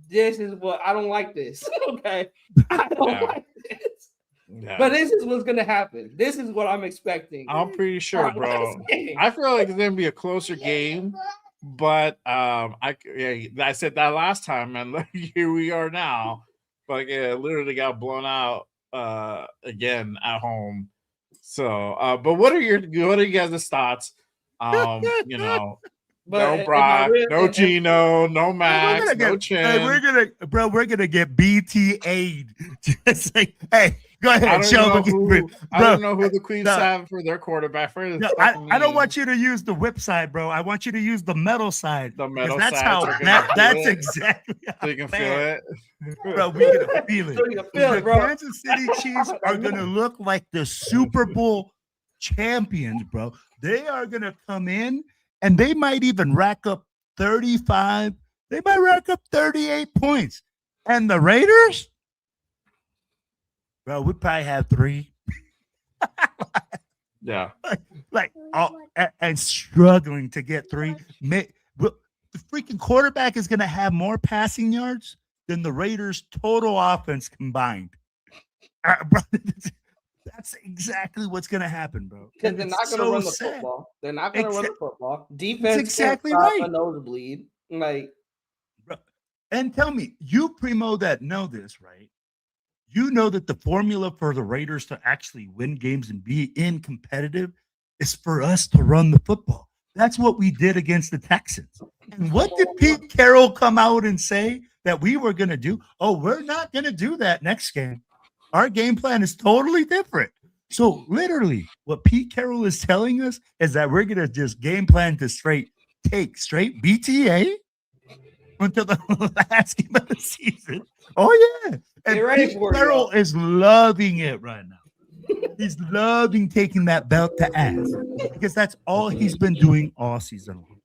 this is what I don't like this. Okay. I don't like this. Yeah. But this is what's gonna happen. This is what I'm expecting. I'm pretty sure, bro. I feel like it's gonna be a closer game, but I said that last time, and here we are now. But literally got blown out again at home. So, but what are you guys' thoughts? No Brock, no Geno, no Max, no Chin. We're gonna get BTA'd. Just like, hey, go ahead, I don't know who the Queens have for their quarterback. I don't want you to use the whip side, bro. I want you to use the metal side. The metal that's side. That's exactly so you can feel it. Bro, we're gonna feel it. The Kansas City Chiefs are gonna look like the Super Bowl champions, bro. They are gonna come in. And they might even rack up 35. They might rack up 38 points. And the Raiders, bro, we probably have 3. Yeah. And struggling to get 3. The freaking quarterback is going to have more passing yards than the Raiders' total offense combined. Bro, that's exactly what's going to happen, bro. Because they're not going to run the football. They're not going to run the football. Defense that's exactly can't right. stop a nosebleed. Bro, and tell me, you Primo that know this, right? You know that the formula for the Raiders to actually win games and be competitive is for us to run the football. That's what we did against the Texans. And what did Pete Carroll come out and say that we were going to do? Oh, we're not going to do that next game. Our game plan is totally different. So literally what Pete Carroll is telling us is that we're going to just game plan to straight BTA until the last game of the season. Oh, yeah. And Pete Carroll is loving it right now. He's loving taking that belt to ass because that's all he's been doing all season long.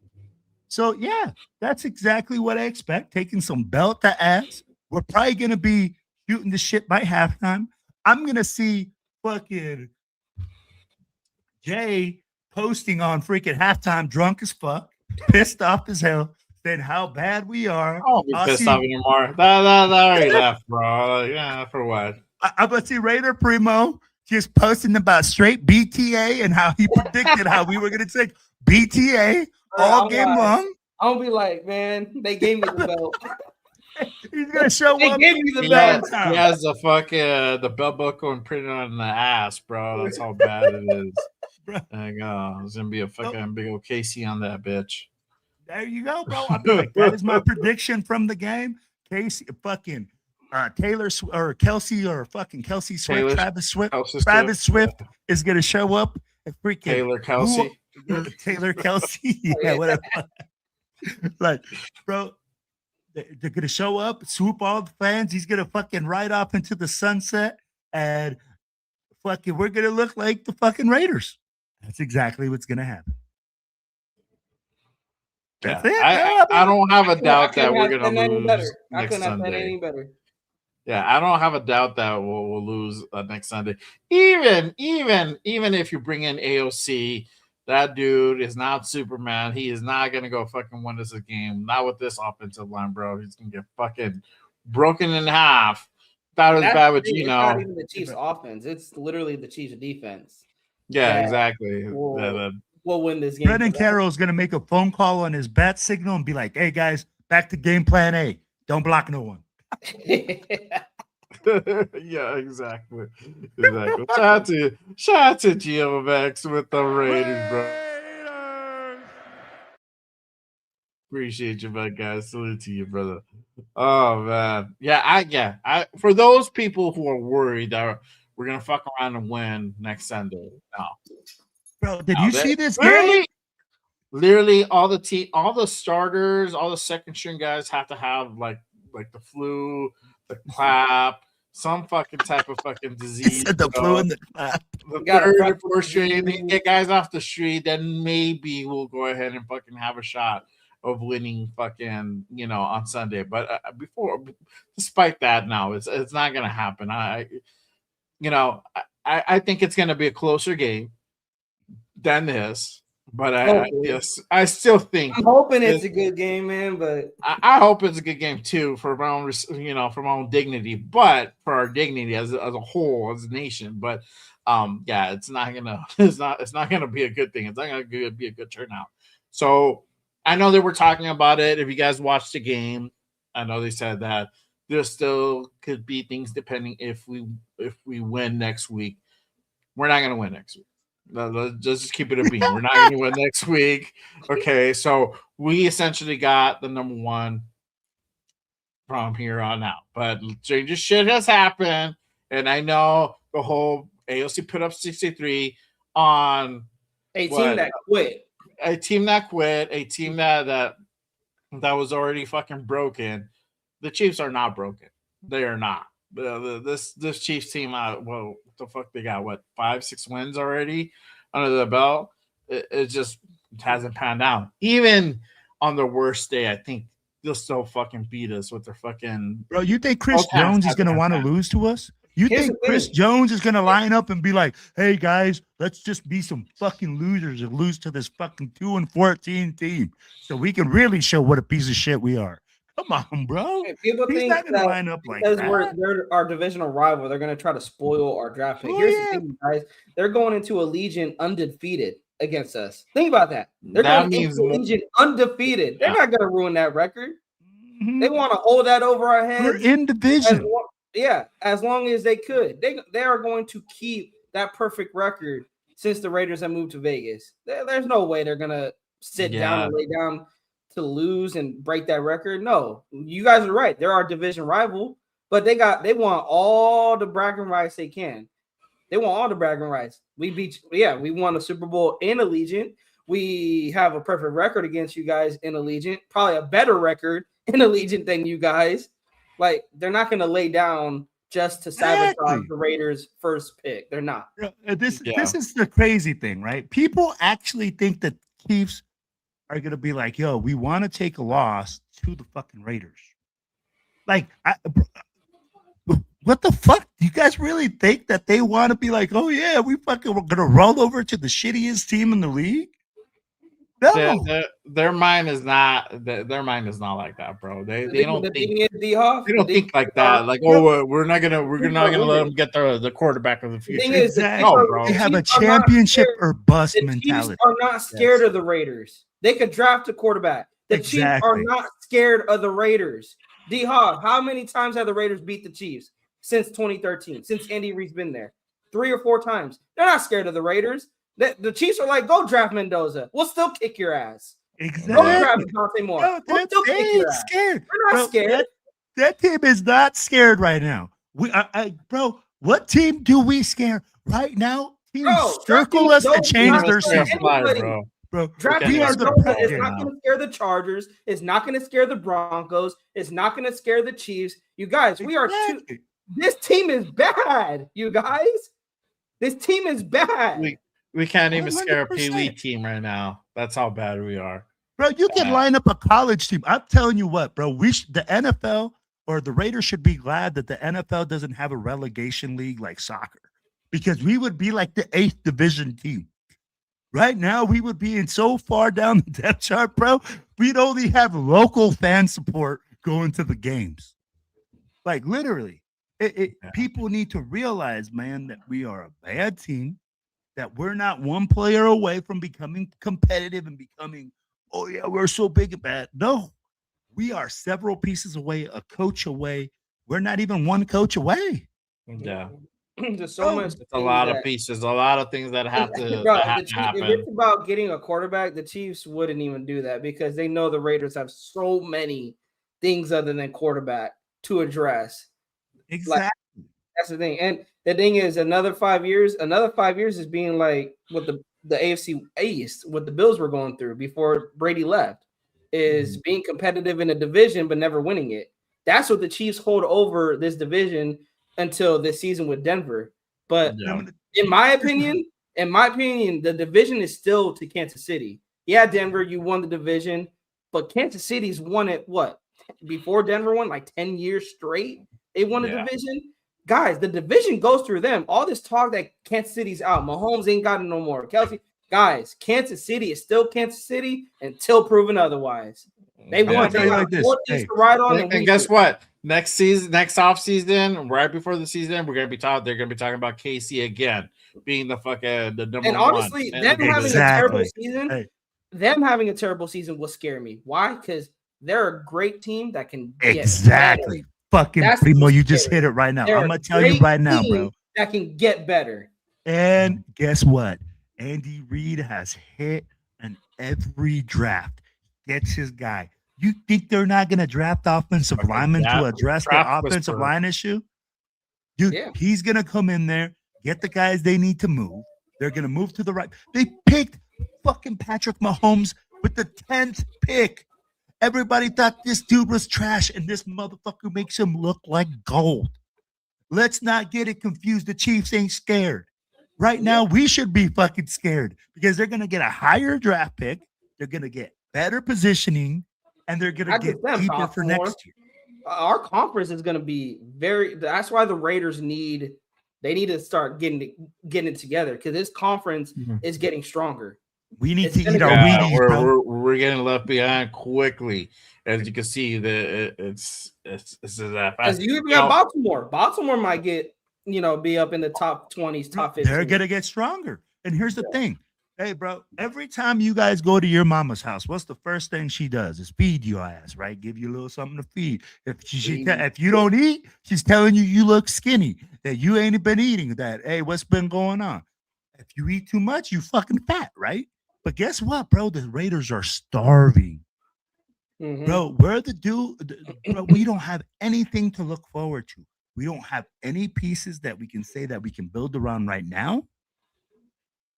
So, yeah, that's exactly what I expect. Taking some belt to ass. We're probably going to be shooting the shit by halftime. I'm going to see fucking Jay posting on freaking halftime drunk as fuck, pissed off as hell, saying how bad we are. I won't be pissed off anymore. That already left, bro. Yeah, for what? I bet see Raider Primo just posting about straight BTA and how he predicted how we were going to take BTA all game long. I'm gonna be like, man, they gave me the belt. He's gonna show up. They gave me the belt. He has the fucking the belt buckle and printed on the ass, bro. That's how bad it is. There you go. There's gonna be a fucking big old Casey on that bitch. There you go, bro. I'll be like, that is my prediction from the game. Casey, fucking Taylor or Kelsey or fucking Kelsey Swift, Travis Swift is gonna show up and freaking Taylor Kelsey. Taylor Kelsey, yeah, whatever. Like, bro, they're gonna show up, swoop all the fans. He's gonna fucking ride off into the sunset, and fucking we're gonna look like the fucking Raiders. That's exactly what's gonna happen. That's it. I don't have a doubt that we're gonna lose next Sunday. Yeah, I don't have a doubt that we'll lose next Sunday. Even if you bring in AOC. That dude is not Superman. He is not going to go fucking win us a game. Not with this offensive line, bro. He's going to get fucking broken in half. That was bad with Gino. It's not even the Chiefs' offense. It's literally the Chiefs' defense. Yeah, exactly. We'll win this game. Brendan Carroll is going to make a phone call on his bat signal and be like, hey, guys, back to game plan A. Don't block no one. Yeah, exactly. Shout out to GMX with the Raiders, bro. Appreciate you, my guys. Salute to you, brother. Oh man, I for those people who are worried that we're gonna fuck around and win next Sunday. No, bro, did you see this game? Literally, all the starters, all the second string guys have to have like the flu, the clap. Some fucking type of fucking disease. The flu and the clap. The third, fourth string, get guys off the street, then maybe we'll go ahead and fucking have a shot of winning fucking, on Sunday. But despite that, no, it's not gonna happen. I think it's gonna be a closer game than this. But I still think I'm hoping it's a good game, man. But I hope it's a good game too for my own, for my own dignity. But for our dignity as a whole, as a nation. But it's not gonna be a good thing. It's not gonna be a good turnout. So I know they were talking about it. If you guys watched the game, I know they said that there still could be things depending if we win next week. We're not gonna win next week. Let's just keep it a beam. We're not going to win next week. Okay, so we essentially got the number one from here on out. But stranger shit has happened, and I know the whole AOC put up 63 on a team that quit. A team that quit. A team that was already fucking broken. The Chiefs are not broken. They are not. This Chiefs team, what the fuck they got? What 5-6 wins already under the belt? It just hasn't panned out. Even on the worst day, I think they'll still fucking beat us with their fucking. Bro, you think Chris Jones is gonna want to lose to us? You think Chris Jones is gonna line up and be like, "Hey guys, let's just be some fucking losers and lose to this fucking 2-14 team, so we can really show what a piece of shit we are." Come on, bro. People He's think not gonna that line up like because that. they're our divisional rival, they're going to try to spoil our draft pick. Here's the thing, guys. They're going into Allegiant undefeated against us. Think about that. They're going into Allegiant undefeated. They're not going to ruin that record. Mm-hmm. They want to hold that over our heads. We're in division. As long as they could. They are going to keep that perfect record since the Raiders have moved to Vegas. There's no way they're going to sit down and lay down to lose and break that record. No, you guys are right. They're our division rival, but they want all the bragging rights they can. They want all the bragging rights. We won a Super Bowl in Allegiant. We have a perfect record against you guys in Allegiant, probably a better record in Allegiant than you guys. Like, they're not going to lay down just to sabotage the Raiders' first pick. They're not. This is the crazy thing, right? People actually think that Chiefs are going to be like, yo, we want to take a loss to the fucking Raiders. Like, what the fuck? Do you guys really think that they want to be like, oh yeah, we're gonna roll over to the shittiest team in the league? No, their mind is not like that, bro. They don't think they don't think like that. Like, oh, we're not gonna let them get the quarterback of the future. No, bro. They have a championship or bust mentality. The Chiefs are not scared of the Raiders. They could draft a quarterback. The Chiefs are not scared of the Raiders. D-Hog, how many times have the Raiders beat the Chiefs since 2013? Since Andy Reid's been there, 3 or 4 times. They're not scared of the Raiders. The Chiefs are like, go draft Mendoza. We'll still kick your ass. Exactly. Go draft Dante Moore. No, we'll still kick your ass. Scared. We're not scared. That team is not scared right now. Bro, what team do we scare right now? Teams circle us and change their season. Bro, we are the it's not going to scare the Chargers. It's not going to scare the Broncos. It's not going to scare the Chiefs. You guys, we are this team is bad. You guys, this team is bad. We can't even 100%. Scare a Pee Wee team right now. That's how bad we are. Bro, you can line up a college team. I'm telling you what, bro. The NFL or the Raiders should be glad that the NFL doesn't have a relegation league like soccer, because we would be like the 8th division team. Right now, we would be in so far down the depth chart, bro. We'd only have local fan support going to the games. Like, literally. People need to realize, man, that we are a bad team, that we're not one player away from becoming competitive and becoming, oh, yeah, we're so big and bad. No, we are several pieces away, a coach away. We're not even one coach away. Yeah. There's so much. It's a lot of pieces, a lot of things that have to happen. If it's about getting a quarterback, the Chiefs wouldn't even do that because they know the Raiders have so many things other than quarterback to address. Exactly. That's the thing. And the thing is, another 5 years is being like what the AFC East, what the Bills were going through before Brady left, is being competitive in a division but never winning it. That's what the Chiefs hold over this division until this season with Denver. But in my opinion, the division is still to Kansas City. Yeah, Denver, you won the division, but Kansas City's won it what? Before Denver won like 10 years straight. They won the division. Guys, the division goes through them. All this talk that Kansas City's out. Mahomes ain't got it no more. Kelsey, guys, Kansas City is still Kansas City until proven otherwise. They want to like this. ride on. And guess what? Next off season, right before the season, they're gonna be talking about KC again being the number one. And honestly, them having a terrible season will scare me. Why? Because they're a great team that can get better. Fucking Primo, you just hit it right now. I'm gonna tell you right now, bro. That can get better. And guess what? Andy Reid has hit in every draft. Gets his guy. You think they're not gonna draft offensive linemen to address the offensive line issue? Dude, he's gonna come in there, get the guys they need to move. They're gonna move to the right. They picked fucking Patrick Mahomes with the 10th pick. Everybody thought this dude was trash, and this motherfucker makes him look like gold. Let's not get it confused. The Chiefs ain't scared. Right now, we should be fucking scared because they're going to get a higher draft pick. They're going to get better positioning, and they're going to get deeper for next year. Our conference is going to be that's why the Raiders need to start getting it together because this conference is getting stronger. We need to eat our Wheaties. We're getting left behind quickly, as you can see. It's that fast. You even got Baltimore. Baltimore might get be up in the top 20s, top 50s. They're gonna get stronger. And here's the thing, hey, bro. Every time you guys go to your mama's house, what's the first thing she does? Is feed your ass, right? Give you a little something to feed. If you don't eat, she's telling you look skinny. That you ain't been eating. That hey, what's been going on? If you eat too much, you fucking fat, right? But guess what, bro? The Raiders are starving. Bro, we're the dude. Bro, we don't have anything to look forward to. We don't have any pieces that we can say that we can build around right now,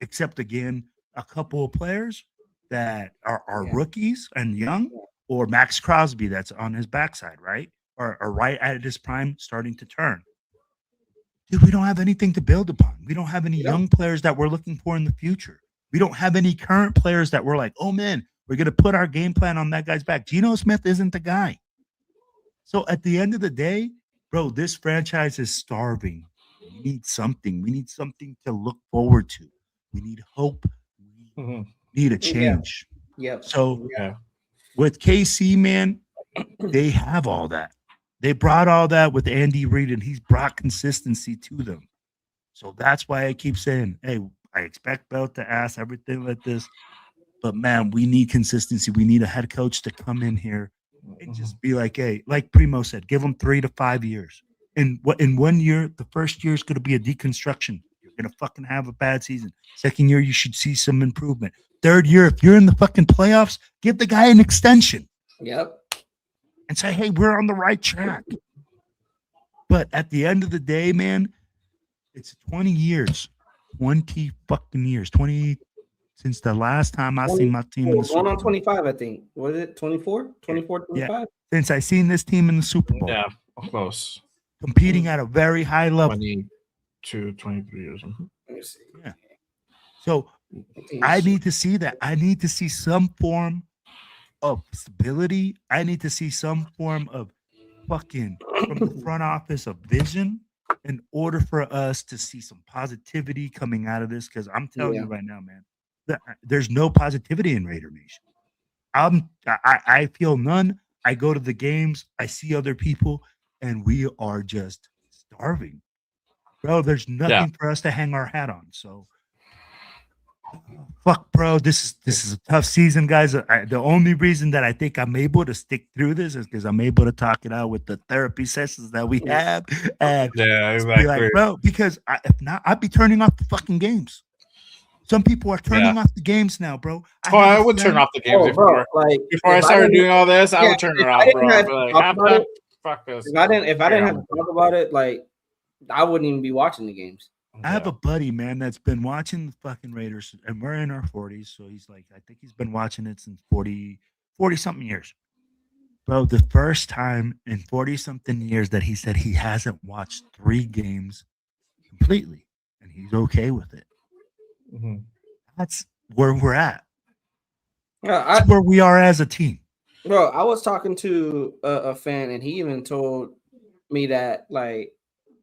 except, again, a couple of players that are rookies and young, or Max Crosby that's on his backside, right? Or right at his prime, starting to turn. Dude, we don't have anything to build upon. We don't have any young players that we're looking for in the future. We don't have any current players that we're like, oh, man, we're going to put our game plan on that guy's back. Geno Smith isn't the guy. So at the end of the day, bro, this franchise is starving. We need something. We need something to look forward to. We need hope. We need a change. Yeah. So with KC, man, they have all that. They brought all that with Andy Reid, and he's brought consistency to them. So that's why I keep saying, hey, I expect Bell to ask everything like this. But man, we need consistency. We need a head coach to come in here and just be like, hey, like Primo said, give them 3 to 5 years. In 1 year, the first year is going to be a deconstruction. You're going to fucking have a bad season. Second year, you should see some improvement. Third year, if you're in the fucking playoffs, give the guy an extension. Yep. And say, hey, we're on the right track. But at the end of the day, man, it's 20 years. 20 fucking years. 20 since the last time I seen my team in the Super Bowl. Going on 25, I think. Was it 24? 24, 25? Yeah. Since I seen this team in the Super Bowl. Yeah, close. Competing at a very high level. 22, 23 years. Let me see. Yeah. So I need to see that. I need to see some form of stability. I need to see some form of fucking from the front office of vision in order for us to see some positivity coming out of this. Because I'm telling you right now, man, there's no positivity in Raider Nation. I feel none. I go to the games. I see other people, and we are just starving, bro. There's nothing for us to hang our hat on. So, fuck, bro. This is a tough season, guys. The only reason that I think I'm able to stick through this is because I'm able to talk it out with the therapy sessions that we have. And exactly. Be like, bro, because if not, I'd be turning off the fucking games. Some people are turning off the games now, bro. I would turn off the games before. Before I started doing all this, I would turn it off, bro. Fuck this. If I didn't have to talk about it, like I wouldn't even be watching the games. I have a buddy, man, that's been watching the fucking Raiders, and we're in our 40s, so he's like, I think he's been watching it since 40 something years. Bro, the first time in 40 something years that he said he hasn't watched 3 games completely, and he's okay with it. That's where we're at. That's where we are as a team. Bro, I was talking to a fan, and he even told me that like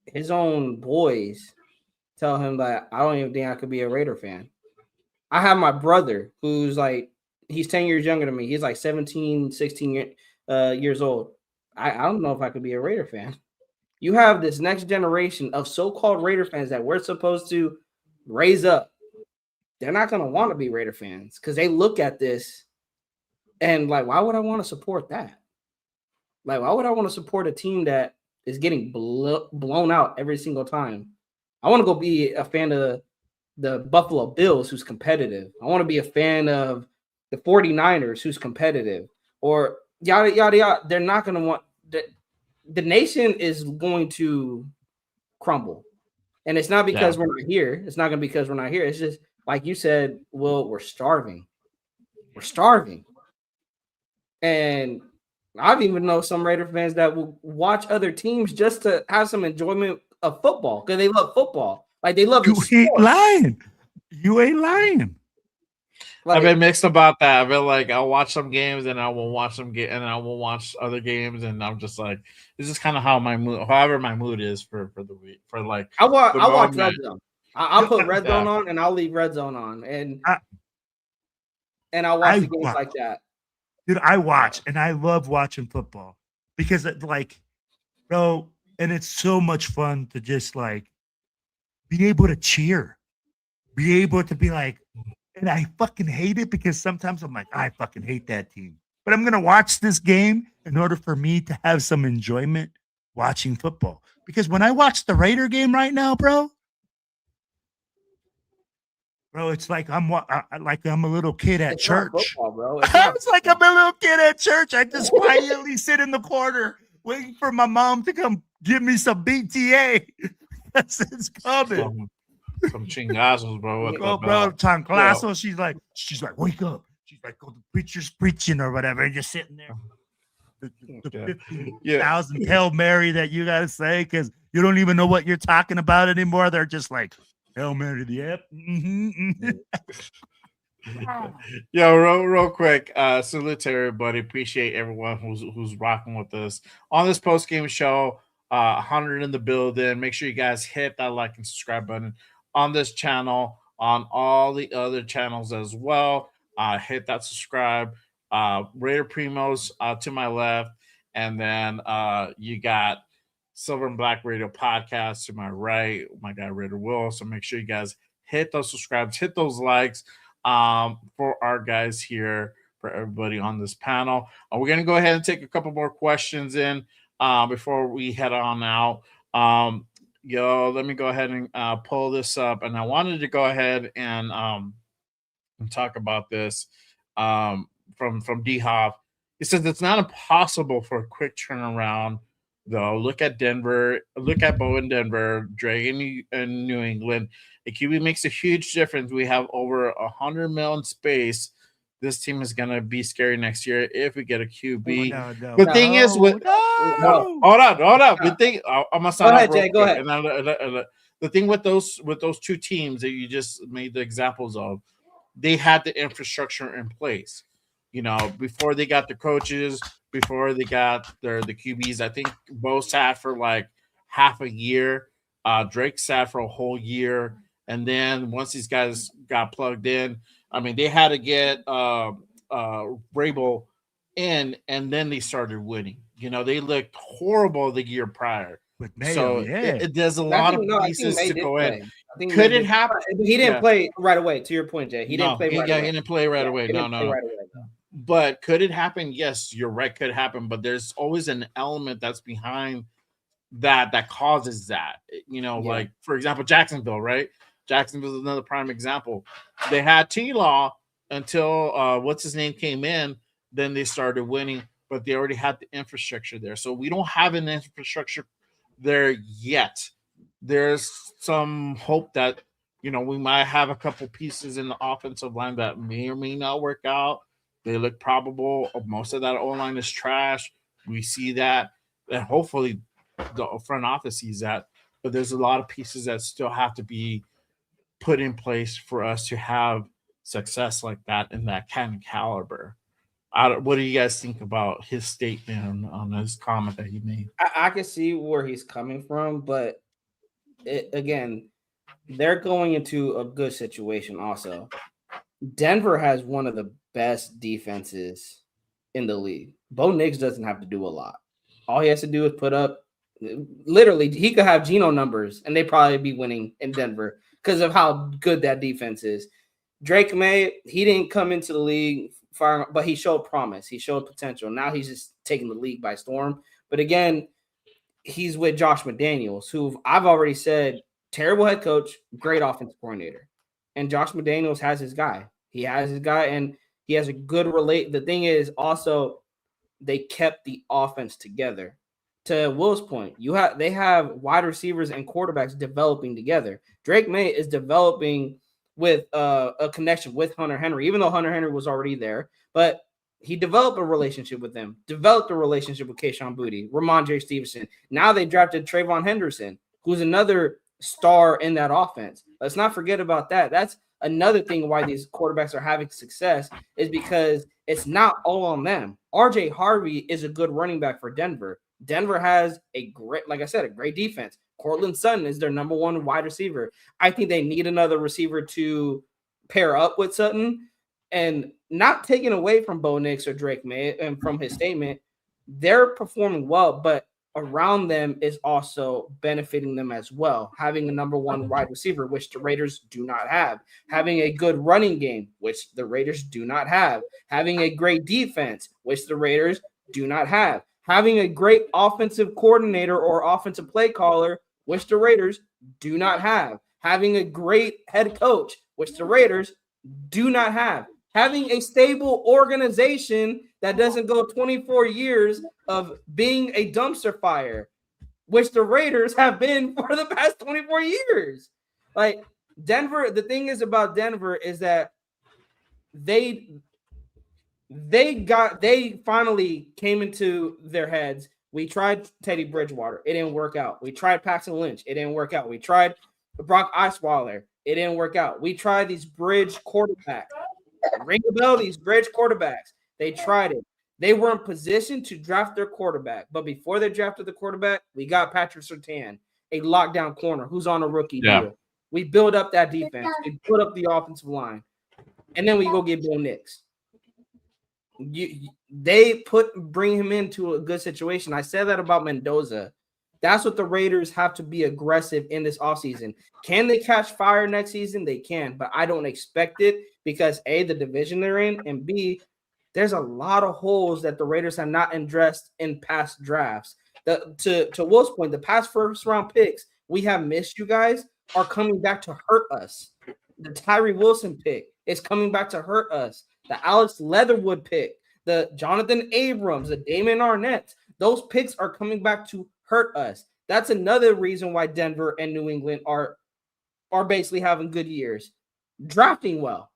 his own boys tell him that I don't even think I could be a Raider fan. I have my brother who's like, he's 10 years younger than me. He's like 17, 16 years old. I don't know if I could be a Raider fan. You have this next generation of so-called Raider fans that we're supposed to raise up. They're not going to want to be Raider fans because they look at this and like, why would I want to support that? Like, why would I want to support a team that is getting blown out every single time? I want to go be a fan of the Buffalo Bills who's competitive. I want to be a fan of the 49ers who's competitive or yada, yada, yada. They're not going to want the nation is going to crumble. And it's not because we're not here. It's not going to be because we're not here. It's just like you said, Will, we're starving. We're starving. And I've even know some Raider fans that will watch other teams just to have some enjoyment of football because they love football. Like they love you ain't lying. You ain't lying. Like, I've been mixed about that. I've been like, I'll watch some games and I will watch them and I will watch other games, and I'm just like, this is kind of how my mood, however my mood is for the week. For like, I watch Red Zone. I'll put Red Zone on and I'll leave Red Zone on, and I'll watch the games like that. Dude, I watch and I love watching football because like, bro, and it's so much fun to just like be able to cheer, be able to be like, and I fucking hate it because sometimes I'm like, I fucking hate that team, but I'm going to watch this game in order for me to have some enjoyment watching football. Because when I watch the Raider game right now, bro, it's like I'm a little kid at church. Football, bro. It's like I'm a little kid at church. I just quietly sit in the corner waiting for my mom to come give me some BTA. It's coming. Some chingazos, bro. Bro, chanclazo. She's like, wake up. She's like, oh, the preacher's preaching or whatever. And you're sitting there. The 50,000 Hail Mary that you got to say because you don't even know what you're talking about anymore. They're just like, Hail Mary to the app. Yo, real quick. Salute to everybody. Appreciate everyone who's rocking with us on this post game show. 100 in the building. Make sure you guys hit that like and subscribe button on this channel, on all the other channels as well. Hit that subscribe. Raider Primos to my left, and then you got Silver and Black Radio Podcast to my right. My guy Raider Will. So make sure you guys hit those subscribes, hit those likes for our guys here, for everybody on this panel. We're going to go ahead and take a couple more questions in before we head on out. Let me go ahead and pull this up. And I wanted to go ahead and talk about this from D-Hop. He says it's not impossible for a quick turnaround, though. Look at Denver. Look at Bo in Denver, Dre in New England. A QB makes a huge difference. We have over $100 million space. This team is going to be scary next year if we get a QB. The thing is, hold on. The thing, I'm gonna go ahead, Jay. Go ahead. The thing with those two teams that you just made the examples of, they had the infrastructure in place. Before they got the coaches, before they got the QBs. I think Bo sat for like half a year. Drake sat for a whole year. And then once these guys got plugged in, I mean, they had to get Vrabel in, and then they started winning. They looked horrible the year prior. There's a lot of pieces to go in. Could it happen? He didn't play right away. To your point, Jay, he didn't play right away. He didn't play right away. No. But could it happen? Yes, you're right. Could happen. But there's always an element that's behind that causes that. Like, for example, Jacksonville, right? Jacksonville is another prime example. They had T-Law until what's his name came in. Then they started winning, but they already had the infrastructure there. So we don't have an infrastructure there yet. There's some hope that we might have a couple pieces in the offensive line that may or may not work out. They look probable. Most of that O-line is trash. We see that, and hopefully the front office sees that. But there's a lot of pieces that still have to be put in place for us to have success like that in that kind of caliber. What do you guys think about his statement on his comment that he made? I can see where he's coming from, but again, they're going into a good situation also. Denver has one of the best defenses in the league. Bo Nix doesn't have to do a lot. All he has to do is put up, literally, he could have Geno numbers, and they'd probably be winning in Denver because of how good that defense is. Drake May, he didn't come into the league firing, but he showed promise. He showed potential. Now he's just taking the league by storm. But again, he's with Josh McDaniels, who I've already said, terrible head coach, great offensive coordinator. And Josh McDaniels has his guy. He has his guy, and he has a good relate. The thing is also they kept the offense together. To Will's point, they have wide receivers and quarterbacks developing together. Drake May is developing with a connection with Hunter Henry, even though Hunter Henry was already there, but he developed a relationship with them, developed a relationship with Kayshon Boutte, Ramondre Stevenson. Now they drafted Trayvon Henderson, who's another star in that offense. Let's not forget about that. That's another thing why these quarterbacks are having success, is because it's not all on them. RJ Harvey is a good running back for Denver. Denver has a great, like I said, a great defense. Cortland Sutton is their number one wide receiver. I think they need another receiver to pair up with Sutton, and not taking away from Bo Nix or Drake May and from his statement, they're performing well, but around them is also benefiting them as well. Having a number one wide receiver, which the Raiders do not have. Having a good running game, which the Raiders do not have. Having a great defense, which the Raiders do not have. Having a great offensive coordinator or offensive play caller, which the Raiders do not have. Having a great head coach, which the Raiders do not have. Having a stable organization that doesn't go 24 years of being a dumpster fire, which the Raiders have been for the past 24 years. Like Denver, the thing is about Denver is that they finally came into their heads. We tried Teddy Bridgewater. It didn't work out. We tried Paxton Lynch. It didn't work out. We tried Brock Osweiler. It didn't work out. We tried these bridge quarterbacks. Ring the bell, these bridge quarterbacks. They tried it. They were in position to draft their quarterback, but before they drafted the quarterback, we got Patrick Surtain, a lockdown corner who's on a rookie deal. We build up that defense. We put up the offensive line, and then we go get Bill Nix. They bring him into a good situation. I said that about Mendoza. That's what the Raiders have to be aggressive in this offseason. Can they catch fire next season? They can, but I don't expect it because A, the division they're in, and B, there's a lot of holes that the Raiders have not addressed in past drafts. To Will's point, the past first-round picks we have missed, you guys, are coming back to hurt us. The Tyree Wilson pick is coming back to hurt us. The Alex Leatherwood pick, the Jonathan Abrams, the Damon Arnett, those picks are coming back to hurt us. That's another reason why Denver and New England are basically having good years. Drafting well.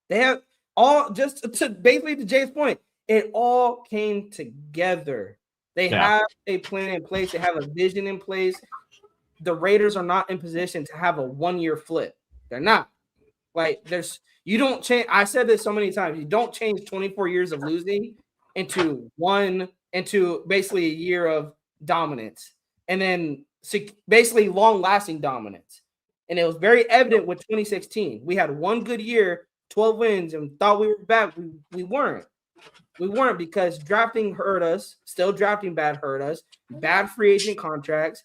They have all, just to basically to Jay's point, it all came together. They have a plan in place. They have a vision in place. The Raiders are not in position to have a one-year flip. They're not. Like, you don't change. I said this so many times. You don't change 24 years of losing into basically a year of dominance, and then basically long-lasting dominance. And it was very evident with 2016. We had one good year, 12 wins, and thought we were bad. We weren't. We weren't because drafting hurt us. Still drafting bad hurt us. Bad free agent contracts.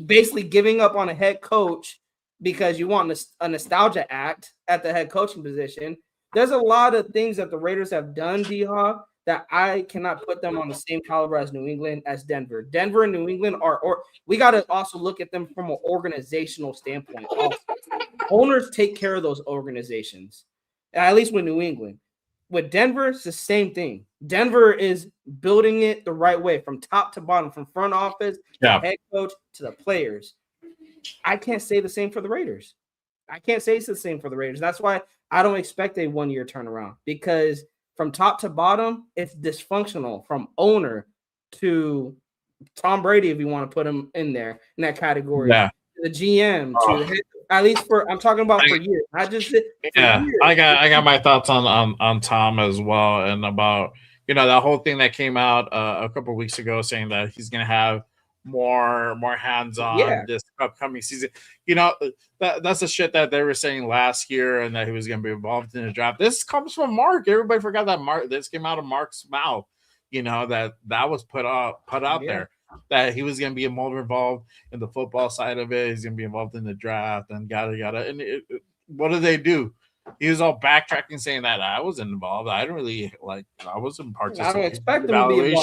Basically giving up on a head coach because you want a nostalgia act at the head coaching position. There's a lot of things that the Raiders have done, D-Hawk, that I cannot put them on the same caliber as New England, as Denver. Denver and New England we got to also look at them from an organizational standpoint. Also, owners take care of those organizations, at least with New England. With Denver, it's the same thing. Denver is building it the right way from top to bottom, from front office to head coach to the players. I can't say the same for the Raiders. I can't say it's the same for the Raiders. That's why I don't expect a one-year turnaround, because from top to bottom, it's dysfunctional from owner to Tom Brady, if you want to put him in there in that category. Yeah. The GM to the head, at least I'm talking about for years. I got my thoughts on Tom as well, and about that whole thing that came out a couple of weeks ago saying that he's gonna have more hands on this upcoming season. That's the shit that they were saying last year, and that he was going to be involved in the draft. This comes from Mark. Everybody forgot that this came out of Mark's mouth. That was put out there, that he was going to be more involved in the football side of it. He's going to be involved in the draft and yada yada. And what do they do? He was all backtracking, saying that I wasn't involved. I didn't really I wasn't participating. I don't expect him to be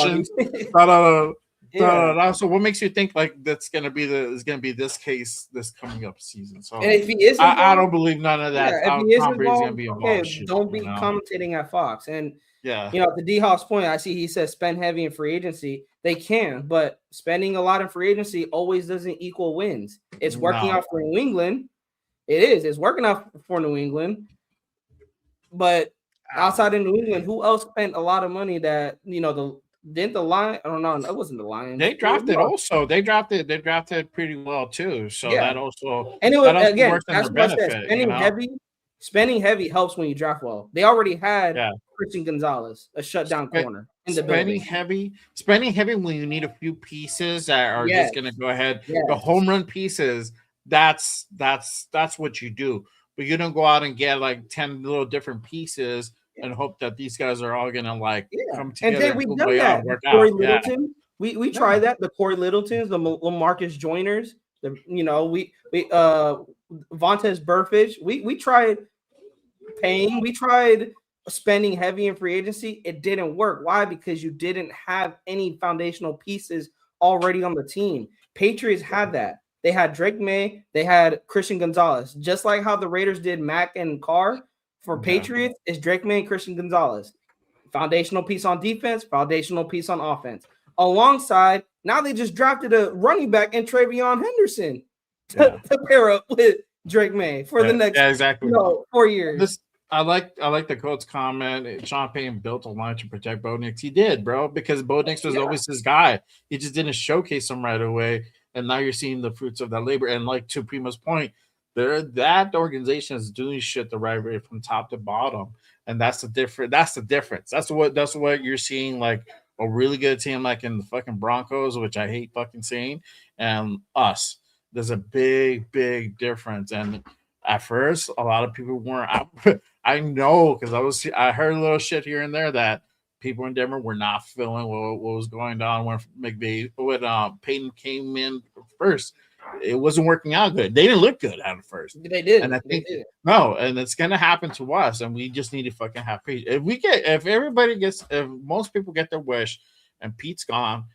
involved. No. So what makes you think that's gonna be this case this coming up season? So and if he is involved, I don't believe none of that. If he is Tom Brady's involved, gonna be involved. Don't be commentating at Fox. And to the D-Hawk's point, I see he says spend heavy in free agency. They can, but spending a lot in free agency always doesn't equal wins. It's working out for New England. It is. It's working out for New England. But outside of New England, who else spent a lot of money that Didn't the Lions? I don't know. That wasn't the Lions. They drafted also. They drafted pretty well too. So that also, and it was again. That's what I said. Spending heavy helps when you draft well. They already had Christian Gonzalez, a shutdown corner in the building. Spending heavy when you need a few pieces that are just going to go ahead. The home run pieces. That's what you do. But you don't go out and get 10 little different pieces and hope that these guys are all gonna come together. And then we've done that. Corey Littleton, we tried that. The Corey Littletons, the LaMarcus Joyners, Vontaze Burfict. We tried paying. We tried spending heavy in free agency. It didn't work. Why? Because you didn't have any foundational pieces already on the team. Patriots had that. They had Drake May. They had Christian Gonzalez. Just like how the Raiders did Mack and Carr. For Patriots, it's Drake May and Christian Gonzalez. Foundational piece on defense, foundational piece on offense. Alongside, now they just drafted a running back in Travion Henderson to pair up with Drake May for the next 4 years. I like the coach's comment. Sean Payton built a line to protect Bo Nix. He did, bro, because Bo Nix was always his guy. He just didn't showcase him right away, and now you're seeing the fruits of that labor. And to Primo's point, that organization is doing shit the right way from top to bottom, and that's the difference. That's what you're seeing, like a really good team like in the fucking Broncos, which I hate fucking seeing, and us. There's a big difference, and at first a lot of people weren't. I know because I heard a little shit here and there that people in Denver were not feeling what was going on when Peyton came in first. It wasn't working out good. They didn't look good at first. They did. And I think no, and it's gonna happen to us, and we just need to fucking have peace. If most people get their wish and Pete's gone,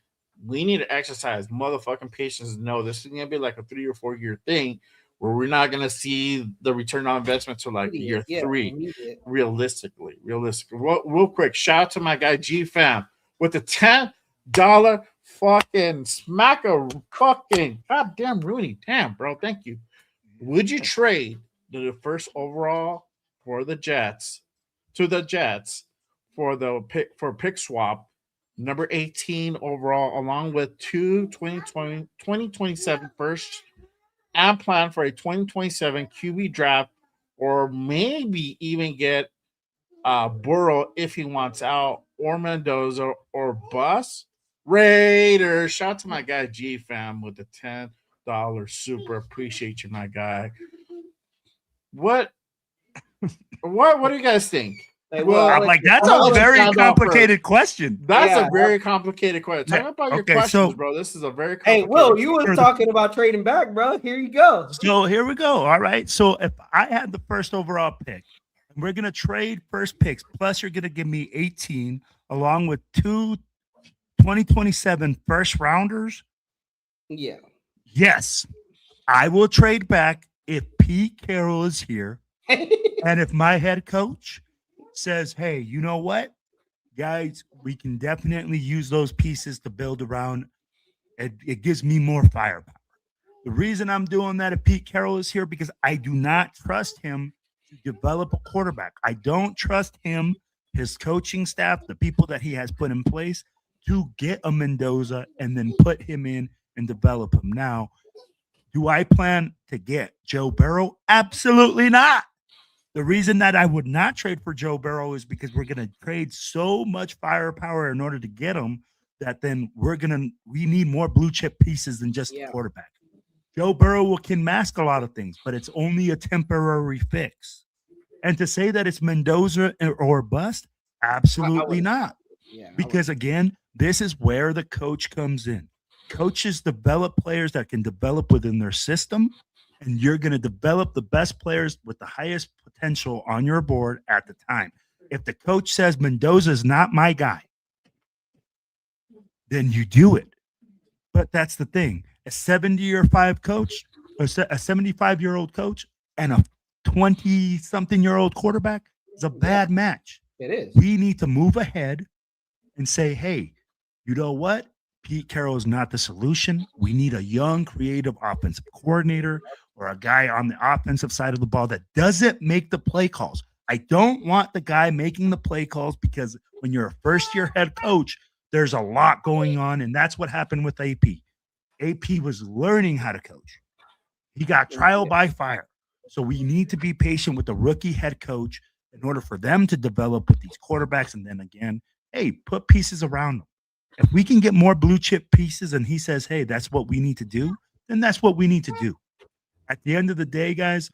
we need to exercise motherfucking patience. No, this is gonna be like a 3 or 4 year thing where we're not gonna see the return on investment to like year 3. Realistically. Real quick, shout out to my guy G Fam with the $10 fucking smacker fucking goddamn Rooney. Damn, bro. Thank you. Would you trade the first overall for the Jets for pick swap number 18 overall along with 2027 first and plan for a 2027 QB draft, or maybe even get Burrow if he wants out, or Mendoza, or bust? Raiders. Shout out to my guy G Fam with the $10 super. Appreciate you, my guy. What do you guys think? I'm like, that's a very complicated question. That's a very complicated question. Talk about your questions, bro. This is a very complicated Will, you were talking about trading back, bro. Here you go. So here we go. All right. So if I had the first overall pick, we're going to trade first picks, plus you're going to give me 18 along with 2 2027 first rounders. Yeah. Yes. I will trade back if Pete Carroll is here. And if my head coach says, hey, you know what, guys, we can definitely use those pieces to build around. It gives me more firepower. The reason I'm doing that if Pete Carroll is here, because I do not trust him to develop a quarterback. I don't trust him, his coaching staff, the people that he has put in place to get a Mendoza and then put him in and develop him. Now, do I plan to get Joe Burrow? Absolutely not. The reason that I would not trade for Joe Burrow is because we're going to trade so much firepower in order to get him that then we need more blue chip pieces than just the quarterback. Joe Burrow can mask a lot of things, but it's only a temporary fix. And to say that it's Mendoza or bust, absolutely not. Yeah, because again, this is where the coach comes in. Coaches develop players that can develop within their system, and you're going to develop the best players with the highest potential on your board at the time. If the coach says Mendoza is not my guy, then you do it. But that's the thing. A 70-year-5 coach, a 75-year-old coach, and a 20-something-year-old quarterback is a bad match. It is. We need to move ahead and say, hey, you know what? Pete Carroll is not the solution. We need a young, creative offensive coordinator or a guy on the offensive side of the ball that doesn't make the play calls. I don't want the guy making the play calls because when you're a first-year head coach, there's a lot going on, and that's what happened with AP. AP was learning how to coach. He got trial by fire. So we need to be patient with the rookie head coach in order for them to develop with these quarterbacks. And then again, hey, put pieces around them. If we can get more blue chip pieces and he says, hey, that's what we need to do, then that's what we need to do. At the end of the day, guys,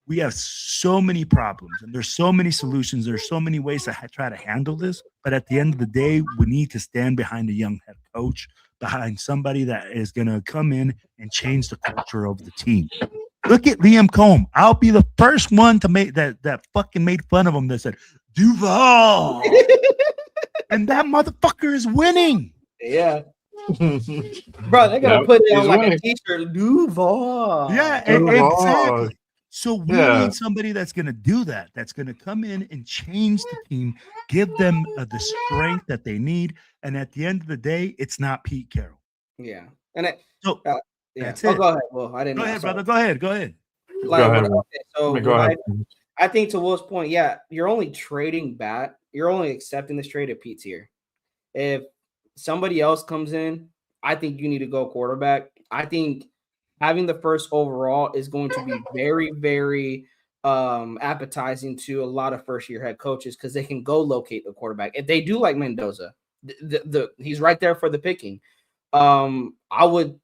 we have so many problems and there's so many solutions. There's so many ways to try to handle this. But at the end of the day, we need to stand behind a young head coach, behind somebody that is going to come in and change the culture of the team. Look at Liam Combs. I'll be the first one to make that fucking made fun of him that said, Duval. And that motherfucker is winning. Yeah. Bro, they're going to put it on like a t-shirt. Duval. Yeah, exactly. So we need somebody that's going to do that, that's going to come in and change the team, give them the strength that they need. And at the end of the day, it's not Pete Carroll. Yeah. And that's it. Go ahead. Well, I didn't know. Go ahead, brother. Go ahead. Go ahead. Go ahead. I think to Will's point, you're only trading back. You're only accepting this trade if Pete's here. If somebody else comes in, I think you need to go quarterback. I think having the first overall is going to be very, very appetizing to a lot of first-year head coaches because they can go locate the quarterback. If they do like Mendoza, he's right there for the picking. I would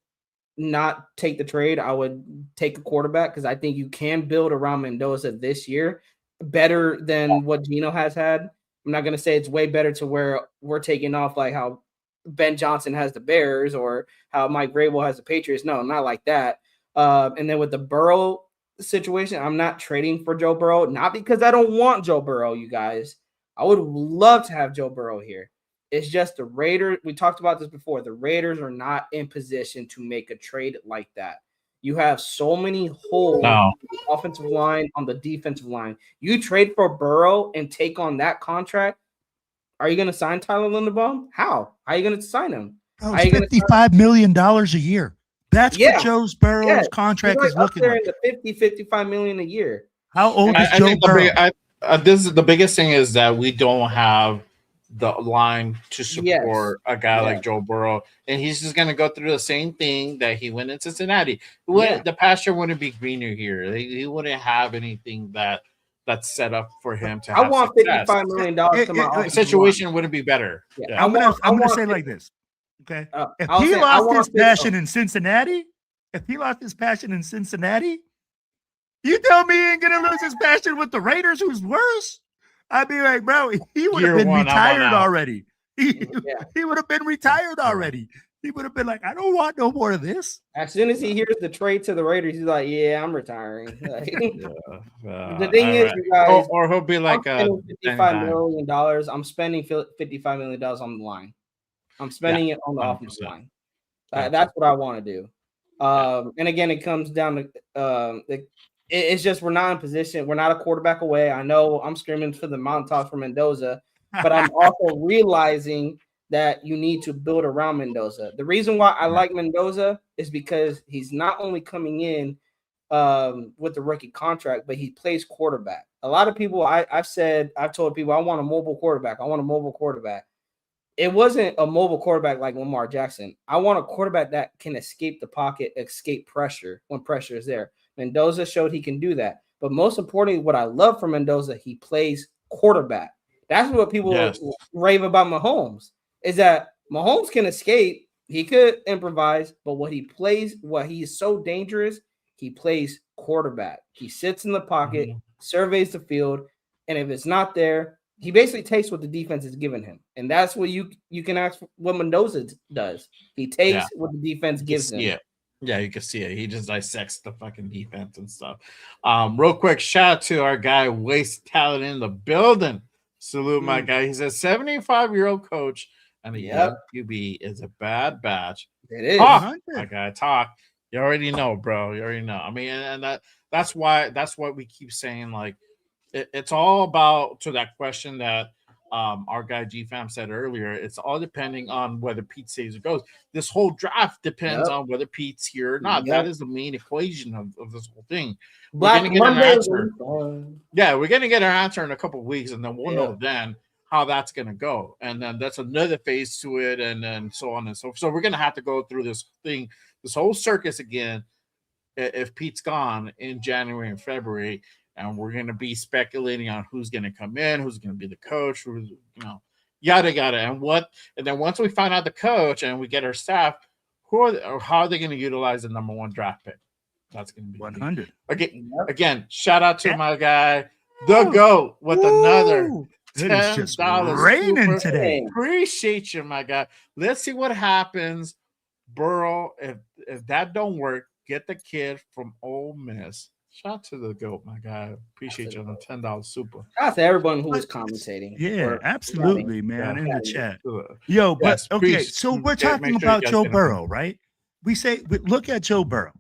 not take the trade. I would take a quarterback because I think you can build around Mendoza this year better than what Gino has had. I'm not going to say it's way better to where we're taking off like how Ben Johnson has the Bears or how Mike Vrabel has the Patriots. No, not like that. And then with the Burrow situation, I'm not trading for Joe Burrow, not because I don't want Joe Burrow, you guys. I would love to have Joe Burrow here. It's just the Raiders. We talked about this before. The Raiders are not in position to make a trade like that. You have so many holes on the offensive line, on the defensive line. You trade for Burrow and take on that contract. Are you going to sign Tyler Linderbaum? How are you going to sign him? Oh, it's $55 million a year. That's what Joe Burrow's contract is looking like. The 55 million a year. How old is Joe Burrow? This is the biggest thing is that we don't have the line to support a guy like Joe Burrow, and he's just going to go through the same thing that he went in Cincinnati. The pasture wouldn't be greener here. He wouldn't have anything that's set up for him to have I want success. $55 million to my the situation wouldn't be better. Yeah. I'm gonna say like this. Okay. If he lost his passion in Cincinnati, you tell me he ain't gonna lose his passion with the Raiders, who's worse. I'd be like, bro, he would have been retired already. He would have been retired already. He would have been like, I don't want no more of this. As soon as he hears the trade to the Raiders, he's like, yeah, I'm retiring. The thing is, you guys, or he'll be like $55 million. I'm spending $55 million on the line. I'm spending it on the offensive line. That's what I want to do. And again, it comes down to it's just we're not in position. We're not a quarterback away. I know I'm screaming for the mountaintops for Mendoza, but I'm also realizing that you need to build around Mendoza. The reason why I like Mendoza is because he's not only coming in with the rookie contract, but he plays quarterback. A lot of people, I've told people, I want a mobile quarterback. It wasn't a mobile quarterback like Lamar Jackson. I want a quarterback that can escape the pocket, escape pressure when pressure is there. Mendoza showed he can do that. But most importantly, what I love from Mendoza, he plays quarterback. That's what people rave about Mahomes, is that Mahomes can escape. He could improvise, but what he is so dangerous, he plays quarterback. He sits in the pocket, surveys the field, and if it's not there, he basically takes what the defense is giving him. And that's what you can ask what Mendoza does. He takes what the defense gives him. Yeah, you can see it. He just dissects the fucking defense and stuff. Real quick, shout out to our guy, Waste Talent in the building. Salute my guy. He's a 75-year-old coach, and a young QB is a bad batch. It is. My guy, talk. You already know, bro. You already know. I mean, and that's why we keep saying, like, it's all about, to that question that our guy G-Fam said earlier, it's all depending on whether Pete stays or goes. This whole draft depends on whether Pete's here or not. That is the main equation of this whole thing. We're going to get an answer. We're going to get our answer in a couple of weeks, and then we'll know then how that's going to go. And then that's another phase to it, and then so on and so forth. So we're going to have to go through this thing, this whole circus again, if Pete's gone in January and February. And we're going to be speculating on who's going to come in, who's going to be the coach, who's, yada, yada. And then once we find out the coach and we get our staff, how are they going to utilize the number one draft pick? That's going to be 100. Again, shout out to my guy, the GOAT, with another $10 raining today. Appreciate you, my guy. Let's see what happens. Burrow, if that don't work, get the kid from Ole Miss. Shout out to the GOAT, my guy. Appreciate you on the $10 super. Shout out to everyone who was commentating. Yeah, absolutely, man, in the chat. Yo, but okay, so we're talking about Joe Burrow, right? We look at Joe Burrow.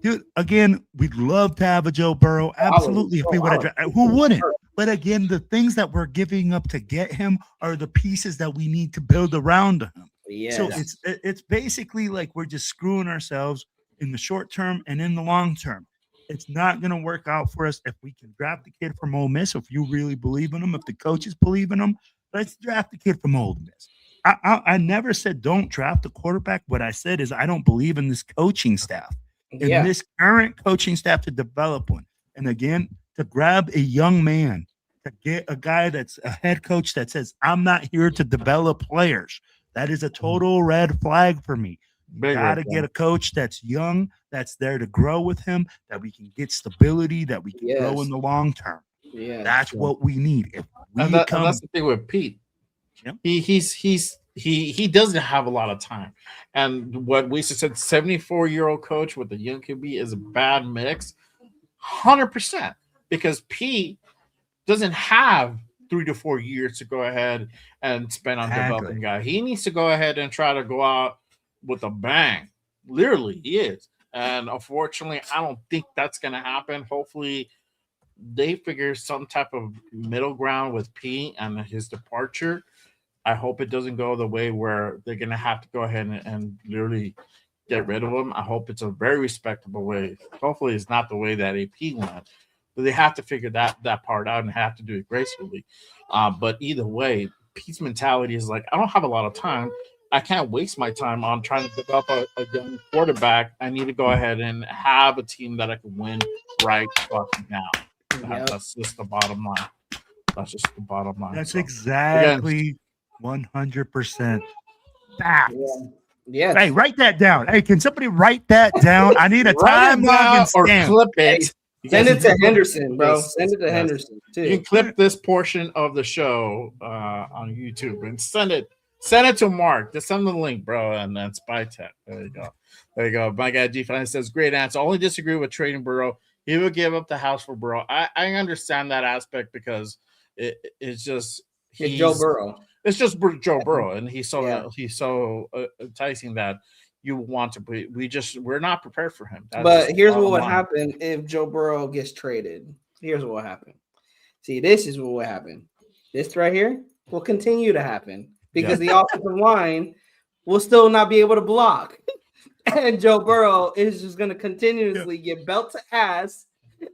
Dude, again, we'd love to have a Joe Burrow. Absolutely, if we would have. Who wouldn't? But again, the things that we're giving up to get him are the pieces that we need to build around him. Yes. So it's basically like we're just screwing ourselves in the short term and in the long term. It's not going to work out for us if we can draft the kid from Ole Miss. If you really believe in him, if the coaches believe in him, let's draft the kid from Ole Miss. I never said don't draft the quarterback. What I said is I don't believe in this coaching staff. in this current coaching staff to develop one. And again, to grab a young man, to get a guy that's a head coach that says, I'm not here to develop players. That is a total red flag for me. Got to get a coach that's young, that's there to grow with him, that we can get stability, that we can grow in the long term. Yeah, that's what we need. If we and that's the thing with Pete. Yep. He doesn't have a lot of time, and what we said, 74-year-old coach with a young QB is a bad mix, 100%. Because Pete doesn't have 3 to 4 years to go ahead and spend on developing guy. He needs to go ahead and try to go out with a bang. Literally, he is. And unfortunately, I don't think that's going to happen. Hopefully, they figure some type of middle ground with Pete and his departure. I hope it doesn't go the way where they're going to have to go ahead and literally get rid of him. I hope it's a very respectable way. Hopefully, it's not the way that AP went. But they have to figure that part out and have to do it gracefully. But either way, Pete's mentality is like, I don't have a lot of time. I can't waste my time on trying to develop a young quarterback. I need to go ahead and have a team that I can win right fucking now. That's just the bottom line. That's just the bottom line. That's exactly 100% facts. Yeah. Hey, write that down. Hey, can somebody write that down? I need a time log or clip it. Send it to Henderson, bro. Send it to Henderson too. You can clip this portion of the show on YouTube and send it to Mark. Just send the link, bro, and then Spy Tech. There you go. My guy G5 says, great answer. Only disagree with trading Burrow. He would give up the house for Burrow. I understand that aspect because it's just Joe Burrow. It's just Joe Burrow, and he's so enticing that you want to be. We're not prepared for him. But here's what would happen if Joe Burrow gets traded. Here's what will happen. See, this is what will happen. This right here will continue to happen because the offensive line will still not be able to block. And Joe Burrow is just going to continuously get belt to ass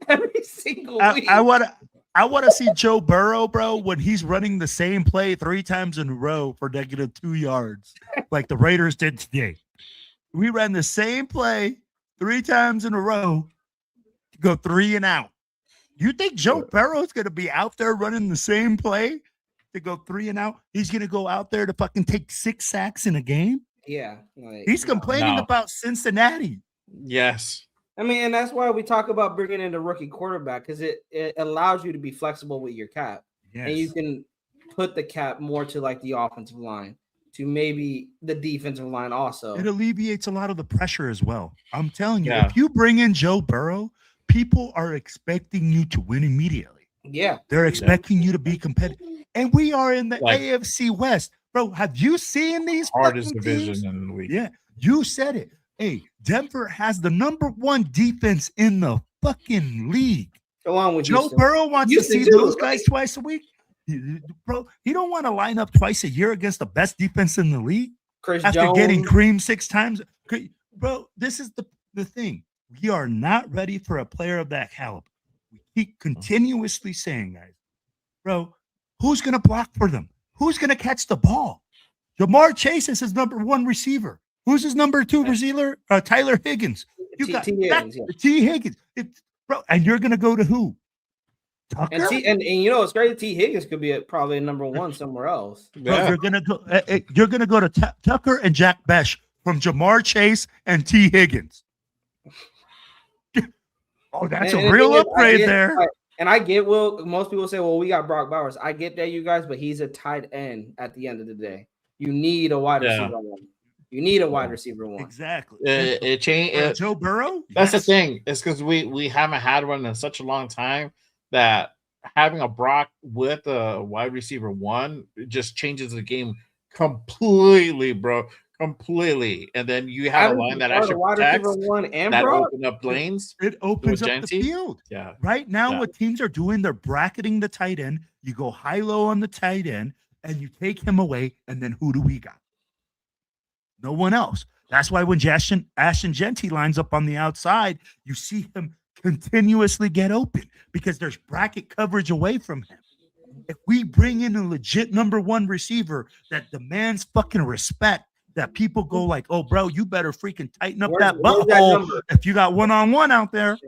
every single week. I want to see Joe Burrow, bro, when he's running the same play 3 times in a row for -2 yards, like the Raiders did today. We ran the same play 3 times in a row to go 3 and out. You think Joe Burrow is going to be out there running the same play to go 3 and out? He's going to go out there to fucking take 6 sacks in a game? Yeah. He's complaining about Cincinnati. Yes. I mean, and that's why we talk about bringing in a rookie quarterback, because it allows you to be flexible with your cap. Yes. And you can put the cap more to like the offensive line, to maybe the defensive line also. It alleviates a lot of the pressure as well. I'm telling you, if you bring in Joe Burrow, people are expecting you to win immediately. Yeah. They're expecting you to be competitive. And we are in the AFC West. Bro, have you seen these hardest division in the league? Yeah, you said it. Hey, Denver has the #1 defense in the fucking league. Along with Joe Burrow wants to see those guys twice a week. Bro, he don't want to line up twice a year against the best defense in the league. After getting creamed 6 times. Bro, this is the thing. We are not ready for a player of that caliber. We keep continuously saying, guys, bro, who's going to block for them? Who's going to catch the ball? Jamar Chase is his #1 receiver. Who's his #2 receiver? Tyler Higgins. You got T. Higgins. Bro, and you're going to go to who? Tucker? And you know, it's great. T. Higgins could be probably #1 somewhere else. Yeah. Bro, you're going to go to Tucker and Jack Besh from Jamar Chase and T. Higgins. Oh, that's a real upgrade there. And I get, most people say, well, we got Brock Bowers. I get that, you guys, but he's a tight end at the end of the day. You need a wide receiver one. You need a wide receiver one. Exactly. It changed. Joe Burrow? That's the thing. It's because we haven't had one in such a long time that having a Brock with a wide receiver one just changes the game completely, bro. Completely. And then you have a line that actually protects, that open up lanes. It opens up the field. Yeah. Right now, what teams are doing, they're bracketing the tight end. You go high-low on the tight end, and you take him away, and then who do we got? No one else. That's why when Ashton Genty lines up on the outside, you see him continuously get open because there's bracket coverage away from him. If we bring in a legit #1 receiver that demands fucking respect, that people go like, "Oh, bro, you better freaking tighten up Where's that that butthole number? if you got one-on-one out there."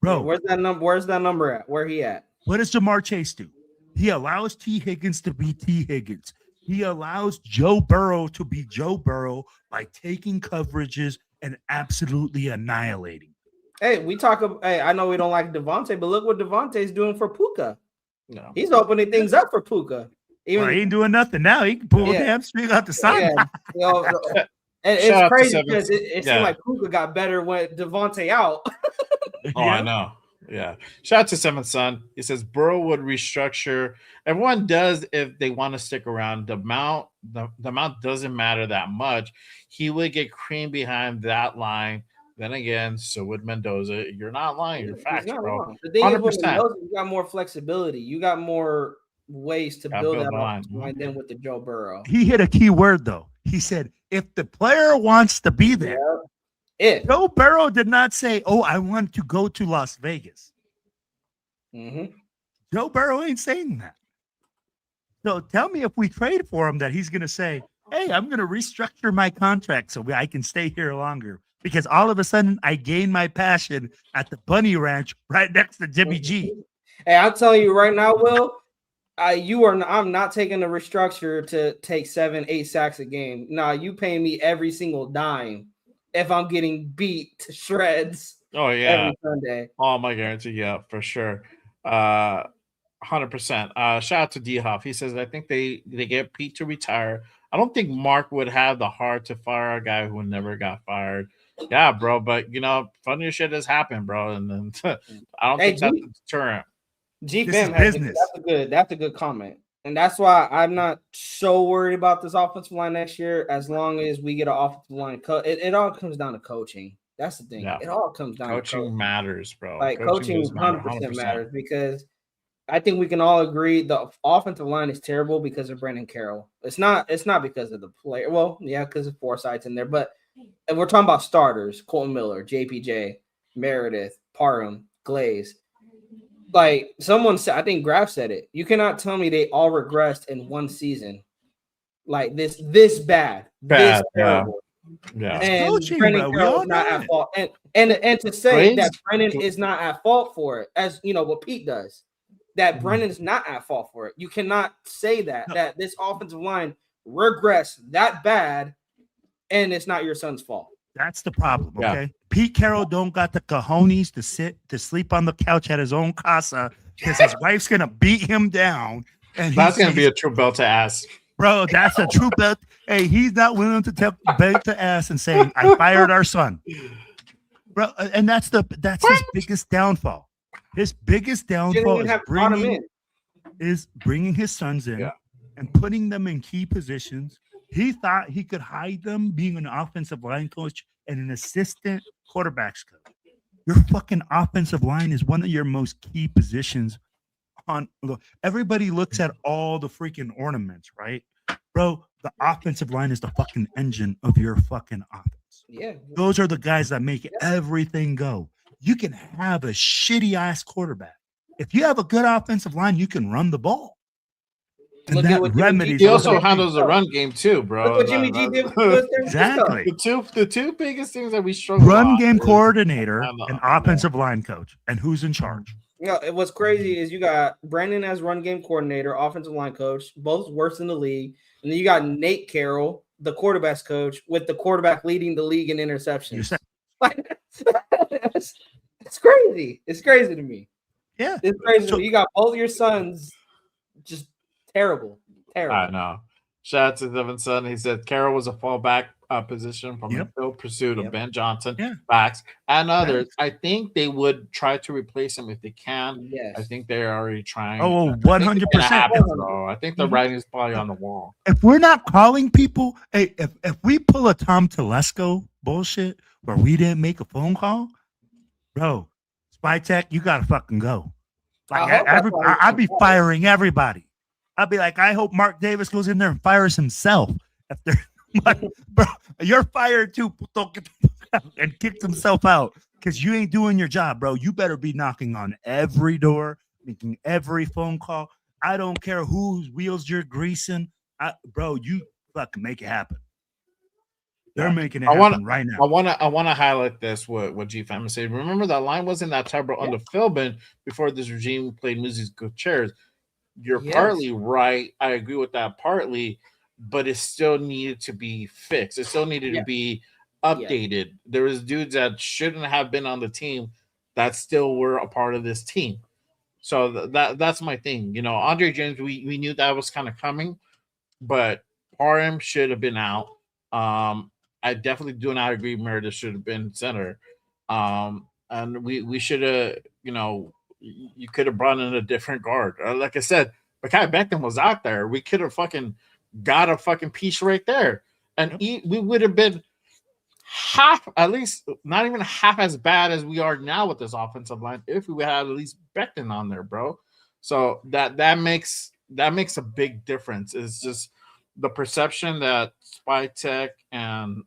Bro, Where's that number? Where's that number at? Where he at? what does Jamar Chase do? He allows T. Higgins to be T. Higgins. He allows Joe Burrow to be Joe Burrow by taking coverages and absolutely annihilating. Hey, I know we don't like Devontae, but look what Devontae's doing for Puka. No. He's opening things up for Puka. Well, he ain't doing nothing now. He can pull a hamstring out the side. Yeah. And it's crazy because it seemed like Puka got better when Devontae out. I know. Yeah. Shout out to Seventh Son. He says Burrow would restructure. Everyone does if they want to stick around. The amount doesn't matter that much. He would get creamed behind that line. Then again, so would Mendoza. You're not lying. You're facts, bro. Wrong. The thing 100%. Is with Mendoza, you got more flexibility. You got more ways to build that line than with the Joe Burrow. He hit a key word though. He said, if the player wants to be there. Joe Burrow did not say, "Oh, I want to go to Las Vegas." Mm-hmm. Joe Burrow ain't saying that. So tell me if we trade for him that he's going to say, "Hey, I'm going to restructure my contract so I can stay here longer." Because all of a sudden I gained my passion at the Bunny Ranch right next to Jimmy G. Hey, I'll tell you right now, Will, I'm not taking the restructure to take 7-8 sacks a game. Nah, you pay me every single dime if I'm getting beat to shreds. Oh yeah, every Sunday. Oh, my guarantee, yeah, for sure. 100%. Shout out to D Huff. He says, I think they get Pete to retire. I don't think Mark would have the heart to fire a guy who never got fired. Yeah, bro, but funnier shit has happened, bro, and then I don't think that's a deterrent. GFM has that's a good comment. And that's why I'm not so worried about this offensive line next year, as long as we get an offensive line coach. It all comes down to coaching. That's the thing. Yeah. It all comes down to coaching. Matters, bro. Like coaching 100% matters, because I think we can all agree the offensive line is terrible because of Brandon Carroll. It's not because of the player. Well, yeah, because of Forsythe's in there. But if we're talking about starters, Colton Miller, JPJ, Meredith, Parham, Glaze. Like someone said, I think Graf said it. You cannot tell me they all regressed in one season. Like this bad. This terrible. Yeah. And Brennan Carroll is not at fault. And to say that Brennan is not at fault for it, as you know what Pete does, that Brennan's not at fault for it. You cannot say that this offensive line regressed that bad and it's not your son's fault. That's the problem. Okay. Yeah. Pete Carroll don't got the cojones to sleep on the couch at his own casa because his wife's gonna beat him down. And that's gonna be a true belt to ass. Bro, that's a true belt. Hey, he's not willing to tell belt to ass and saying, "I fired our son." Bro, and that's his biggest downfall. His biggest downfall is bringing his sons in and putting them in key positions. He thought he could hide them being an offensive line coach and an assistant quarterbacks coach. Your fucking offensive line is one of your most key positions. Everybody looks at all the freaking ornaments, right? Bro, the offensive line is the fucking engine of your fucking offense. Yeah. Those are the guys that make everything go. You can have a shitty ass quarterback. If you have a good offensive line, you can run the ball. And that remedies. He also handles the run game too, bro. Look what Jimmy G did. Exactly. The two biggest things that we struggle. Run game coordinator and offensive line coach, and who's in charge? What's crazy is you got Brandon as run game coordinator, offensive line coach, both worst in the league, and then you got Nate Carroll, the quarterbacks coach, with the quarterback leading the league in interceptions. It's crazy. It's crazy to me. Yeah, it's crazy. So, you got both your sons just. Terrible. I know. Shout out to Devin's son. He said Carroll was a fallback position from the field pursuit of Ben Johnson, backs, and others. I think they would try to replace him if they can. Yes. I think they're already trying. Oh, 100%. I think the writing is probably on the wall. If we're not calling people, hey, if we pull a Tom Telesco bullshit where we didn't make a phone call, bro, Spy Tech, you gotta fucking go. Like I'd be firing everybody. I'll be like, I hope Mark Davis goes in there and fires himself. If they're bro, you're fired too, and kicked himself out because you ain't doing your job, bro. You better be knocking on every door, making every phone call. I don't care whose wheels you're greasing, bro. You fucking make it happen. They're making it happen right now. I want to highlight this. What G-Fam said. Remember, that line wasn't that terrible under Philbin before this regime played musical chairs. You're partly right. I agree with that partly, but it still needed to be fixed. It still needed to be updated. There was dudes that shouldn't have been on the team that still were a part of this team. So that's my thing. Andre James, we knew that was kind of coming, but Parham should have been out. I definitely do not agree Meredith should have been center. And we should have, you could have brought in a different guard. Like I said, Mekhi Becton was out there. We could have fucking got a fucking piece right there. And we would have been half, at least not even half as bad as we are now with this offensive line if we had at least Becton on there, bro. So that makes a big difference. It's just the perception that Spytek and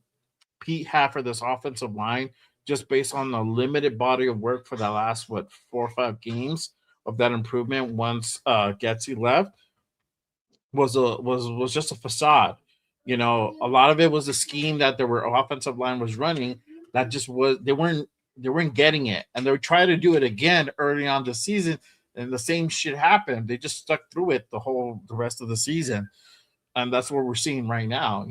Pete have for this offensive line, just based on the limited body of work for the last 4 or 5 games of that improvement once Getsy left, was just a facade. A lot of it was a scheme that their offensive line was running that just was they weren't getting it, and they were trying to do it again early on the season, and the same shit happened. They just stuck through it the rest of the season. And that's what we're seeing right now.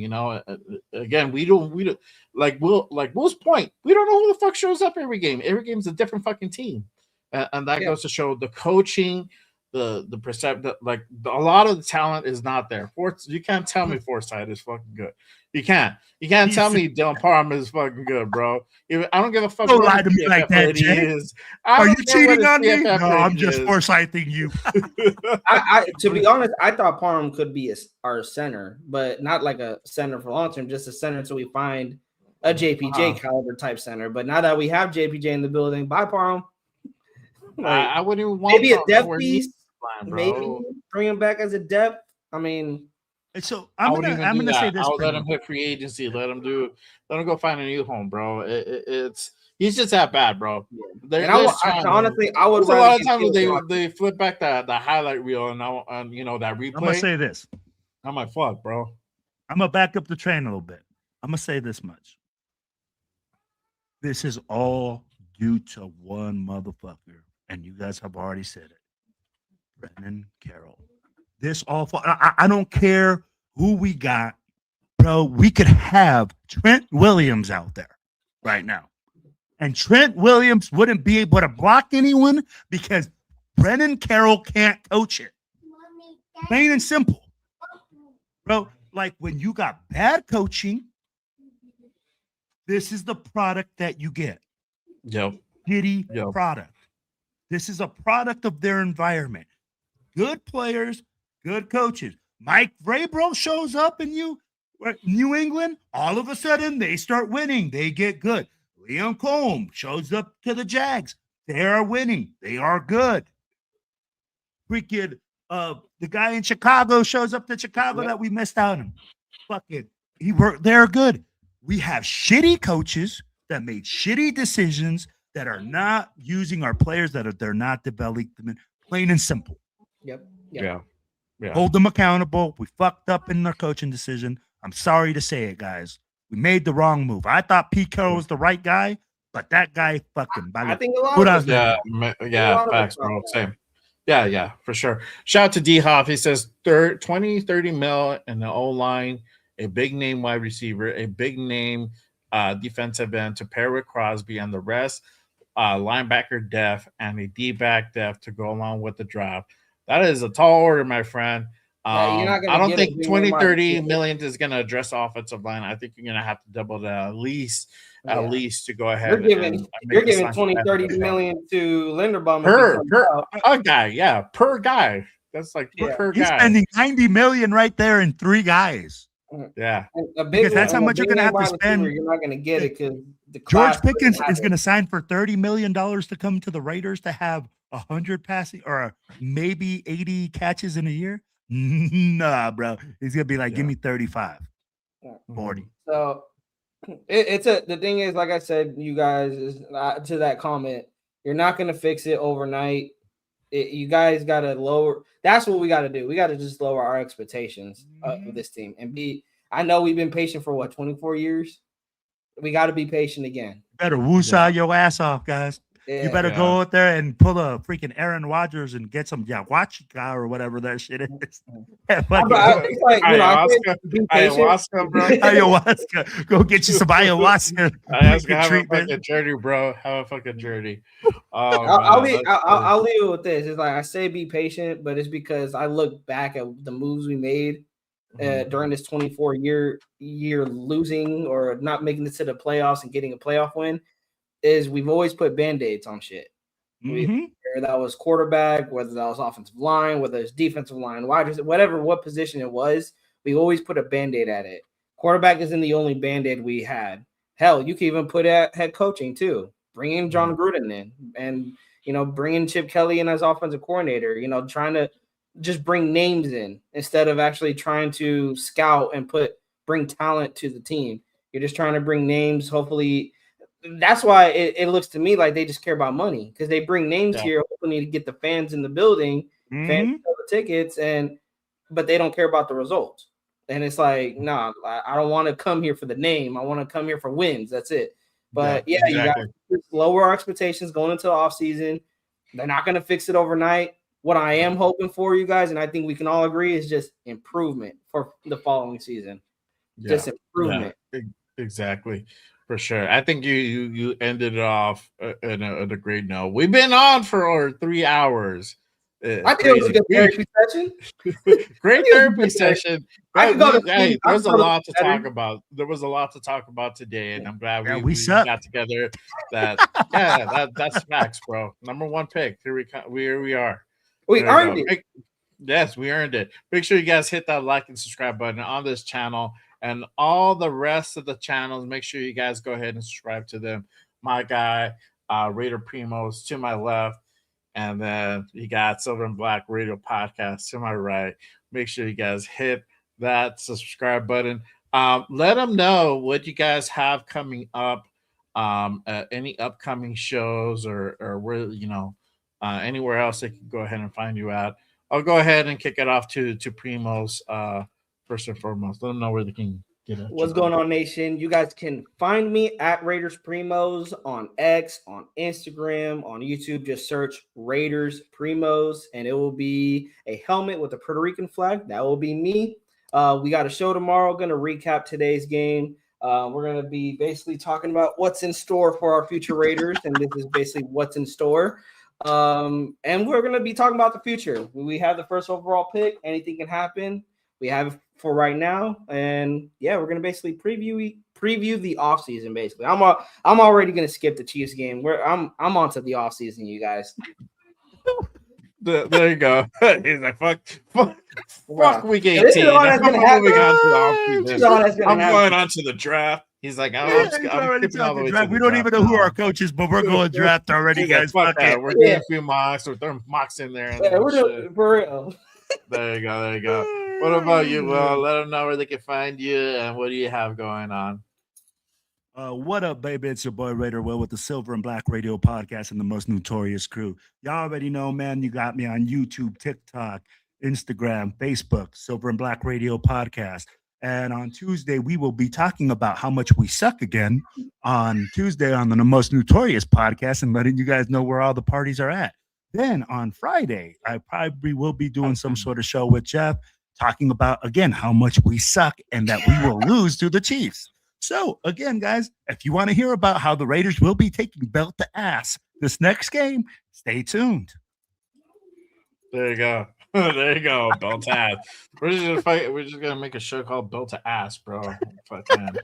Again, we don't like Will's point. We don't know who the fuck shows up every game. Every game's a different fucking team, and that goes to show the coaching, the perception. Like a lot of the talent is not there. You can't tell me Forsythe is fucking good. You can't tell me Dylan Parham is fucking good, bro. I don't give a fuck. Don't lie to me like that, Jay. Are you cheating on me? No, I'm just Forsything you. To be honest, I thought Parham could be our center, but not like a center for long term, just a center until we find a JPJ caliber type center. But now that we have JPJ in the building, bye Parham. I wouldn't even want maybe a depth piece. Maybe bring him back as a depth. I mean. So I'm gonna say this. I'll let him hit free agency. Let him go find a new home, bro. He's just that bad, bro. Honestly, I would. A lot of times they flip back the highlight reel and that replay. I'm gonna say this. I'm like, fuck, bro. I'm gonna back up the train a little bit. I'm gonna say this much. This is all due to one motherfucker, and you guys have already said it. Brennan Carroll. This awful. I don't care who we got, bro. We could have Trent Williams out there right now, and Trent Williams wouldn't be able to block anyone because Brennan Carroll can't coach it. Plain and simple, bro. Like when you got bad coaching, this is the product that you get. Shitty product. This is a product of their environment. Good players. Good coaches. Mike Vrabel shows up in New England. All of a sudden, they start winning. They get good. Liam Combs shows up to the Jags. They are winning. They are good. Freaking the guy in Chicago shows up to Chicago that we missed out on. Fuck it. They're good. We have shitty coaches that made shitty decisions that are not using our players they're not developing them. Plain and simple. Yep. Yeah. Hold them accountable. We fucked up in their coaching decision. I'm sorry to say it, guys. We made the wrong move. I thought Pete Carroll was the right guy, but that guy fucking. I think a lot of facts, bro. Same. Yeah, for sure. Shout out to D Hoff. He says 30 mil in the O line, a big name wide receiver, a big name defensive end to pair with Crosby, and the rest linebacker depth and a D-back depth to go along with the draft. That is a tall order, my friend. I don't think 30 million is going to address the offensive line. I think you're going to have to double that at least to go ahead. You're giving 30 million to Linderbaum per guy. Per guy. That's like per guy. He's spending 90 million right there in 3 guys. Yeah, because that's how much you're going to have to spend. You're not going to get it because George Pickens is going to sign for $30 million to come to the Raiders to have 100 passing or maybe 80 catches in a year. Nah, bro. He's going to be like, give me 35, 40. So the thing is, like I said, you guys, is to that comment, you're not going to fix it overnight. You guys got to lower. That's what we got to do. We got to just lower our expectations of this team and be. I know we've been patient for 24 years. We got to be patient again. Better woosah your ass off, guys. You better go out there and pull a freaking Aaron Rodgers and get some ayahuasca or whatever that shit is. It's like, ayahuasca, bro. Ayahuasca. Go get you some ayahuasca. Have a fucking journey, bro. Have a fucking journey. I'll leave it with this. It's like I say be patient, but it's because I look back at the moves we made during this 24-year losing or not making it to the playoffs and getting a playoff win. Is we've always put band-aids on shit. Whether that was quarterback, whether that was offensive line, whether it's defensive line, wide receiver, what position it was, we always put a band-aid at it. Quarterback isn't the only band-aid we had. Hell, you can even put at head coaching too. Bring in John Gruden in and, bring in Chip Kelly in as offensive coordinator, trying to just bring names in instead of actually trying to scout and bring talent to the team. You're just trying to bring names, hopefully. That's why it looks to me like they just care about money because they bring names here, hopefully to get the fans in the building, fans sell the tickets, but they don't care about the results. And it's like, nah, I don't want to come here for the name. I want to come here for wins. That's it. But you got to lower our expectations going into the offseason. They're not going to fix it overnight. What I am hoping for you guys, and I think we can all agree, is just improvement for the following season. Just improvement. Yeah, exactly. For sure. I think you ended it off in a great note. We've been on for 3 hours. I think it was a good therapy session. Great therapy session. There's a lot to talk about. There was a lot to talk about today, and I'm glad we got together. That's facts, bro. Number 1 pick. Here we are. We earned it. Yes, we earned it. Make sure you guys hit that like and subscribe button on this channel. And all the rest of the channels, make sure you guys go ahead and subscribe to them. My guy, Raider Primo's to my left. And then you got Silver and Black Radio Podcast to my right. Make sure you guys hit that subscribe button. Let them know what you guys have coming up. Any upcoming shows or where, anywhere else they can go ahead and find you at. I'll go ahead and kick it off to Primo's first and foremost. Let them know where they can get it. What's going on, nation? You guys can find me at Raiders Primos on X, on Instagram, on YouTube. Just search Raiders Primos, and it will be a helmet with a Puerto Rican flag. That will be me. We got a show tomorrow. Going to recap today's game. We're going to be basically talking about what's in store for our future Raiders, and this is basically what's in store. And we're going to be talking about the future. We have the first overall pick. Anything can happen. We have for right now, and we're going to basically preview the offseason. Basically, I'm already going to skip the Chiefs game. I'm onto the offseason, you guys. There you go. He's like, fuck week 18. I'm going on to the draft. He's like, I'm skipping all the way to the we don't even know who our coach is, but we're going draft already, guys. Fuck that. We're getting a few mocks. We're throwing mocks in there. We're doing for real. There you go. What about you, Will? Let them know where they can find you and what do you have going on? What up, baby? It's your boy Raider Will with the Silver and Black Radio Podcast and the most notorious crew. Y'all already know, man. You got me on YouTube, TikTok, Instagram, Facebook, Silver and Black Radio Podcast. And on Tuesday, we will be talking about how much we suck again on Tuesday on the most notorious podcast and letting you guys know where all the parties are at. Then on Friday, I probably will be doing some sort of show with Jeff talking about, again, how much we suck and that we will lose to the Chiefs. So, again, guys, if you want to hear about how the Raiders will be taking belt to ass this next game, stay tuned. There you go. There you go. Belt to ass. We're just going to make a show called Belt to Ass, bro.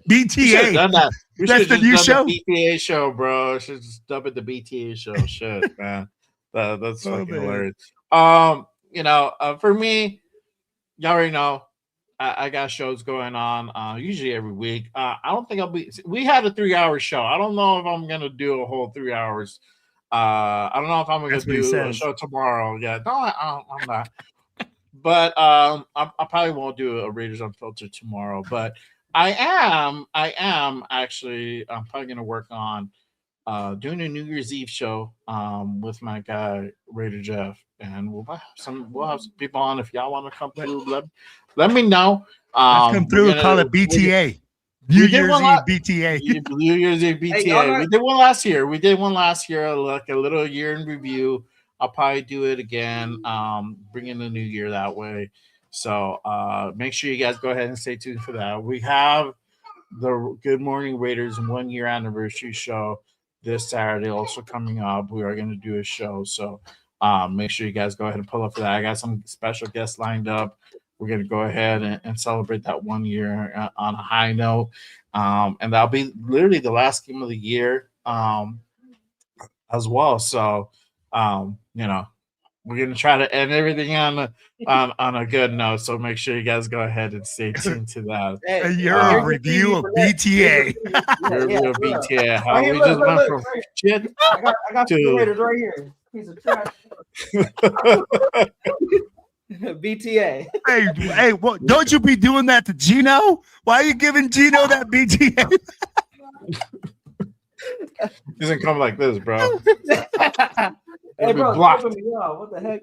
BTA. That's the new show. The BTA show, bro. Should just dub it the BTA show. Shit, man. That's fucking hilarious. For me, y'all already know I got shows going on usually every week. I don't think we had a 3-hour show. I don't know if I'm gonna do a whole 3 hours. I don't know if I'm gonna do a show tomorrow. Yeah, no, I'm not. But I probably won't do a Raiders Unfiltered tomorrow. But I am actually. I'm probably gonna work on doing a New Year's Eve show with my guy Raider Jeff, and we'll have some people on. If y'all want to come through, let me know. Let's come through and call it BTA. New Year's Eve BTA. New Year's Eve BTA. We did one last year. Like a little year in review. I'll probably do it again. Bring in the new year that way. So make sure you guys go ahead and stay tuned for that. We have the Good Morning Raiders 1 year anniversary show this Saturday also coming up. We are going to do a show. So make sure you guys go ahead and pull up for that. I got some special guests lined up. We're going to go ahead and celebrate that 1 year on a high note. And that'll be literally the last game of the year as well. So, we're going to try to end everything on a good note. So make sure you guys go ahead and stay tuned to that. Your review of BTA. Your review of BTA. How we just went from shit I got the Raiders right here. Piece of trash. BTA. Hey, what? Don't you be doing that to Gino? Why are you giving Gino that BTA? He doesn't come like this, bro. Hey, bro, blocked. what the heck?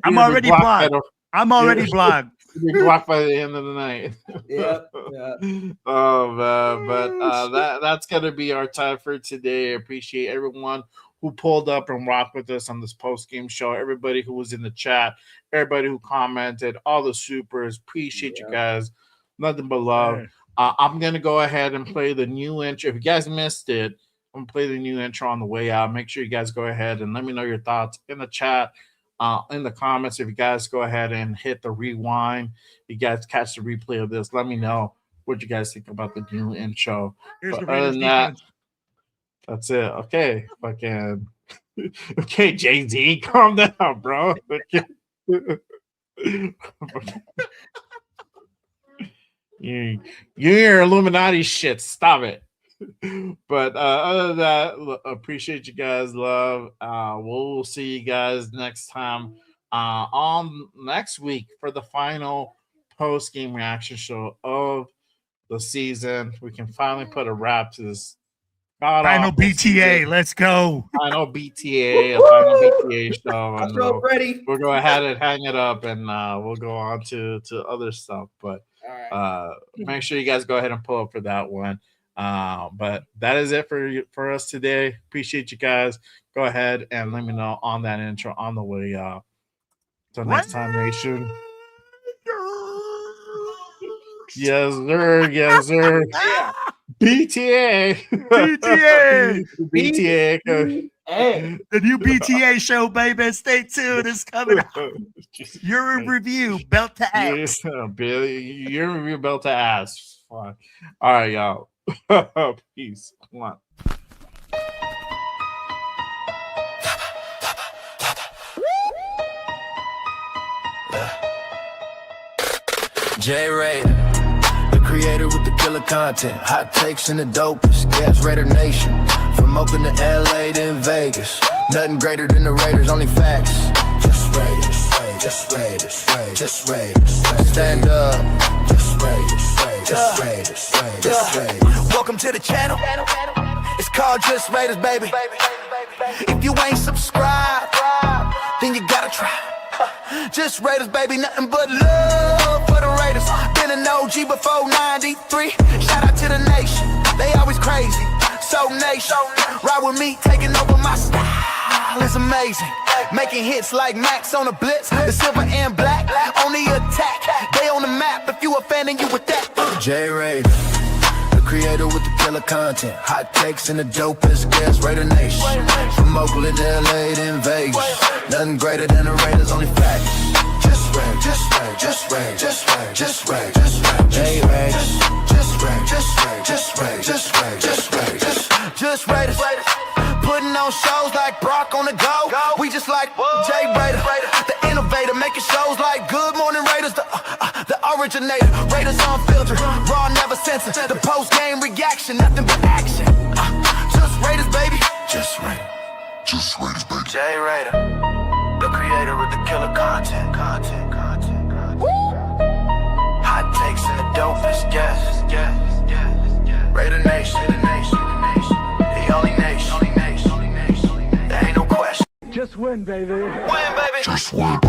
I'm already blocked. I'm already blocked. You'll be blocked by the end of the night. Yeah. Oh man, but that's gonna be our time for today. I appreciate everyone who pulled up and rocked with us on this post-game show. Everybody who was in the chat, everybody who commented, all the supers. Appreciate you guys. Nothing but love. I'm gonna go ahead and play the new intro. If you guys missed it, I'm gonna play the new intro on the way out. Make sure you guys go ahead and let me know your thoughts in the chat, in the comments. If you guys go ahead and hit the rewind, you guys catch the replay of this. Let me know what you guys think about the new intro. Here's But the other than that, that's it. Okay, fucking. Okay, Jay-Z, calm down, bro. You're Illuminati shit. Stop it. But other than that, appreciate you guys. Love. We'll see you guys next time on next week for the final post-game reaction show of the season. We can finally put a wrap to this final BTA. Let's go. Final BTA, a final BTA show. I'm so ready. We'll go ahead and hang it up, and we'll go on to other stuff. But make sure you guys go ahead and pull up for that one. But that is it for us today. Appreciate you guys. Go ahead and let me know on that intro on the way. Till next time, nation. Yes, sir. Yes, sir. BTA. BTA. Hey. The new BTA show, baby. Stay tuned. It's coming out. Your review, belt to ass. Billy, your review, belt to ass. Fuck. All right, y'all. Peace. Come on. J Raider, the creator with the killer content, hot takes and the dopest. Gas Raider Nation, from Oakland to LA to Vegas. Nothing greater than the Raiders, only facts. Just Raiders, just Raiders, just Raiders. Stand up, just Raiders, just Raiders, just Raiders. Welcome to the channel. It's called Just Raiders, baby. If you ain't subscribed, then you gotta try. Just Raiders, baby, nothing but love for the Raiders. Been an OG before 93. Shout out to the nation, they always crazy. So nation, ride with me, taking over my style. It's amazing, making hits like Max on the blitz. The silver and black on the attack. They on the map if you a fan and you with that. J Raider, the creator with the killer content, hot takes and the dopest. Gas Raider Nation, from Oakland to LA to Vegas. Nothing greater than the Raiders, only facts. Just Raiders, just Raiders, just Raiders, just Raiders, just Raiders, J Raiders, just Raiders, just Raiders, just Raiders, just Raiders, just Raiders. Putting on shows like Brock on the go. We just like J Raider, the innovator, making shows like Good Morning Raiders, the originator. Raiders Unfiltered, raw, never censored. The post-game reaction, nothing but action. Just Raiders, baby. Just Raiders. Just Raiders, baby. J Raider, the creator with the killer content. Hot takes and the dopest, yes. Raider Nation, the only nation. There ain't no question. Just win, baby. Win, baby. Just win.